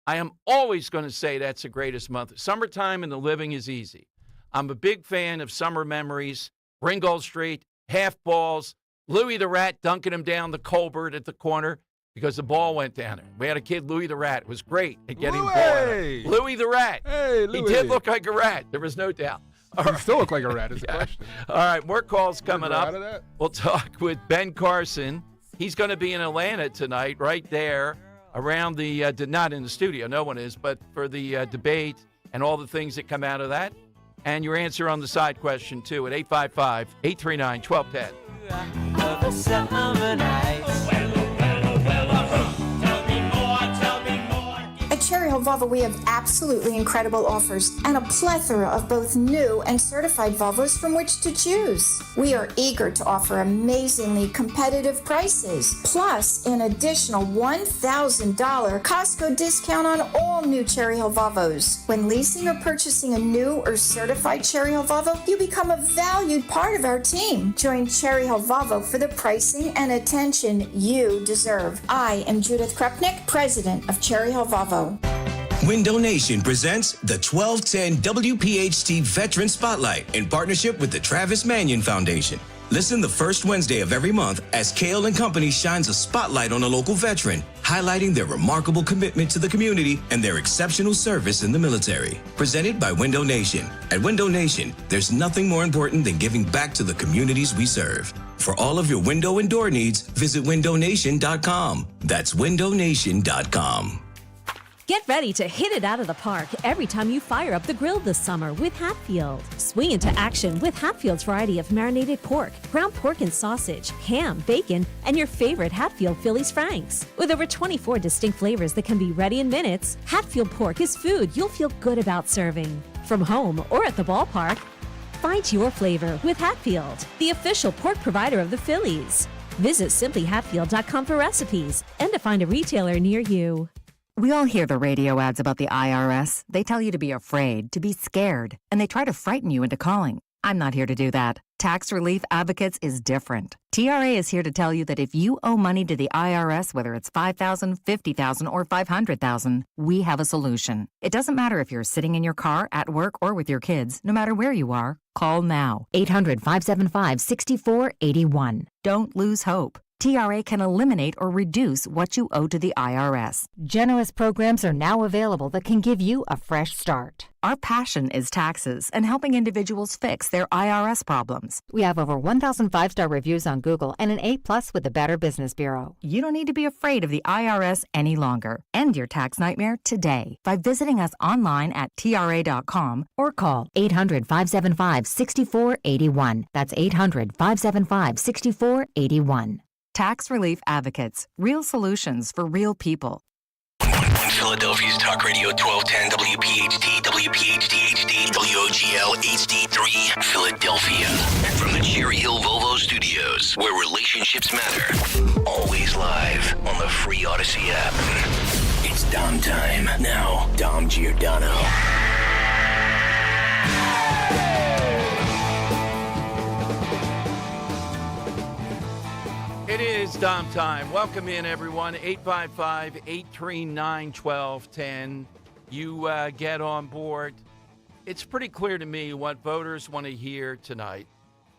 I am always going to say that's the greatest month. Summertime and the living is easy. I'm a big fan of summer memories, Ringgold Street, half balls, Louis the Rat dunking him down the Colbert at the corner because the ball went down there. We had a kid, Louis the Rat. It was great at getting the ball. Louis the Rat. Hey, Louis. He did look like a rat. There was no doubt. He still look like a rat is the question. All right, more calls coming up. Out of that? We'll talk with Ben Carson. He's going to be in Atlanta tonight, right there around the, not in the studio, no one is, but for the debate and all the things that come out of that. And your answer on the side question, too, at 855-839-1210. At Cherry Hill Volvo, we have absolutely incredible offers and a plethora of both new and certified Volvos from which to choose. We are eager to offer amazingly competitive prices, plus an additional $1,000 Costco discount on all new Cherry Hill Volvos. When leasing or purchasing a new or certified Cherry Hill Volvo, you become a valued part of our team. Join Cherry Hill Volvo for the pricing and attention you deserve. I am Judith Krupnick, president of Cherry Hill Volvo. Window Nation presents the 1210 WPHT Veteran Spotlight in partnership with the Travis Manion Foundation. Listen the first Wednesday of every month as Kale and Company shines a spotlight on a local veteran, highlighting their remarkable commitment to the community and their exceptional service in the military. Presented by Window Nation. At Window Nation, there's nothing more important than giving back to the communities we serve. For all of your window and door needs, visit windownation.com. That's windownation.com. Get ready to hit it out of the park every time you fire up the grill this summer with Hatfield. Swing into action with Hatfield's variety of marinated pork, ground pork and sausage, ham, bacon, and your favorite Hatfield Phillies Franks. With over 24 distinct flavors that can be ready in minutes, Hatfield pork is food you'll feel good about serving. From home or at the ballpark, find your flavor with Hatfield, the official pork provider of the Phillies. Visit simplyhatfield.com for recipes and to find a retailer near you. We all hear the radio ads about the IRS. They tell you to be afraid, to be scared, and they try to frighten you into calling. I'm not here to do that. Tax Relief Advocates is different. TRA is here to tell you that if you owe money to the IRS, whether it's $5,000, $50,000, or $500,000, we have a solution. It doesn't matter if you're sitting in your car, at work, or with your kids. No matter where you are, call now. 800-575-6481. Don't lose hope. TRA can eliminate or reduce what you owe to the IRS. Generous programs are now available that can give you a fresh start. Our passion is taxes and helping individuals fix their IRS problems. We have over 1,000 5-star reviews on Google and an A+ with the Better Business Bureau. You don't need to be afraid of the IRS any longer. End your tax nightmare today by visiting us online at TRA.com or call 800-575-6481. That's 800-575-6481. Tax Relief Advocates. Real solutions for real people. Philadelphia's Talk Radio 1210 WPHT, WPHT HD, WOGL HD3, Philadelphia. From the Cherry Hill Volvo Studios, where relationships matter. Always live on the free Odyssey app. It's Dom time. Now, Dom Giordano. It It's Dom time. Welcome in, everyone. 855-839-1210. You get on board. It's pretty clear to me what voters want to hear tonight.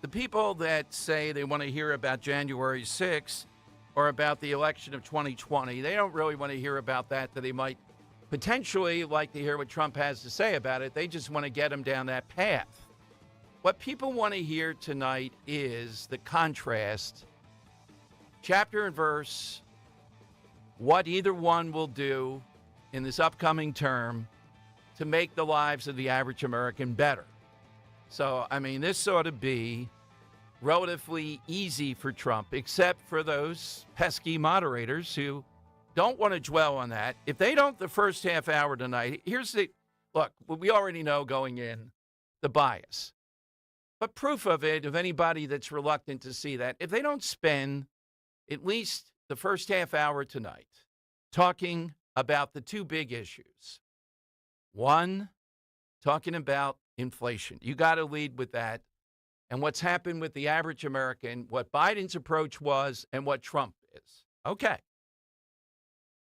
The people that say they want to hear about January 6th or about the election of 2020, they don't really want to hear about that they might potentially like to hear what Trump has to say about it. They just want to get them down that path. What people want to hear tonight is the contrast, chapter and verse, what either one will do in this upcoming term to make the lives of the average American better. So, I mean, this ought to be relatively easy for Trump, except for those pesky moderators who don't want to dwell on that. If they don't the first half hour tonight, look, we already know going in the bias. But proof of it, of anybody that's reluctant to see that, if they don't spend at least the first half hour tonight talking about the two big issues. One, talking about inflation. You got to lead with that. And what's happened with the average American, what Biden's approach was, and what Trump is. Okay.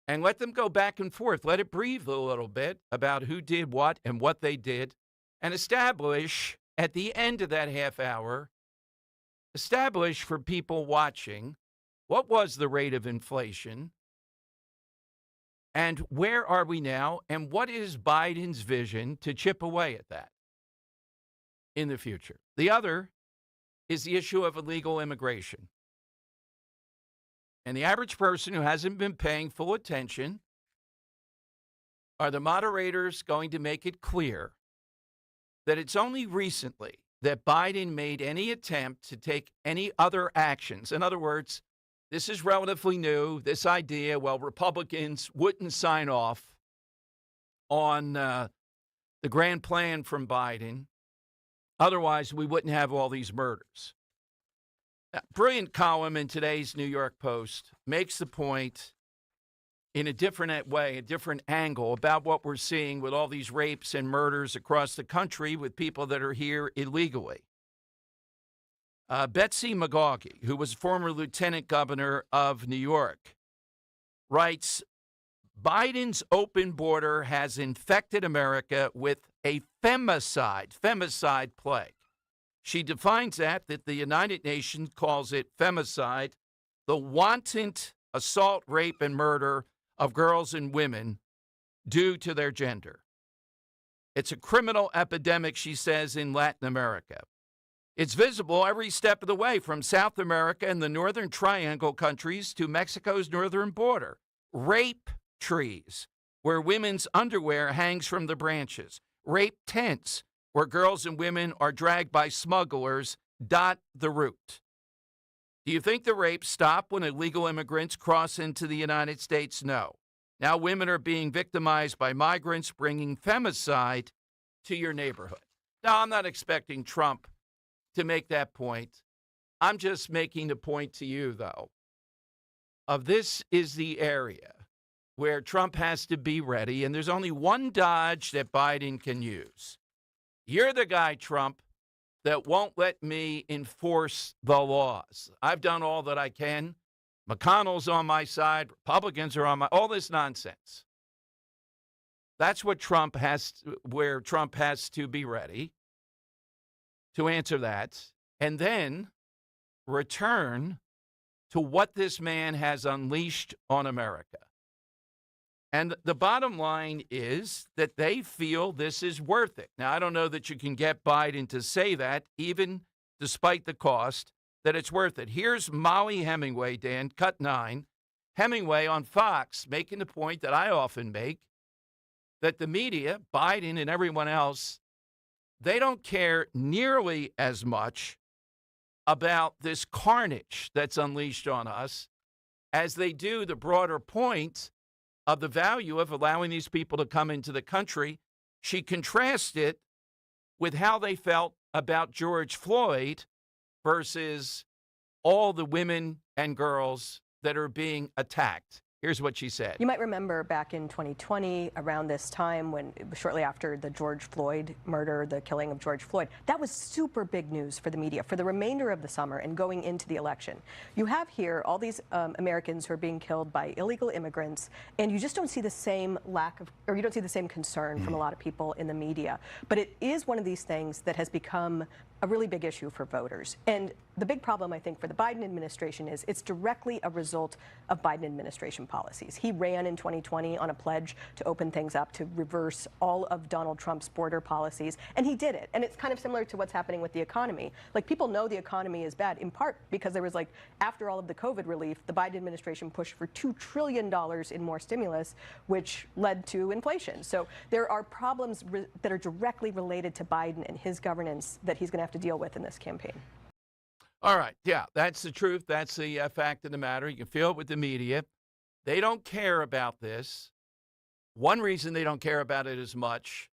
And let them go back and forth. Let it breathe a little bit about who did what and what they did, and establish at the end of that half hour, establish for people watching what was the rate of inflation and where are we now, and what is Biden's vision to chip away at that in the future. The other is the issue of illegal immigration. And the average person who hasn't been paying full attention, are the moderators going to make it clear that it's only recently that Biden made any attempt to take any other actions? In other words, this is relatively new, this idea, well, Republicans wouldn't sign off on the grand plan from Biden. Otherwise, we wouldn't have all these murders. A brilliant column in today's New York Post makes the point in a different way, a different angle about what we're seeing with all these rapes and murders across the country with people that are here illegally. Betsy McGaughey, who was former lieutenant governor of New York, writes, Biden's open border has infected America with a femicide plague. She defines that the United Nations calls it femicide, the wanton assault, rape, and murder of girls and women due to their gender. It's a criminal epidemic, she says, in Latin America. It's visible every step of the way from South America and the Northern Triangle countries to Mexico's northern border. Rape trees, where women's underwear hangs from the branches. Rape tents, where girls and women are dragged by smugglers, dot the route. Do you think the rapes stop when illegal immigrants cross into the United States? No. Now women are being victimized by migrants, bringing femicide to your neighborhood. Now, I'm not expecting Trump to make that point. I'm just making the point to you, though, of this is the area where Trump has to be ready, and there's only one dodge that Biden can use. You're the guy, Trump, that won't let me enforce the laws. I've done all that I can. McConnell's on my side. Republicans are on all this nonsense. That's what where Trump has to be ready to answer that, and then return to what this man has unleashed on America. And the bottom line is that they feel this is worth it. Now, I don't know that you can get Biden to say that, even despite the cost, that it's worth it. Here's Molly Hemingway, Dan, cut 9. Hemingway on Fox making the point that I often make, that the media, Biden and everyone else, they don't care nearly as much about this carnage that's unleashed on us as they do the broader point of the value of allowing these people to come into the country. She contrasts it with how they felt about George Floyd versus all the women and girls that are being attacked Here's what she said. You might remember back in 2020, around this time, when shortly after the George Floyd murder, the killing of George Floyd, that was super big news for the media for the remainder of the summer and going into the election. You have here all these Americans who are being killed by illegal immigrants, and you just don't see the same you don't see the same concern from a lot of people in the media. But it is one of these things that has become a really big issue for voters. And the big problem, I think, for the Biden administration is it's directly a result of Biden administration policies. He ran in 2020 on a pledge to open things up, to reverse all of Donald Trump's border policies, and he did it. And it's kind of similar to what's happening with the economy. Like, people know the economy is bad, in part because there was, like, after all of the COVID relief, the Biden administration pushed for $2 trillion in more stimulus, which led to inflation. So there are problems that are directly related to Biden and his governance that he's going to have to deal with in this campaign. All right. Yeah, that's the truth. That's the fact of the matter. You can feel it with the media. They don't care about this. One reason they don't care about it as much,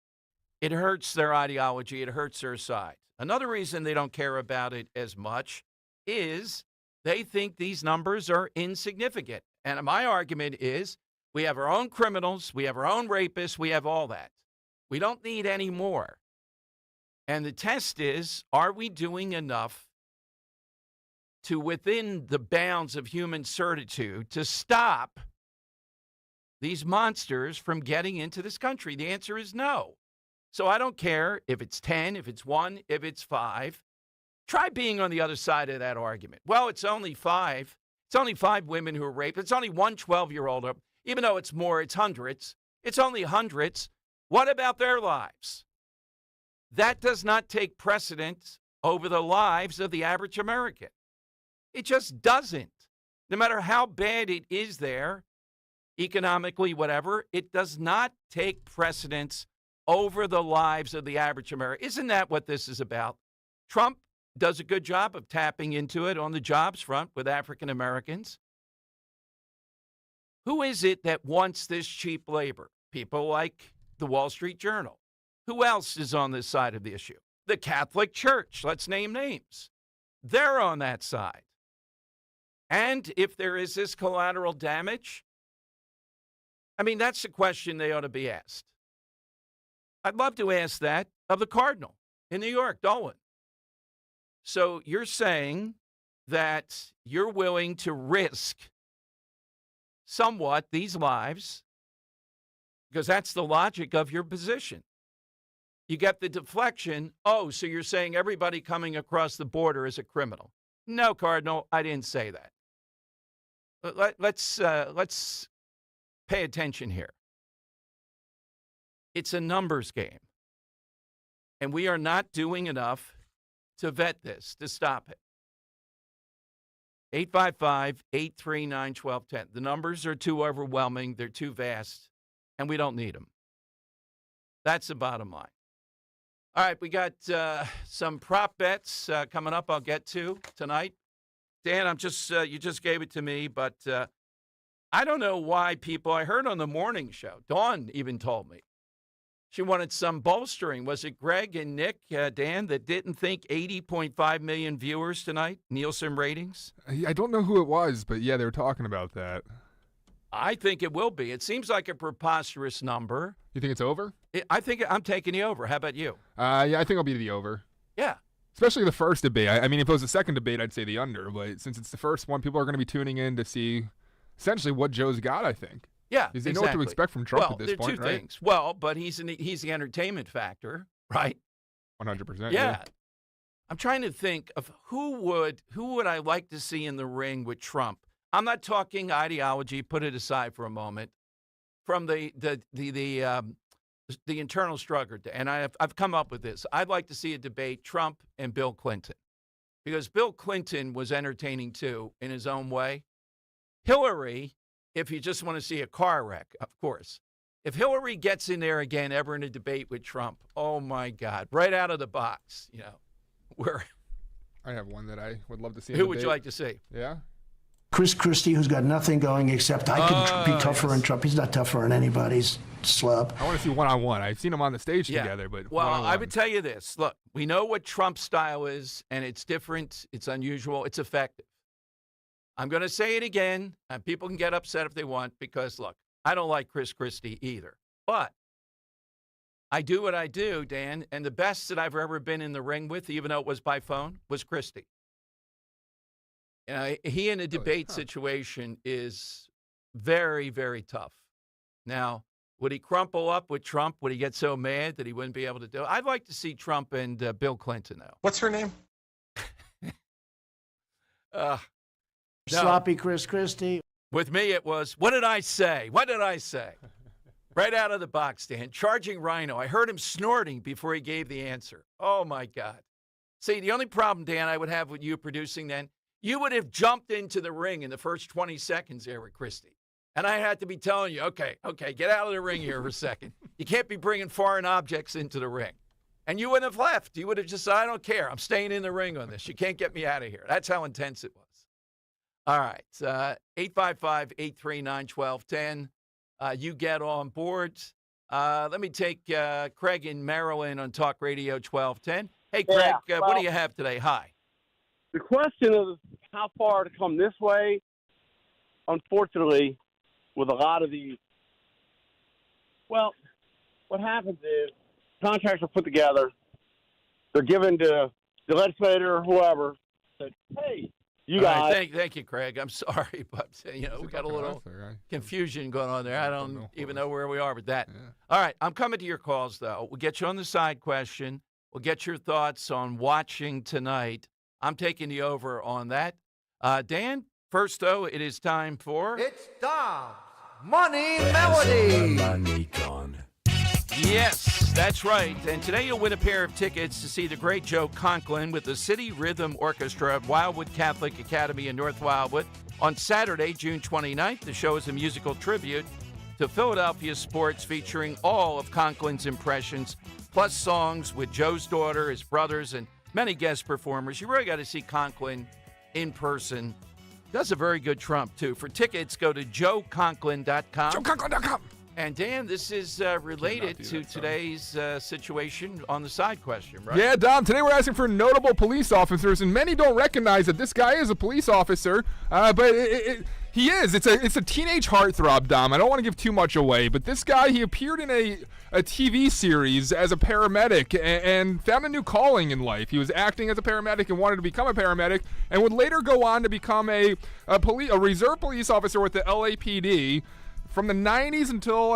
it hurts their ideology. It hurts their side. Another reason they don't care about it as much is they think these numbers are insignificant. And my argument is we have our own criminals. We have our own rapists. We have all that. We don't need any more. And the test is, are we doing enough to, within the bounds of human certitude, to stop these monsters from getting into this country? The answer is no. So I don't care if it's 10, if it's 1, if it's 5. Try being on the other side of that argument. Well, it's only 5. It's only 5 women who are raped. It's only one 12-year-old. Even though it's more, it's hundreds. It's only hundreds. What about their lives? That does not take precedence over the lives of the average American. It just doesn't. No matter how bad it is there, economically, whatever, it does not take precedence over the lives of the average American. Isn't that what this is about? Trump does a good job of tapping into it on the jobs front with African Americans. Who is it that wants this cheap labor? People like the Wall Street Journal. Who else is on this side of the issue? The Catholic Church. Let's name names. They're on that side. And if there is this collateral damage, I mean, that's the question they ought to be asked. I'd love to ask that of the Cardinal in New York, Dolan. So you're saying that you're willing to risk somewhat these lives because that's the logic of your position. You get the deflection, oh, so you're saying everybody coming across the border is a criminal. No, Cardinal, I didn't say that. Let's pay attention here. It's a numbers game. And we are not doing enough to vet this, to stop it. 855-839-1210. The numbers are too overwhelming. They're too vast. And we don't need them. That's the bottom line. All right, we got some prop bets coming up I'll get to tonight. Dan, you just gave it to me, but I don't know why people, I heard on the morning show, Dawn even told me, she wanted some bolstering. Was it Greg and Nick, Dan, that didn't think 80.5 million viewers tonight, Nielsen ratings? I don't know who it was, but yeah, they were talking about that. I think it will be. It seems like a preposterous number. You think it's over? I think I'm taking the over. How about you? Yeah, I think I'll be the over. Yeah. Especially the first debate. I mean, if it was the second debate, I'd say the under. But since it's the first one, people are going to be tuning in to see essentially what Joe's got, I think. Yeah, because they know what to expect from Trump at this point, right? Well, there are two things. Well, but he's the entertainment factor, right? 100%. Yeah. I'm trying to think of who would I like to see in the ring with Trump. I'm not talking ideology. Put it aside for a moment. From the internal struggle, and I've come up with this. I'd like to see a debate Trump and Bill Clinton, because Bill Clinton was entertaining too in his own way. Hillary, if you just want to see a car wreck, of course. If Hillary gets in there again ever in a debate with Trump, oh my God, right out of the box, I have one that I would love to see. Who would you like to see? Yeah. Chris Christie, who's got nothing going except I could be tougher than Trump. He's not tougher than anybody's slub. I want to see one-on-one. I've seen them on the stage together, but one-on-one. I would tell you this. Look, we know what Trump's style is, and it's different. It's unusual. It's effective. I'm going to say it again, and people can get upset if they want because, look, I don't like Chris Christie either. But I do what I do, Dan, and the best that I've ever been in the ring with, even though it was by phone, was Christie. He in a debate situation is very, very tough. Now, would he crumple up with Trump? Would he get so mad that he wouldn't be able to do it? I'd like to see Trump and Bill Clinton, though. What's her name? Sloppy Chris Christie. With me, it was, what did I say? What did I say? Right out of the box, Dan. Charging Rhino. I heard him snorting before he gave the answer. Oh, my God. See, the only problem, Dan, I would have with you producing then, you would have jumped into the ring in the first 20 seconds there with Christie. And I had to be telling you, okay, get out of the ring here for a second. You can't be bringing foreign objects into the ring. And you wouldn't have left. You would have just said, I don't care. I'm staying in the ring on this. You can't get me out of here. That's how intense it was. All right. 855-839-1210. You get on board. Let me take Craig in Maryland on Talk Radio 1210. Hey, Craig, what do you have today? Hi. The question is how far to come this way. Unfortunately, with a lot of these, what happens is contracts are put together. They're given to the legislator or whoever. Said, hey, you guys. Right, thank you, Craig. I'm sorry, but we got a little confusion going on there. I don't even know where we are with that. Yeah. All right, I'm coming to your calls, though. We'll get you on the side question. We'll get your thoughts on watching tonight. I'm taking you over on that. Dan, first, though, it is time for... It's Dom's Money Melody. Money gone. Yes, that's right. And today you'll win a pair of tickets to see the great Joe Conklin with the City Rhythm Orchestra at Wildwood Catholic Academy in North Wildwood on Saturday, June 29th. The show is a musical tribute to Philadelphia sports featuring all of Conklin's impressions, plus songs with Joe's daughter, his brothers, and many guest performers. You really got to see Conklin in person. Does a very good Trump, too. For tickets, go to joeconklin.com. joeconklin.com. And, Dan, this is related to today's situation on the side question, right? Yeah, Dom, today we're asking for notable police officers, and many don't recognize that this guy is a police officer, but he is. It's a teenage heartthrob, Dom. I don't want to give too much away, but this guy, he appeared in a TV series as a paramedic and found a new calling in life. He was acting as a paramedic and wanted to become a paramedic and would later go on to become a reserve police officer with the LAPD from the 90s until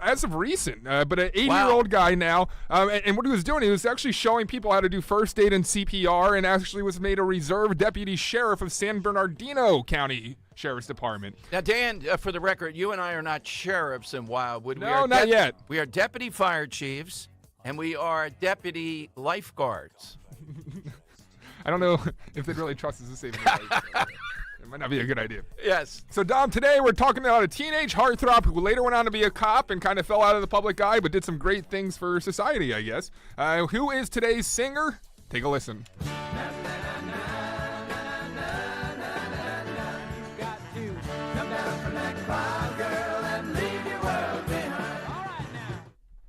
as of recent, but an 80-year-old guy now. And what he was doing, he was actually showing people how to do first aid and CPR, and actually was made a reserve deputy sheriff of San Bernardino County Sheriff's Department. Now, Dan, for the record, you and I are not sheriffs in Wildwood. No, not yet. We are deputy fire chiefs, and we are deputy lifeguards. I don't know if they'd really trust us to say it might not be a good idea. Yes. So, Dom, today we're talking about a teenage heartthrob who later went on to be a cop and kind of fell out of the public eye, but did some great things for society, I guess. Who is today's singer? Take a listen.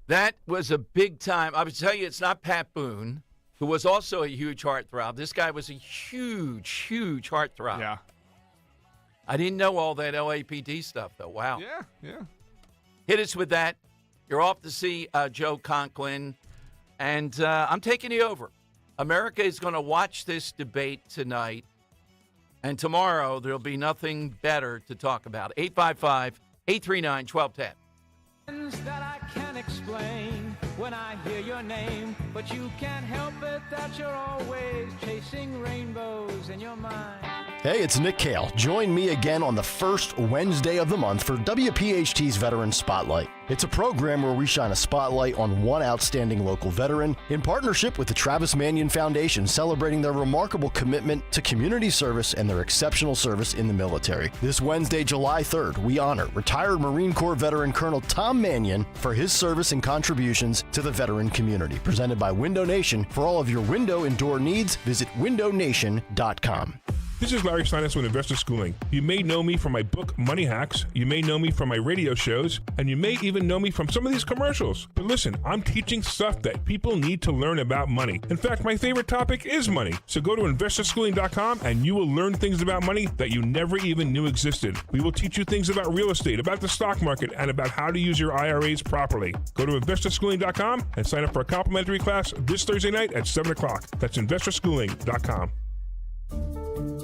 That was a big time. I would tell you it's not Pat Boone, who was also a huge heartthrob. This guy was a huge, huge heartthrob. Yeah. I didn't know all that LAPD stuff, though. Wow. Yeah. Hit us with that. You're off to see Joe Conklin, and I'm taking you over. America is going to watch this debate tonight, and tomorrow there'll be nothing better to talk about. 855-839-1210. That I can't explain when I hear your name, but you can't help it that you're always chasing rainbows in your mind. Hey, it's Nick Cale. Join me again on the first Wednesday of the month for WPHT's Veteran Spotlight. It's a program where we shine a spotlight on one outstanding local veteran in partnership with the Travis Manion Foundation, celebrating their remarkable commitment to community service and their exceptional service in the military. This Wednesday, July 3rd, we honor retired Marine Corps veteran Colonel Tom Manion for his service and contributions to the veteran community. Presented by Window Nation. For all of your window and door needs, visit windownation.com. This is Larry Steinitz with Investor Schooling. You may know me from my book, Money Hacks. You may know me from my radio shows, and you may even know me from some of these commercials. But listen, I'm teaching stuff that people need to learn about money. In fact, my favorite topic is money. So go to investorschooling.com and you will learn things about money that you never even knew existed. We will teach you things about real estate, about the stock market, and about how to use your IRAs properly. Go to investorschooling.com and sign up for a complimentary class this Thursday night at 7 o'clock. That's investorschooling.com.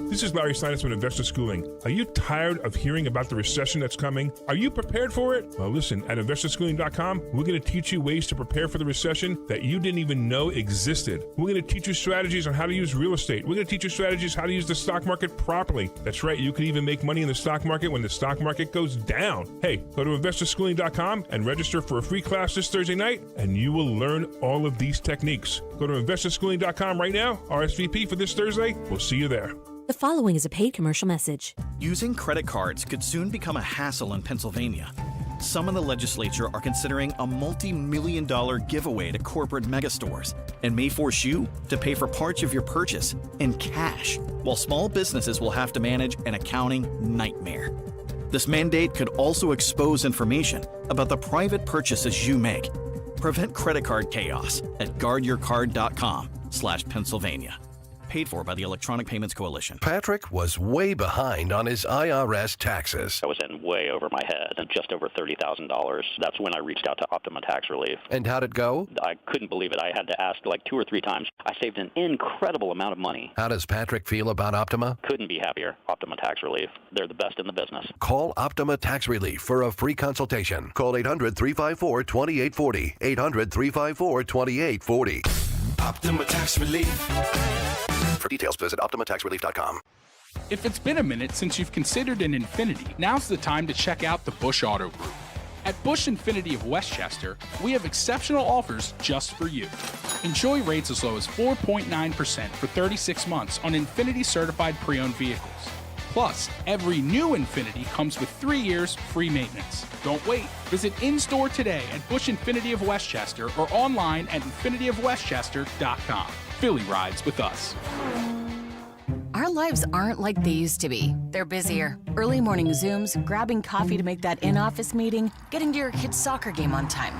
This is Larry Steinitz with Investor Schooling. Are you tired of hearing about the recession that's coming? Are you prepared for it? Well, listen, at investorschooling.com, we're going to teach you ways to prepare for the recession that you didn't even know existed. We're going to teach you strategies on how to use real estate. We're going to teach you strategies how to use the stock market properly. That's right, you can even make money in the stock market when the stock market goes down. Hey, go to investorschooling.com and register for a free class this Thursday night, and you will learn all of these techniques. Go to investorschooling.com right now, RSVP for this Thursday. We'll see you there. The following is a paid commercial message. Using credit cards could soon become a hassle in Pennsylvania. Some in the legislature are considering a multi-million-dollar giveaway to corporate megastores and may force you to pay for parts of your purchase in cash, while small businesses will have to manage an accounting nightmare. This mandate could also expose information about the private purchases you make. Prevent credit card chaos at guardyourcard.com/Pennsylvania. Paid for by the Electronic Payments Coalition. Patrick was way behind on his IRS taxes. I was in way over my head, just over $30,000. That's when I reached out to Optima Tax Relief. And how'd it go? I couldn't believe it. I had to ask like 2 or 3 times. I saved an incredible amount of money. How does Patrick feel about Optima? Couldn't be happier. Optima Tax Relief. They're the best in the business. Call Optima Tax Relief for a free consultation. Call 800-354-2840. 800-354-2840. Optima Tax Relief. For details, visit OptimaTaxRelief.com. If it's been a minute since you've considered an Infiniti, now's the time to check out the Bush Auto Group. At Bush Infiniti of Westchester, we have exceptional offers just for you. Enjoy rates as low as 4.9% for 36 months on Infiniti certified pre-owned vehicles. Plus, every new Infiniti comes with 3 years free maintenance. Don't wait. Visit in-store today at Bush Infiniti of Westchester or online at infinityofwestchester.com. Philly rides with us. Our lives aren't like they used to be. They're busier. Early morning Zooms, grabbing coffee to make that in-office meeting, getting to your kid's soccer game on time.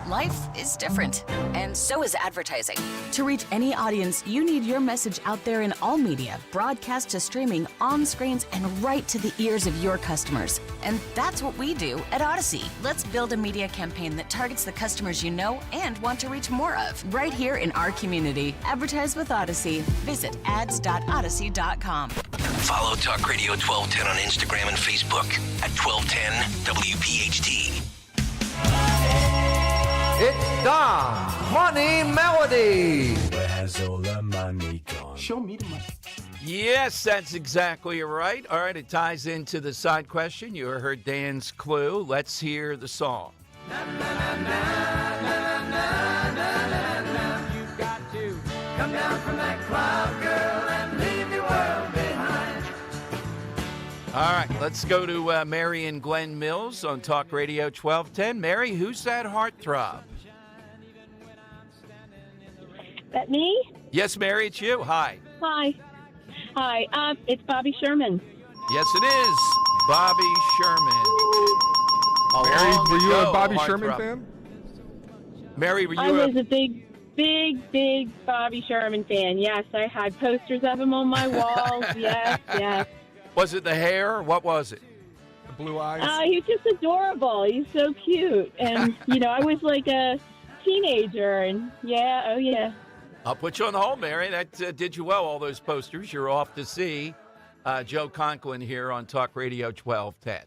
Life is different, and so is advertising. To reach any audience, you need your message out there in all media, broadcast to streaming, on screens, and right to the ears of your customers. And that's what we do at Odyssey. Let's build a media campaign that targets the customers you know and want to reach more of. Right here in our community. Advertise with Odyssey. Visit ads.odyssey.com. Follow Talk Radio 1210 on Instagram and Facebook at 1210 WPHT. It's Dom's Money Melody. Where has all the money gone? Show me the money. Yes, that's exactly right. All right, it ties into the side question. You heard Dan's clue. Let's hear the song. You've got to come down from that cloud, girl, and leave your world behind. All right, let's go to Mary and Glen Mills on Talk Radio 1210. Mary, who's that heartthrob? That me? Yes, Mary, it's you. Hi. Hi. It's Bobby Sherman. Yes, it is. Bobby Sherman. Mary, were you a Bobby heartthrob. Sherman fan? Mary, were you I was a big Bobby Sherman fan. Yes, I had posters of him on my walls. Yes. Was it the hair? What was it? The blue eyes? He's just adorable. He's so cute. And, I was like a teenager. And, yeah. I'll put you on the hold, Mary. That did you well, all those posters. You're off to see Joe Conklin here on Talk Radio 1210.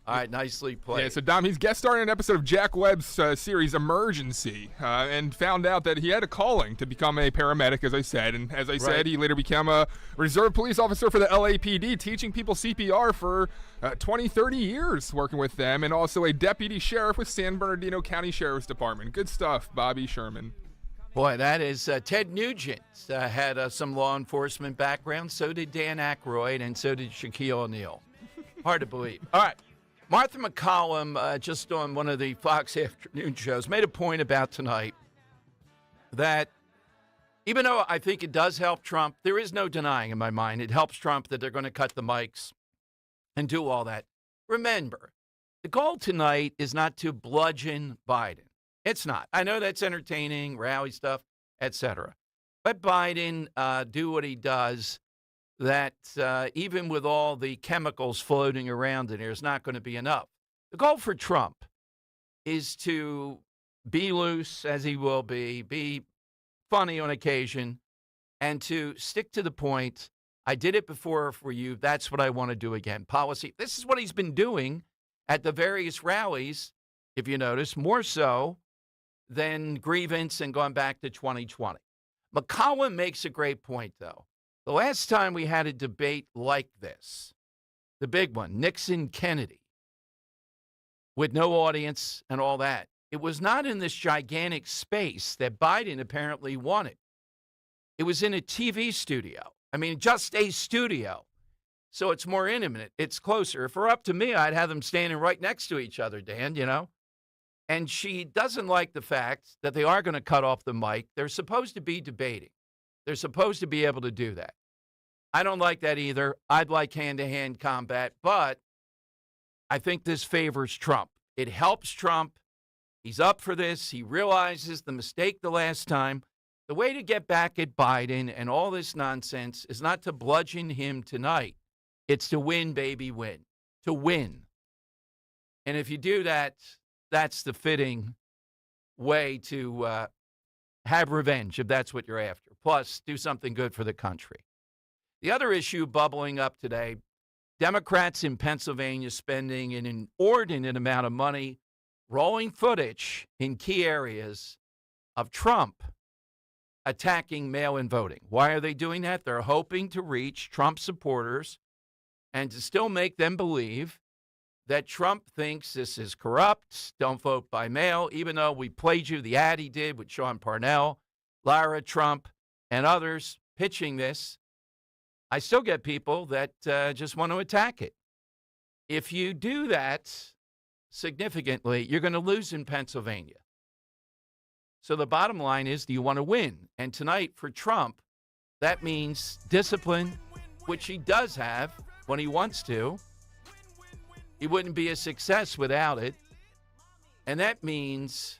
All right, nicely played. Yeah, so Dom, he's guest starring an episode of Jack Webb's series Emergency, and found out that he had a calling to become a paramedic, as I said. And as I said, he later became a reserve police officer for the LAPD, teaching people CPR for 20, 30 years, working with them, and also a deputy sheriff with San Bernardino County Sheriff's Department. Good stuff, Bobby Sherman. Boy, that is Ted Nugent had some law enforcement background. So did Dan Aykroyd, and so did Shaquille O'Neal. Hard to believe. All right. Martha McCollum, just on one of the Fox afternoon shows, made a point about tonight that Even though I think it does help Trump, there is no denying in my mind it helps Trump that they're going to cut the mics and do all that. Remember, the goal tonight is not to bludgeon Biden. It's not. I know that's entertaining, rally stuff, etc. Let Biden do what he does, that even with all the chemicals floating around in here is not going to be enough. The goal for Trump is to be loose, as he will be funny on occasion, and to stick to the point. I did it before for you. That's what I want to do again. Policy. This is what he's been doing at the various rallies, if you notice, more so than grievance and going back to 2020. McCollum makes a great point, though. The last time we had a debate like this, the big one, Nixon-Kennedy, with no audience and all that, it was not in this gigantic space that Biden apparently wanted. It was in a TV studio. I mean, just a studio. So it's more intimate. It's closer. If it were up to me, I'd have them standing right next to each other, Dan, you know. And she doesn't like the fact that they are going to cut off the mic. They're supposed to be debating. They're supposed to be able to do that. I don't like that either. I'd like hand-to-hand combat, but I think this favors Trump. It helps Trump. He's up for this. He realizes the mistake the last time. The way to get back at Biden and all this nonsense is not to bludgeon him tonight. It's to win, baby, win. To win. And if you do that, that's the fitting way to have revenge, if that's what you're after. Plus, do something good for the country. The other issue bubbling up today, Democrats in Pennsylvania spending an inordinate amount of money rolling footage in key areas of Trump attacking mail-in voting. Why are they doing that? They're hoping to reach Trump supporters and to still make them believe that Trump thinks this is corrupt, don't vote by mail, even though we played you the ad he did with Sean Parnell, Lara Trump, and others pitching this. I still get people that just want to attack it. If you do that significantly, you're going to lose in Pennsylvania. So the bottom line is, do you want to win? And tonight for Trump, that means discipline, which he does have when he wants to. He wouldn't be a success without it. And that means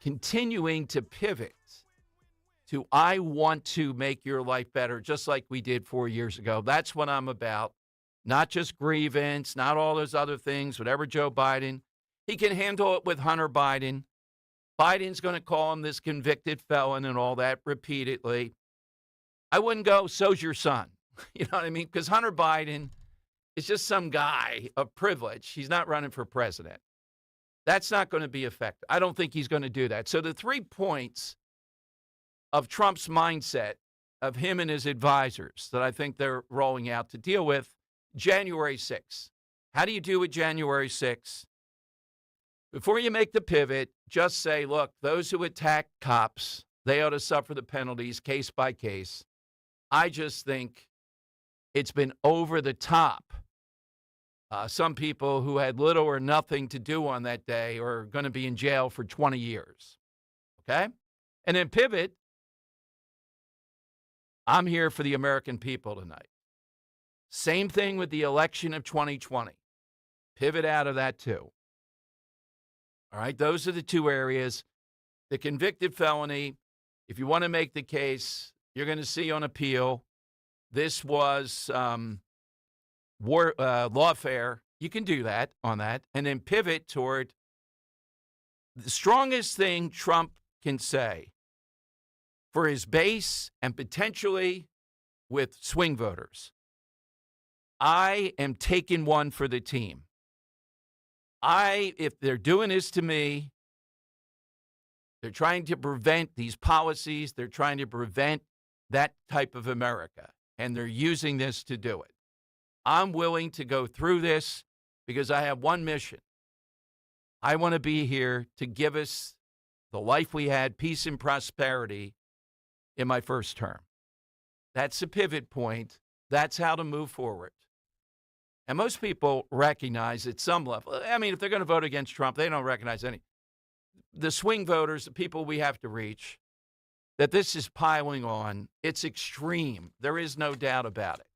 continuing to pivot to, I want to make your life better, just like we did 4 years ago. That's what I'm about. Not just grievance, not all those other things, whatever Joe Biden. He can handle it with Hunter Biden. Biden's going to call him this convicted felon and all that repeatedly. I wouldn't go, so's your son. You know what I mean? Because Hunter Biden is just some guy of privilege. He's not running for president. That's not going to be effective. I don't think he's going to do that. So the 3 points of Trump's mindset, of him and his advisors, that I think they're rolling out to deal with January 6th. How do you do with January 6th? Before you make the pivot, just say, look, those who attack cops, they ought to suffer the penalties case by case. I just think it's been over the top. Some people who had little or nothing to do on that day are going to be in jail for 20 years. Okay? And then pivot. I'm here for the American people tonight. Same thing with the election of 2020. Pivot out of that too. All right, those are the 2 areas. The convicted felony, if you want to make the case, you're going to see on appeal, this was lawfare. You can do that on that. And then pivot toward the strongest thing Trump can say for his base and potentially with swing voters. I am taking one for the team. If they're doing this to me, they're trying to prevent these policies. They're trying to prevent that type of America, and they're using this to do it. I'm willing to go through this because I have one mission. I want to be here to give us the life we had, peace and prosperity in my first term. That's the pivot point. That's how to move forward. And most people recognize at some level, I mean, if they're going to vote against Trump, they don't recognize any. The swing voters, the people we have to reach, that this is piling on. It's extreme. There is no doubt about it.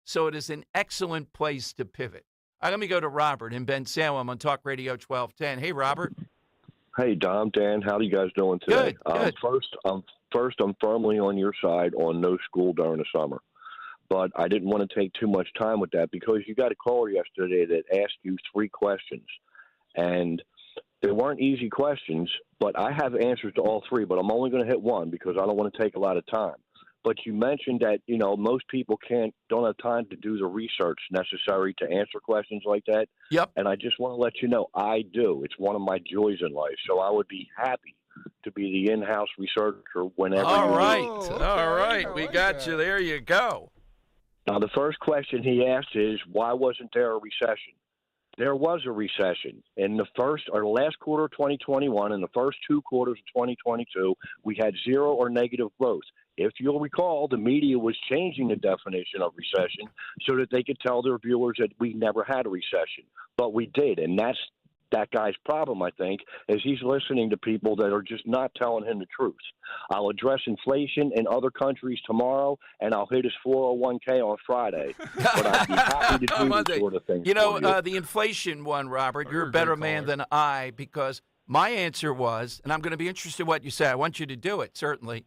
So it is an excellent place to pivot. All right, let me go to Robert in Ben Salem on Talk Radio 1210. Hey, Robert. Hey, Dom, Dan, how are you guys doing today? Good. First, I'm firmly on your side on no school during the summer. But I didn't want to take too much time with that because you got a caller yesterday that asked you 3 questions. And they weren't easy questions, but I have answers to all 3, but I'm only going to hit one because I don't want to take a lot of time. But you mentioned that, most people don't have time to do the research necessary to answer questions like that. Yep. And I just want to let you know I do. It's one of my joys in life. So I would be happy to be the in-house researcher whenever All you right. need. All right. We got you. There you go. Now, the first question he asked is, why wasn't there a recession? There was a recession. In the last quarter of 2021 and the first 2 quarters of 2022, we had 0 or negative growth. If you'll recall, the media was changing the definition of recession so that they could tell their viewers that we never had a recession. But we did, and that's that guy's problem, I think, is he's listening to people that are just not telling him the truth. I'll address inflation in other countries tomorrow, and I'll hit his 401k on Friday. But I'd be happy to do this sort of thing. The inflation one, Robert, you're a better man than I, because my answer was, and I'm going to be interested in what you say. I want you to do it, certainly.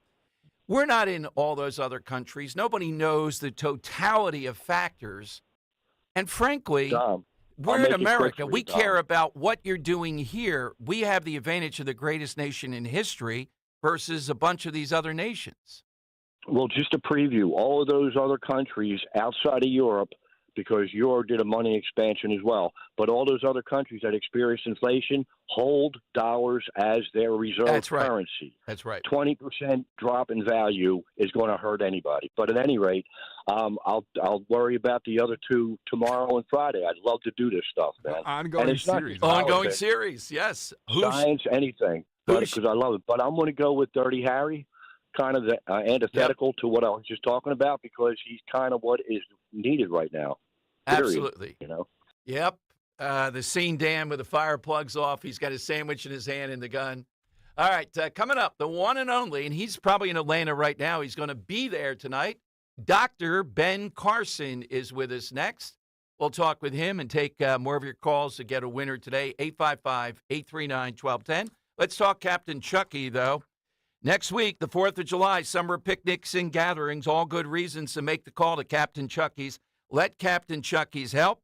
We're not in all those other countries. Nobody knows the totality of factors. And frankly, Dom, we're in America. We care about what you're doing here. We have the advantage of the greatest nation in history versus a bunch of these other nations. Well, just to preview, all of those other countries outside of Europe, because Euro did a money expansion as well, but all those other countries that experienced inflation hold dollars as their reserve currency. That's right. 20% drop in value is going to hurt anybody. But at any rate, I'll worry about the other 2 tomorrow and Friday. I'd love to do this stuff, man. Ongoing series. Ongoing series, yes. Science, anything, because I love it. But I'm going to go with Dirty Harry, kind of antithetical to what I was just talking about, because he's kind of what is needed right now. Period, Absolutely. Yep. The scene, Dan, with the fire plugs off. He's got his sandwich in his hand and the gun. All right, coming up, the one and only, and he's probably in Atlanta right now. He's going to be there tonight. Dr. Ben Carson is with us next. We'll talk with him and take more of your calls to get a winner today, 855-839-1210. Let's talk Captain Chucky, though. Next week, the 4th of July, summer picnics and gatherings, all good reasons to make the call to Captain Chucky's. Let Captain Chucky's help.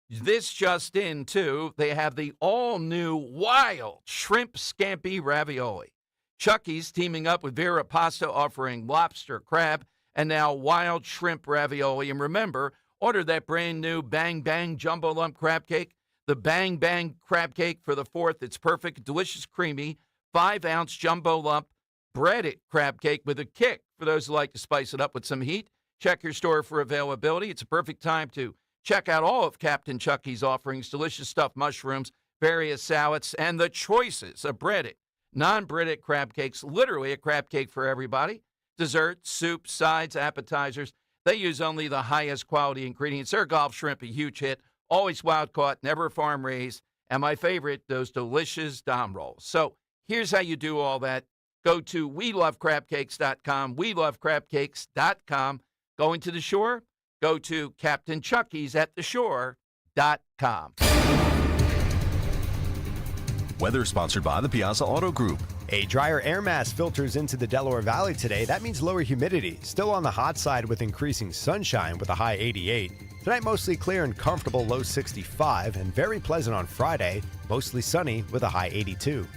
This just in, too, they have the all-new wild shrimp scampi ravioli. Chucky's teaming up with Vera Pasta, offering lobster, crab, and now wild shrimp ravioli. And remember, order that brand-new Bang Bang Jumbo Lump Crab Cake. The Bang Bang Crab Cake for the 4th. It's perfect, delicious, creamy, 5-ounce jumbo lump breaded crab cake with a kick for those who like to spice it up with some heat. Check your store for availability. It's a perfect time to check out all of Captain Chucky's offerings, delicious stuffed mushrooms, various salads, and the choices of breaded, non-breaded crab cakes, literally a crab cake for everybody. Desserts, soups, sides, appetizers. They use only the highest quality ingredients. Their Gulf shrimp, a huge hit, always wild caught, never farm raised. And my favorite, those delicious Dom rolls. So here's how you do all that. Go to WeLoveCrabCakes.com, WeLoveCrabCakes.com. Going to the shore? Go to Captain Chucky's at theshore.com. Weather sponsored by the Piazza Auto Group. A drier air mass filters into the Delaware Valley today. That means lower humidity. Still on the hot side with increasing sunshine with a high 88. Tonight mostly clear and comfortable, low 65, and very pleasant on Friday. Mostly sunny with a high 82.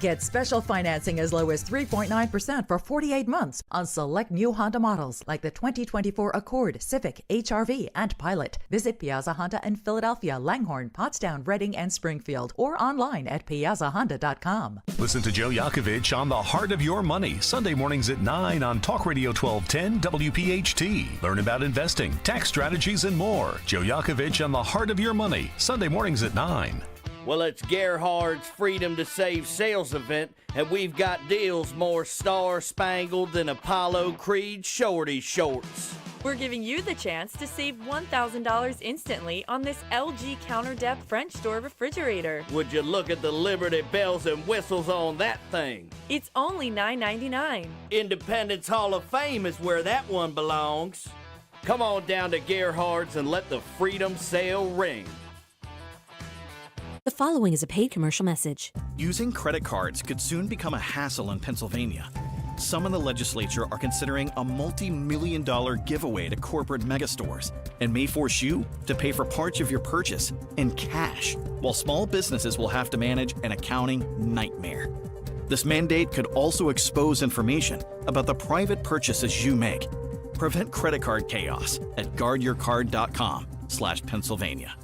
Get special financing as low as 3.9% for 48 months on select new Honda models like the 2024 Accord, Civic, HR-V, and Pilot. Visit Piazza Honda in Philadelphia, Langhorne, Pottstown, Reading, and Springfield, or online at piazzahonda.com. Listen to Joe Yakovich on The Heart of Your Money, Sunday mornings at 9 on Talk Radio 1210 WPHT. Learn about investing, tax strategies, and more. Joe Yakovich on The Heart of Your Money, Sunday mornings at 9. Well, it's Gerhard's Freedom to Save sales event, and we've got deals more star-spangled than Apollo Creed shorty shorts. We're giving you the chance to save $1,000 instantly on this LG counter depth French door refrigerator. Would you look at the Liberty bells and whistles on that thing? It's only $9.99. Independence Hall of Fame is where that one belongs. Come on down to Gerhard's and let the freedom sale ring. The following is a paid commercial message. Using credit cards could soon become a hassle in Pennsylvania. Some in the legislature are considering a multi-million-dollar giveaway to corporate megastores and may force you to pay for parts of your purchase in cash, while small businesses will have to manage an accounting nightmare. This mandate could also expose information about the private purchases you make. Prevent credit card chaos at guardyourcard.com/Pennsylvania.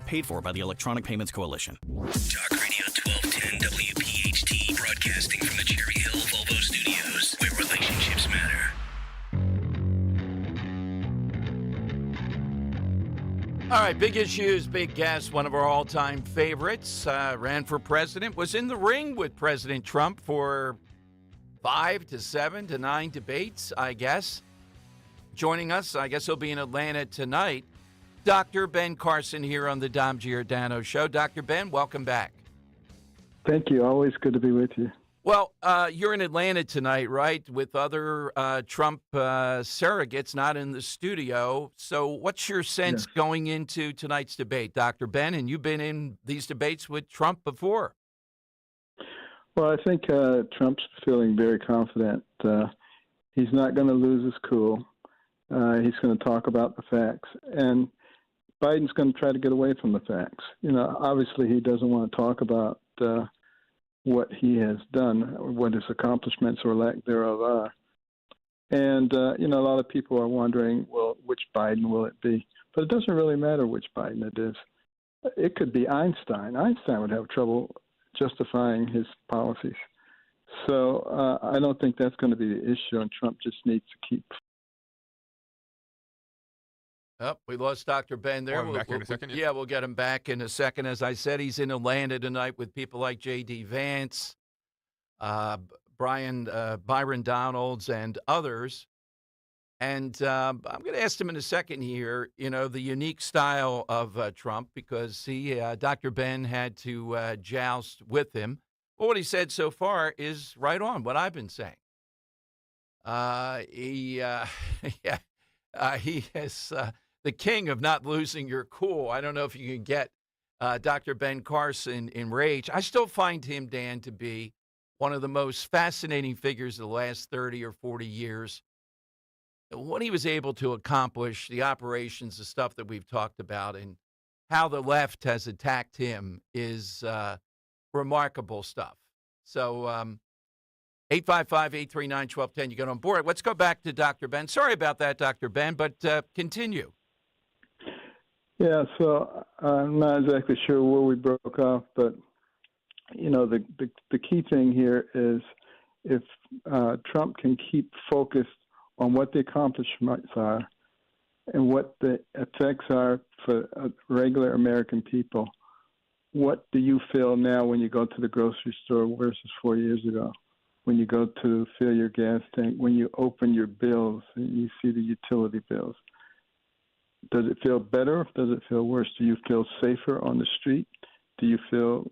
Paid for by the Electronic Payments Coalition. Talk Radio 1210 WPHT, broadcasting from the Cherry Hill Volvo Studios, where relationships matter. All right, big issues, big guest, one of our all-time favorites, ran for president, was in the ring with President Trump for 5 to 7 to 9 debates, I guess. Joining us, I guess he'll be in Atlanta tonight, Dr. Ben Carson here on the Dom Giordano Show. Dr. Ben, welcome back. Thank you. Always good to be with you. Well, you're in Atlanta tonight, right, with other Trump surrogates not in the studio. So what's your sense going into tonight's debate, Dr. Ben? And you've been in these debates with Trump before. Well, I think Trump's feeling very confident. He's not going to lose his cool. He's going to talk about the facts. And Biden's going to try to get away from the facts. You know, obviously he doesn't want to talk about what he has done, what his accomplishments or lack thereof are. And, you know, a lot of people are wondering, well, which Biden will it be? But it doesn't really matter which Biden it is. It could be Einstein. Einstein would have trouble justifying his policies. So I don't think that's going to be the issue, and Trump just needs to keep. Oh, we lost Dr. Ben there. Back here in a second. Yeah, we'll get him back in a second. As I said, he's in Atlanta tonight with people like J.D. Vance, Byron Donalds, and others. And I'm going to ask him in a second here, you know, the unique style of Trump, because Dr. Ben had to joust with him. But what he said so far is right on what I've been saying. He is the king of not losing your cool. I don't know if you can get Dr. Ben Carson in rage. I still find him, Dan, to be one of the most fascinating figures of the last 30 or 40 years. What he was able to accomplish, the operations, the stuff that we've talked about, and how the left has attacked him is remarkable stuff. So 855-839-1210, you get on board. Let's go back to Dr. Ben. Sorry about that, Dr. Ben, but continue. Yeah, so I'm not exactly sure where we broke off, but, you know, the key thing here is if Trump can keep focused on what the accomplishments are and what the effects are for regular American people, what do you feel now when you go to the grocery store versus 4 years ago? When you go to fill your gas tank, when you open your bills and you see the utility bills? Does it feel better or does it feel worse? Do you feel safer on the street? Do you feel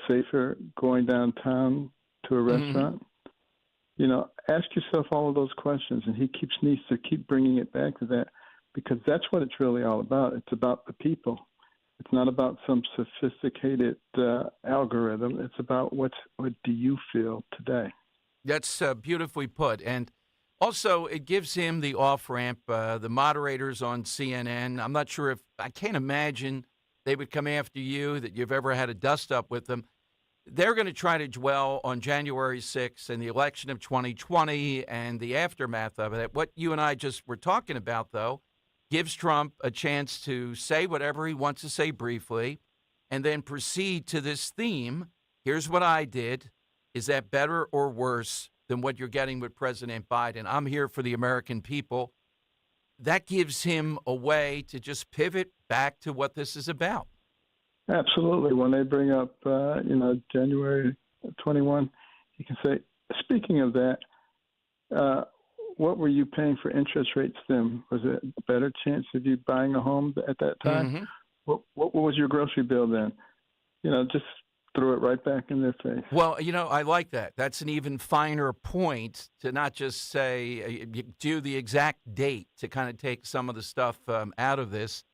safer going downtown to a restaurant? You know, ask yourself all of those questions, and he needs to keep bringing it back to that, because that's what it's really all about. It's about the people. It's not about some sophisticated algorithm. It's about what do you feel today. That's beautifully put. And also, it gives him the off-ramp. The moderators on CNN, I'm not sure I can't imagine they would come after you, that you've ever had a dust-up with them. They're going to try to dwell on January 6th and the election of 2020 and the aftermath of it. What you and I just were talking about, though, gives Trump a chance to say whatever he wants to say briefly and then proceed to this theme. Here's what I did. Is that better or worse than what you're getting with President Biden? I'm here for the American people. That gives him a way to just pivot back to what this is about. Absolutely. When they bring up, January 21, you can say, speaking of that, what were you paying for interest rates then? Was it a better chance of you buying a home at that time? Mm-hmm. What was your grocery bill then? Just throw it right back in their face. Well, I like that. That's an even finer point to not just say, do the exact date to kind of take some of the stuff out of this.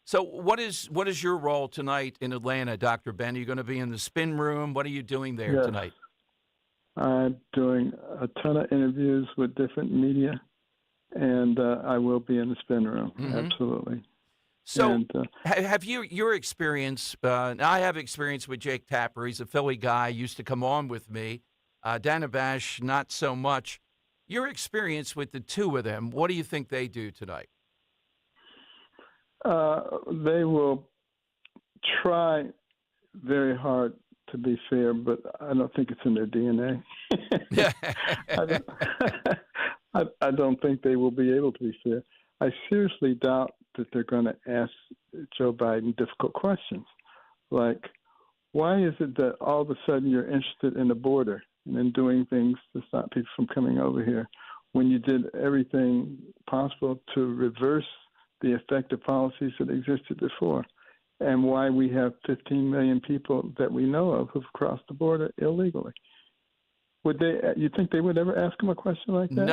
So what is your role tonight in Atlanta, Dr. Ben? Are you going to be in the spin room? What are you doing there tonight? I'm doing a ton of interviews with different media, and I will be in the spin room, absolutely. So have your experience, I have experience with Jake Tapper. He's a Philly guy, used to come on with me. Danabash, not so much. Your experience with the two of them, what do you think they do tonight? They will try very hard to be fair, but I don't think it's in their DNA. I don't think they will be able to be fair. I seriously doubt that they're going to ask Joe Biden difficult questions, like, why is it that all of a sudden you're interested in the border and in doing things to stop people from coming over here when you did everything possible to reverse the effective policies that existed before, and why we have 15 million people that we know of who've crossed the border illegally? You think they would ever ask him a question like that?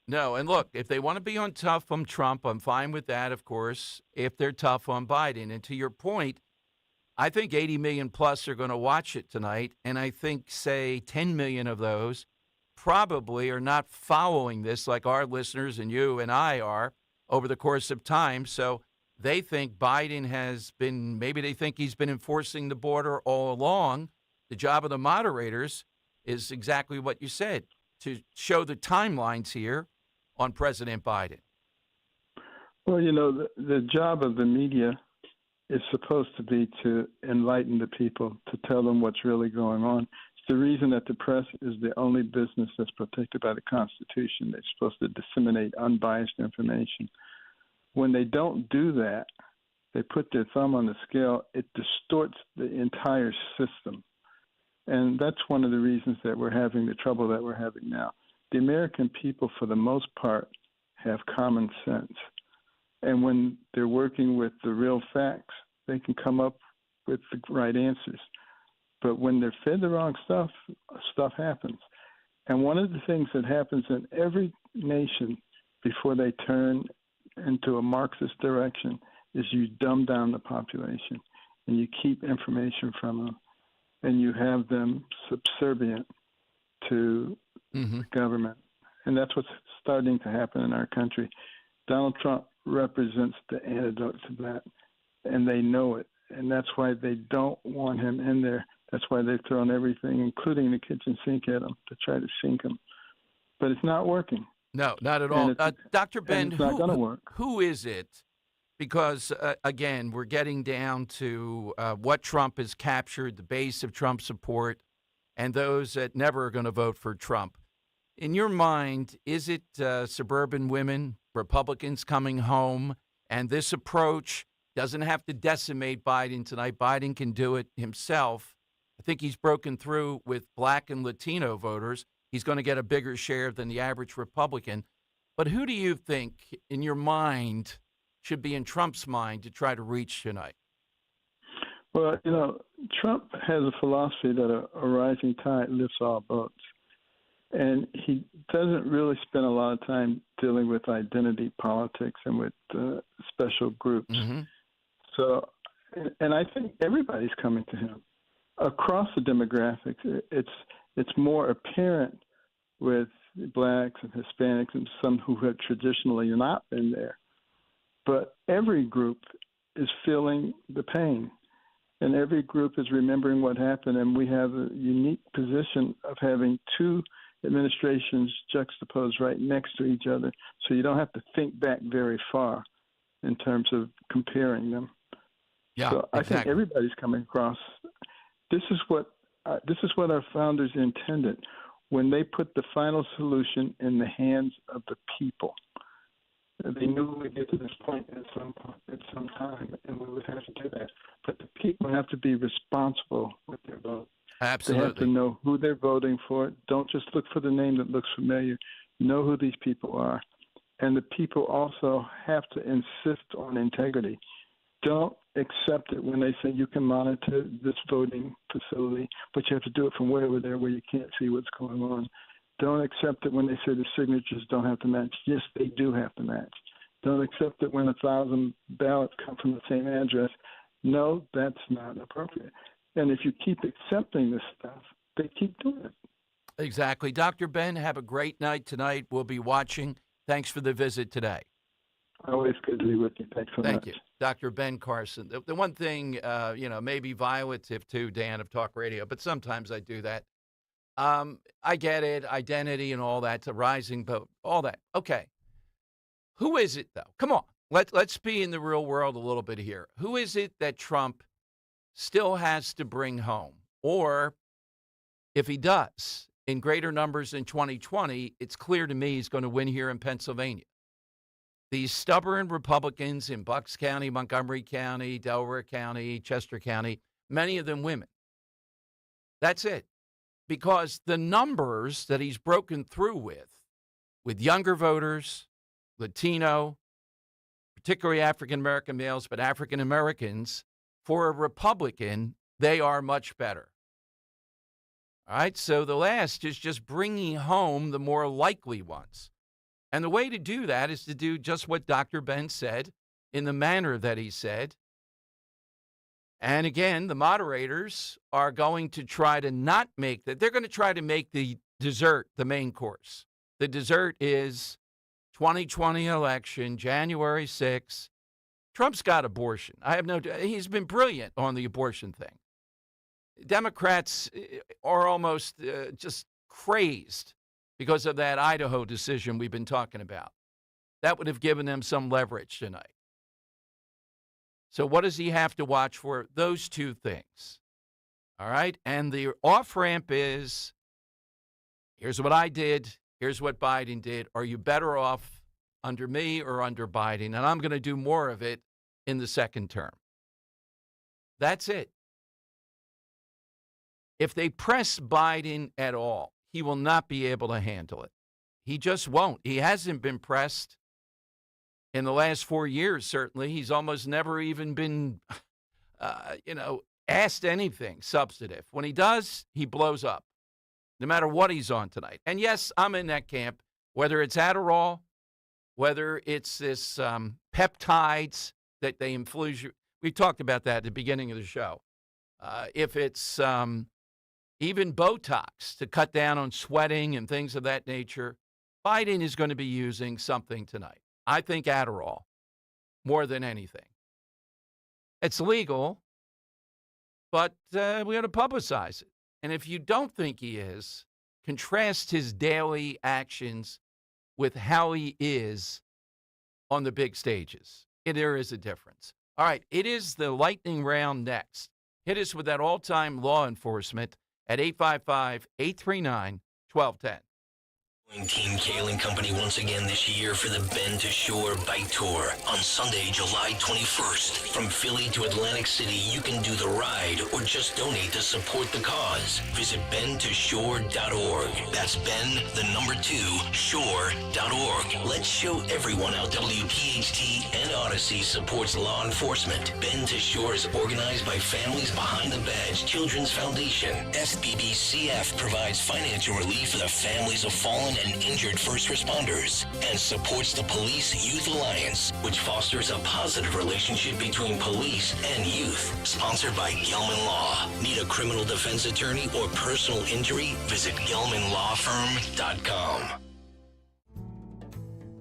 No. And look, if they want to be on tough on Trump, I'm fine with that, of course, if they're tough on Biden. And to your point, I think 80 million plus are going to watch it tonight. And I think, say, 10 million of those probably are not following this like our listeners and you and I are over the course of time. So they think Biden maybe they think he's been enforcing the border all along. The job of the moderators is exactly what you said, to show the timelines here on President Biden. Well, the job of the media is supposed to be to enlighten the people, to tell them what's really going on. It's the reason that the press is the only business that's protected by the Constitution. They're supposed to disseminate unbiased information. When they don't do that, they put their thumb on the scale, it distorts the entire system. And that's one of the reasons that we're having the trouble that we're having now. The American people, for the most part, have common sense. And when they're working with the real facts, they can come up with the right answers. But when they're fed the wrong stuff happens. And one of the things that happens in every nation before they turn into a Marxist direction is you dumb down the population and you keep information from them. And you have them subservient to the government. And that's what's starting to happen in our country. Donald Trump represents the antidote to that, and they know it. And that's why they don't want him in there. That's why they've thrown everything, including the kitchen sink, at him to try to sink him. But it's not working. No, not at all. Dr. Ben, it's not going to work. Who is it? Because, again, we're getting down to what Trump has captured, the base of Trump support, and those that never are going to vote for Trump. In your mind, is it suburban women, Republicans coming home, and this approach doesn't have to decimate Biden tonight? Biden can do it himself. I think he's broken through with Black and Latino voters. He's going to get a bigger share than the average Republican. But who do you think, in your mind, should be in Trump's mind to try to reach tonight? Well, Trump has a philosophy that a rising tide lifts all boats. And he doesn't really spend a lot of time dealing with identity politics and with special groups. So, and I think everybody's coming to him. Across the demographics, it's more apparent with Blacks and Hispanics and some who have traditionally not been there. But every group is feeling the pain, and every group is remembering what happened. And we have a unique position of having two administrations juxtaposed right next to each other, so you don't have to think back very far in terms of comparing them. Yeah, so I think everybody's coming across. This is what our founders intended when they put the final solution in the hands of the people. They knew we'd get to this point at some time, and we would have to do that. But the people have to be responsible with their vote. Absolutely. They have to know who they're voting for. Don't just look for the name that looks familiar. know who these people are. And the people also have to insist on integrity. Don't accept it when they say you can monitor this voting facility, but you have to do it from way over there where you can't see what's going on. Don't accept it when they say the signatures don't have to match. Yes, they do have to match. Don't accept it when 1,000 ballots come from the same address. No, that's not appropriate. And if you keep accepting this stuff, they keep doing it. Exactly. Dr. Ben, have a great night tonight. We'll be watching. Thanks for the visit today. Always good to be with you. Thanks so much. Thank you. Dr. Ben Carson. The one thing, maybe violative too, Dan, of talk radio, but sometimes I do that. I get it, identity and all that, the rising vote, all that. Okay. Who is it, though? Come on. Let's be in the real world a little bit here. Who is it that Trump still has to bring home? Or if he does, in greater numbers in 2020, it's clear to me he's going to win here in Pennsylvania. These stubborn Republicans in Bucks County, Montgomery County, Delaware County, Chester County, many of them women. That's it. Because the numbers that he's broken through with younger voters, Latino, particularly African-American males, but African-Americans, for a Republican, they are much better. All right, so the last is just bringing home the more likely ones. And the way to do that is to do just what Dr. Ben said in the manner that he said. And again, the moderators are going to try to not make that. They're going to try to make the dessert the main course. The dessert is 2020 election, January 6th. Trump's got abortion. He's been brilliant on the abortion thing. Democrats are almost just crazed because of that Idaho decision we've been talking about. That would have given them some leverage tonight. So what does he have to watch for? Those two things. All right? And the off-ramp is, here's what I did, here's what Biden did. Are you better off under me or under Biden? And I'm going to do more of it in the second term. That's it. If they press Biden at all, he will not be able to handle it. He just won't. He hasn't been pressed in the last 4 years, certainly. He's almost never even been, asked anything substantive. When he does, he blows up, no matter what he's on tonight. And yes, I'm in that camp, whether it's Adderall, whether it's this peptides that they infuse. We talked about that at the beginning of the show. If it's even Botox to cut down on sweating and things of that nature, Biden is going to be using something tonight. I think Adderall more than anything. It's legal, but we got to publicize it. And if you don't think he is, contrast his daily actions with how he is on the big stages. There is a difference. All right, it is the lightning round next. Hit us with that all-time law enforcement at 855-839-1210. Team Kaling Company once again this year for the Bend to Shore Bike Tour on Sunday, July 21st. From Philly to Atlantic City, you can do the ride or just donate to support the cause. Visit bendtoshore.org. That's shore.org. Let's show everyone how WPHT and Odyssey supports law enforcement. Bend to Shore is organized by Families Behind the Badge Children's Foundation. FBBCF provides financial relief for the families of fallen and injured first responders and supports the Police Youth Alliance, which fosters a positive relationship between police and youth. Sponsored by Gelman Law. Need a criminal defense attorney or personal injury? Visit GelmanLawFirm.com.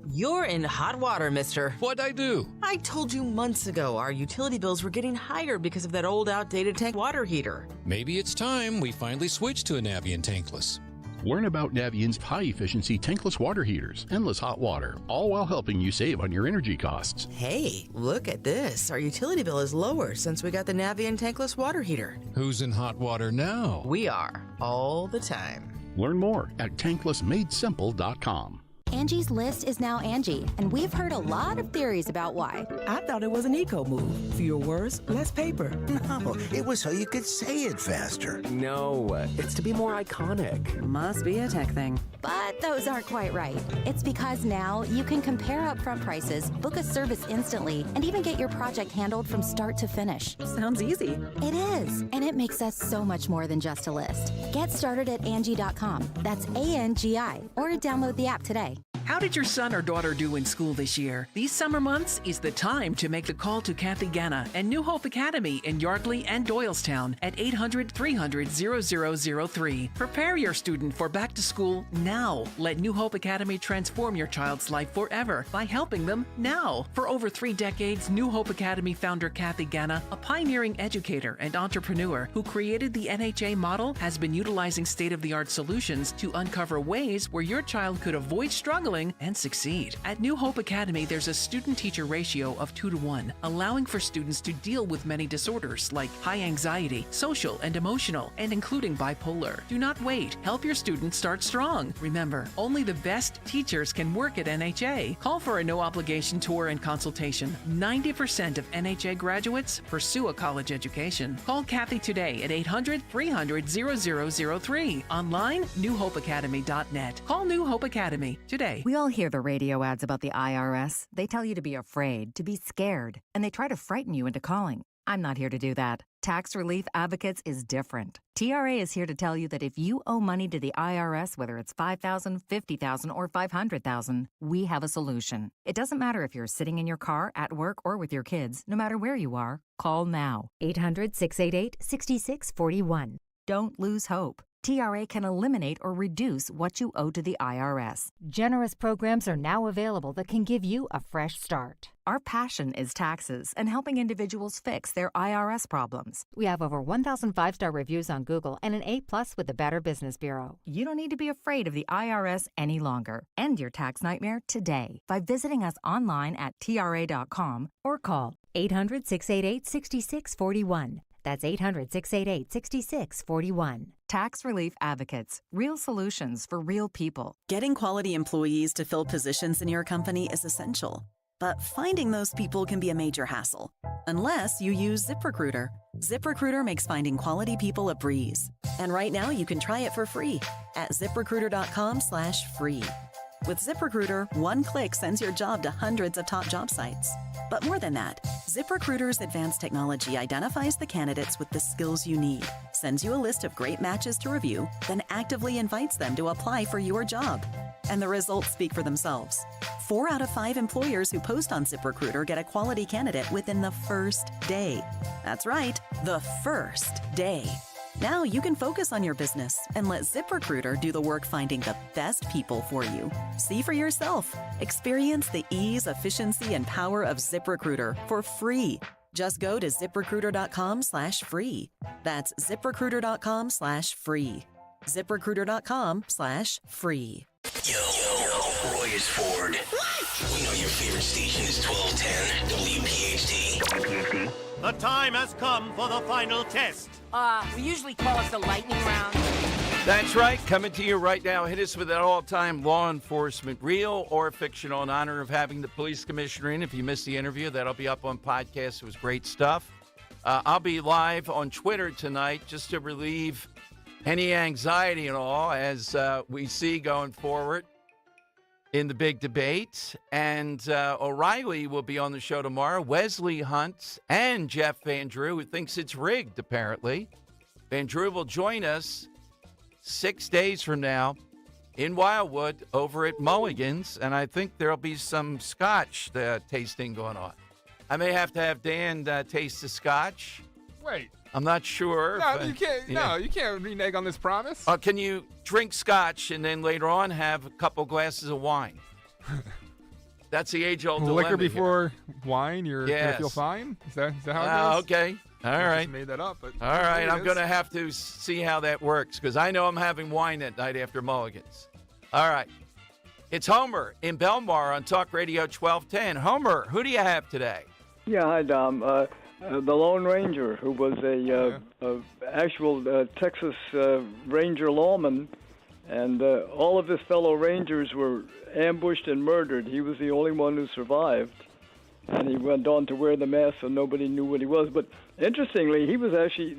You're in hot water, mister. What'd I do? I told you months ago our utility bills were getting higher because of that old outdated tank water heater. Maybe it's time we finally switch to a Navien tankless. Learn about Navient's high-efficiency tankless water heaters, endless hot water, all while helping you save on your energy costs. Hey, look at this. Our utility bill is lower since we got the Navien tankless water heater. Who's in hot water now? We are, all the time. Learn more at tanklessmadesimple.com. Angie's List is now Angie, and we've heard a lot of theories about why. I thought it was an eco move. Fewer words, less paper. No, it was so you could say it faster. No, it's to be more iconic. Must be a tech thing. But those aren't quite right. It's because now you can compare upfront prices, book a service instantly, and even get your project handled from start to finish. Sounds easy. It is, and it makes us so much more than just a list. Get started at Angie.com. That's ANGI, or download the app today. How did your son or daughter do in school this year? These summer months is the time to make the call to Kathy Ganna and New Hope Academy in Yardley and Doylestown at 800-300-0003. Prepare your student for back to school now. Let New Hope Academy transform your child's life forever by helping them now. For over 3 decades, New Hope Academy founder Kathy Ganna, a pioneering educator and entrepreneur who created the NHA model, has been utilizing state-of-the-art solutions to uncover ways where your child could avoid struggling and succeed. At New Hope Academy, there's a student-teacher ratio of 2-to-1, allowing for students to deal with many disorders like high anxiety, social and emotional, and including bipolar. Do not wait. Help your students start strong. Remember, only the best teachers can work at NHA. Call for a no-obligation tour and consultation. 90% of NHA graduates pursue a college education. Call Kathy today at 800-300-0003. Online, newhopeacademy.net. Call New Hope Academy today. We all hear the radio ads about the IRS. They tell you to be afraid, to be scared, and they try to frighten you into calling. I'm not here to do that. Tax Relief Advocates is different. TRA is here to tell you that if you owe money to the IRS, whether it's $5,000, $50,000, or $500,000, we have a solution. It doesn't matter if you're sitting in your car, at work, or with your kids. No matter where you are, call now. 800-688-6641. Don't lose hope. TRA can eliminate or reduce what you owe to the IRS. Generous programs are now available that can give you a fresh start. Our passion is taxes and helping individuals fix their IRS problems. We have over 1,000 5-star reviews on Google and an A+ with the Better Business Bureau. You don't need to be afraid of the IRS any longer. End your tax nightmare today by visiting us online at TRA.com or call 800-688-6641. That's 800-688-6641. Tax Relief Advocates. Real solutions for real people. Getting quality employees to fill positions in your company is essential. But finding those people can be a major hassle. Unless you use ZipRecruiter. ZipRecruiter makes finding quality people a breeze. And right now you can try it for free at ZipRecruiter.com/free. With ZipRecruiter, one click sends your job to hundreds of top job sites. But more than that, ZipRecruiter's advanced technology identifies the candidates with the skills you need, sends you a list of great matches to review, then actively invites them to apply for your job. And the results speak for themselves. 4 out of 5 employers who post on ZipRecruiter get a quality candidate within the first day. That's right, the first day. Now you can focus on your business and let ZipRecruiter do the work finding the best people for you. See for yourself. Experience the ease, efficiency, and power of ZipRecruiter for free. Just go to ZipRecruiter.com/free. That's ZipRecruiter.com/free. ZipRecruiter.com/free. Yo, Roy is Ford. We know your favorite station is 1210 WPHT. The time has come for the final test. We usually call it the lightning round. That's right. Coming to you right now. Hit us with an all-time law enforcement, real or fictional, in honor of having the police commissioner in. If you missed the interview, that'll be up on podcast. It was great stuff. I'll be live on Twitter tonight just to relieve any anxiety and all as we see going forward in the big debate. And O'Reilly will be on the show tomorrow. Wesley Hunt and Jeff Van Drew, who thinks it's rigged, apparently. Van Drew will join us 6 days from now in Wildwood over at Mulligan's, and I think there'll be some scotch tasting going on. I may have to have Dan taste the scotch. Wait. I'm not sure. No, you can't. Yeah. No, you can't renege on this promise. Can you drink scotch and then later on have a couple glasses of wine? That's the age-old dilemma. Liquor before wine, you're gonna feel fine. Is that how it goes? Okay. All right. I just made that up. But all right. I'm gonna have to see how that works because I know I'm having wine that night after Mulligan's. All right. It's Homer in Belmar on Talk Radio 1210. Homer, who do you have today? Yeah, hi, Dom. The Lone Ranger, who was a actual Texas Ranger lawman, And all of his fellow Rangers were ambushed and murdered. He was the only one who survived. And he went on to wear the mask so nobody knew what he was. But interestingly, he was actually,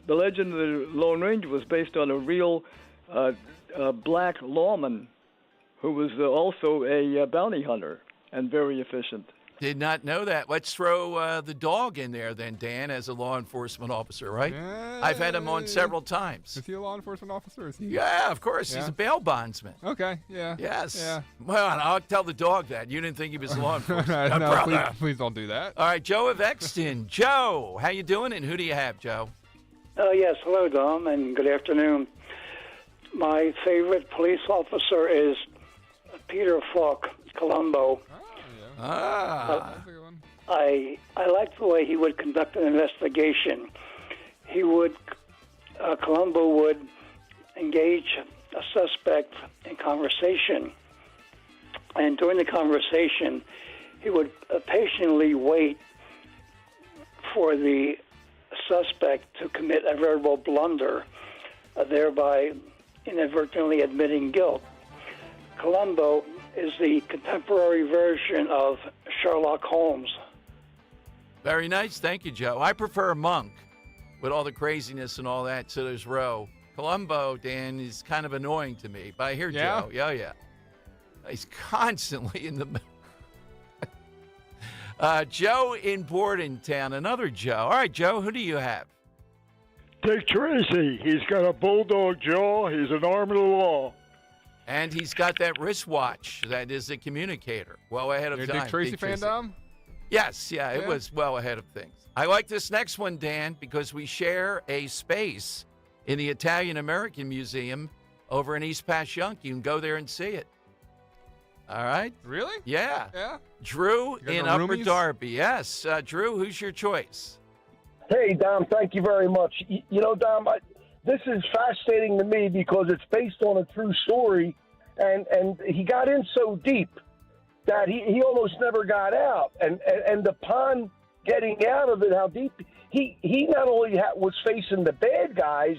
the legend of the Lone Ranger was based on a real black lawman who was also a bounty hunter and very efficient. Did not know that. Let's throw the dog in there then, Dan, as a law enforcement officer, right? I've had him on several times. Is he a law enforcement officer? Is he? Yeah, of course. Yeah. He's a bail bondsman. Okay, yeah. Yes. Yeah. Well, I'll tell the dog that. You didn't think he was law enforcement. No, please don't do that. All right, Joe of Exton. Joe, how you doing, and who do you have, Joe? Yes, hello, Dom, and good afternoon. My favorite police officer is Peter Falk, Columbo. That's a good one. I liked the way he would conduct an investigation. Columbo would engage a suspect in conversation, and during the conversation, he would patiently wait for the suspect to commit a verbal blunder, thereby inadvertently admitting guilt. Columbo is the contemporary version of Sherlock Holmes. Very nice. Thank you, Joe. I prefer Monk with all the craziness and all that to this row. Columbo, Dan, is kind of annoying to me, but I hear Joe. Yeah. He's constantly in the... Joe in Bordentown, another Joe. All right, Joe, who do you have? Dick Tracy. He's got a bulldog jaw. He's an arm of the law. And he's got that wristwatch that is a communicator. Well ahead of You're time. a Dick Tracy fan, Dom? Yes, it was well ahead of things. I like this next one, Dan, because we share a space in the Italian-American Museum over in East Passyunk. You can go there and see it. All right? Really? Yeah. Yeah. Drew in Upper roomies? Darby. Yes. Drew, who's your choice? Hey, Dom, thank you very much. You know, Dom, this is fascinating to me because it's based on a true story, and he got in so deep that he almost never got out. And upon getting out of it, how deep he not only was facing the bad guys,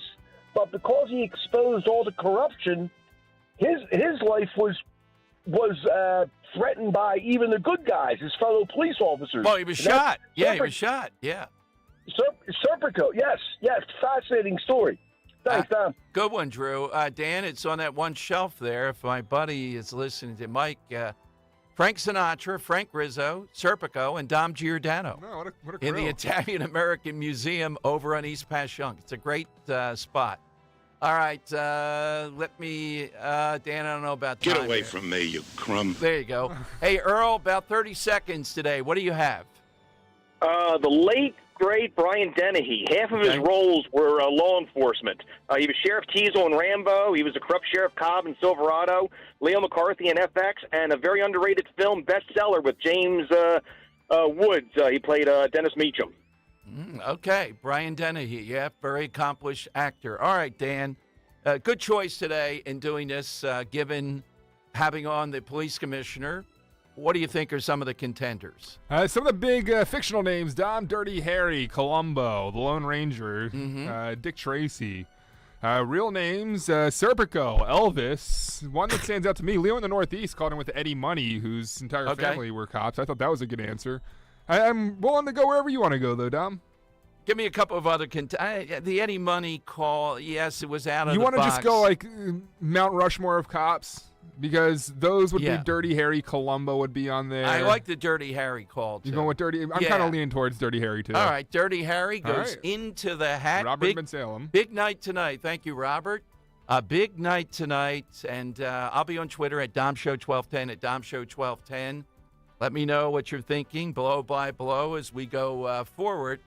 but because he exposed all the corruption, his life was threatened by even the good guys, his fellow police officers. Well, he was shot. Yeah, he was shot. Yeah. Serpico, yes, fascinating story. Thanks, Dom. Good one, Drew. Dan, it's on that one shelf there. If my buddy is listening to Mike, Frank Sinatra, Frank Rizzo, Serpico, and Dom Giordano what a in the crew. Italian-American Museum over on East Passyunk. It's a great spot. All right, let me, Dan, I don't know about time. Get away here. from me, you crumb. There you go. Hey, Earl, about 30 seconds today. What do you have? The late, great Brian Dennehy. Half of his roles were law enforcement. He was Sheriff Teasel in Rambo. He was a corrupt Sheriff Cobb in Silverado. Leo McCarthy in FX, and a very underrated film bestseller with James Woods. He played Dennis Meacham. Okay, Brian Dennehy. Yeah, very accomplished actor. All right, Dan. Good choice today in doing this, given having on the police commissioner. What do you think are some of the contenders? Some of the big fictional names: Dom Dirty Harry, Columbo, the Lone Ranger, Dick Tracy. Real names: Serpico, Elvis. One that stands out to me: Leo in the Northeast called him with Eddie Money, whose entire family were cops. I thought that was a good answer. I'm willing to go wherever you want to go, though, Dom. Give me a couple of other the Eddie Money call. Yes, it was out of the box. You want to just go like Mount Rushmore of cops? Because those would be Dirty Harry. Columbo would be on there. I like the Dirty Harry call, too. You're going with Dirty? I'm kind of leaning towards Dirty Harry, too. All right, Dirty Harry goes into the hat. Robert Ben Salem. Big night tonight. Thank you, Robert. A big night tonight, and I'll be on Twitter at DomShow1210, at DomShow1210. Let me know what you're thinking, blow by blow, as we go forward.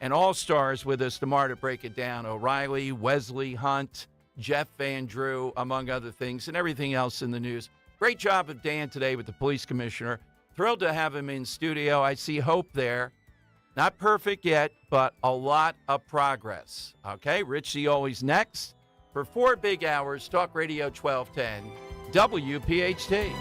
And All-Stars with us tomorrow to break it down. O'Reilly, Wesley Hunt, Jeff Van Drew, among other things, and everything else in the news. Great job of Dan today with the police commissioner. Thrilled to have him in studio. I see hope there. Not perfect yet, but a lot of progress. Okay, Rich C. always next. For 4 big hours, Talk Radio 1210, WPHT.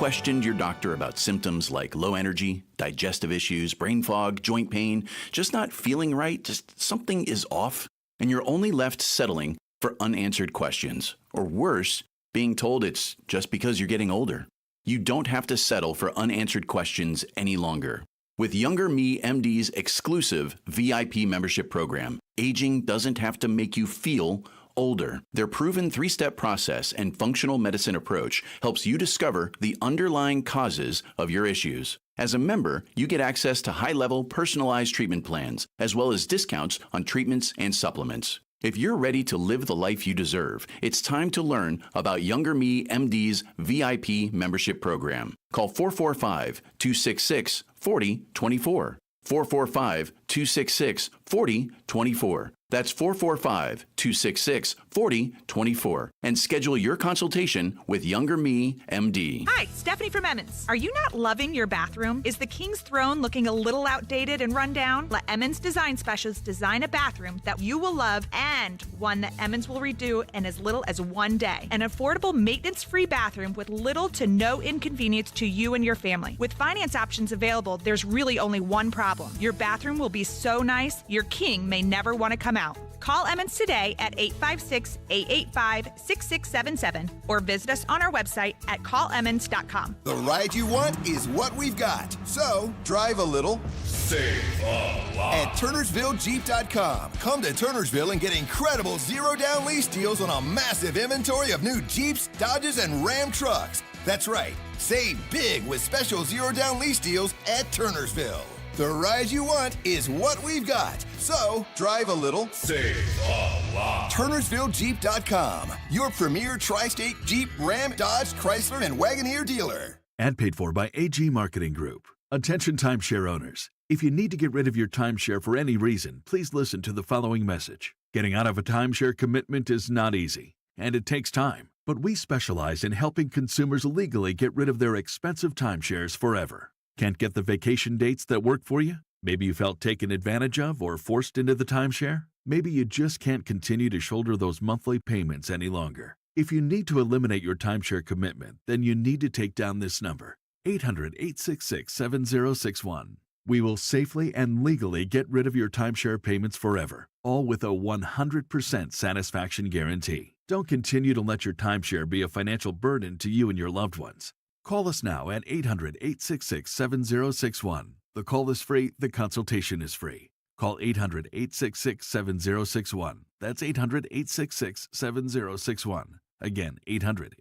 questioned your doctor about symptoms like low energy, digestive issues, brain fog, joint pain, just not feeling right, just something is off, and you're only left settling for unanswered questions, or worse, being told it's just because you're getting older? You don't have to settle for unanswered questions any longer. With Younger Me MD's exclusive VIP membership program, aging doesn't have to make you feel older. Their proven 3-step process and functional medicine approach helps you discover the underlying causes of your issues. As a member, you get access to high-level personalized treatment plans, as well as discounts on treatments and supplements. If you're ready to live the life you deserve, it's time to learn about Younger Me MD's VIP membership program. Call 445-266-4024. 445-266-4024. That's 445-266-4024. And schedule your consultation with Younger Me MD. Hi, Stephanie from Emmons. Are you not loving your bathroom? Is the King's Throne looking a little outdated and run down? Let Emmons Design Specialists design a bathroom that you will love and one that Emmons will redo in as little as 1 day. An affordable, maintenance-free bathroom with little to no inconvenience to you and your family. With finance options available, there's really only one problem. Your bathroom will be so nice, your king may never want to come out. Call Emmons today at 856-885-6677 or visit us on our website at callemmons.com. The ride you want is what we've got. So, drive a little, save a lot at TurnersvilleJeep.com. Come to Turnersville and get incredible zero-down lease deals on a massive inventory of new Jeeps, Dodges, and Ram trucks. That's right. Save big with special zero-down lease deals at Turnersville. The ride you want is what we've got. So, drive a little, save a lot. TurnersvilleJeep.com, your premier tri-state Jeep, Ram, Dodge, Chrysler, and Wagoneer dealer. Ad paid for by AG Marketing Group. Attention timeshare owners. If you need to get rid of your timeshare for any reason, please listen to the following message. Getting out of a timeshare commitment is not easy, and it takes time. But we specialize in helping consumers legally get rid of their expensive timeshares forever. Can't get the vacation dates that work for you? Maybe you felt taken advantage of or forced into the timeshare? Maybe you just can't continue to shoulder those monthly payments any longer. If you need to eliminate your timeshare commitment, then you need to take down this number, 800-866-7061. We will safely and legally get rid of your timeshare payments forever, all with a 100% satisfaction guarantee. Don't continue to let your timeshare be a financial burden to you and your loved ones. Call us now at 800-866-7061. The call is free. The consultation is free. Call 800-866-7061. That's 800-866-7061. Again, 800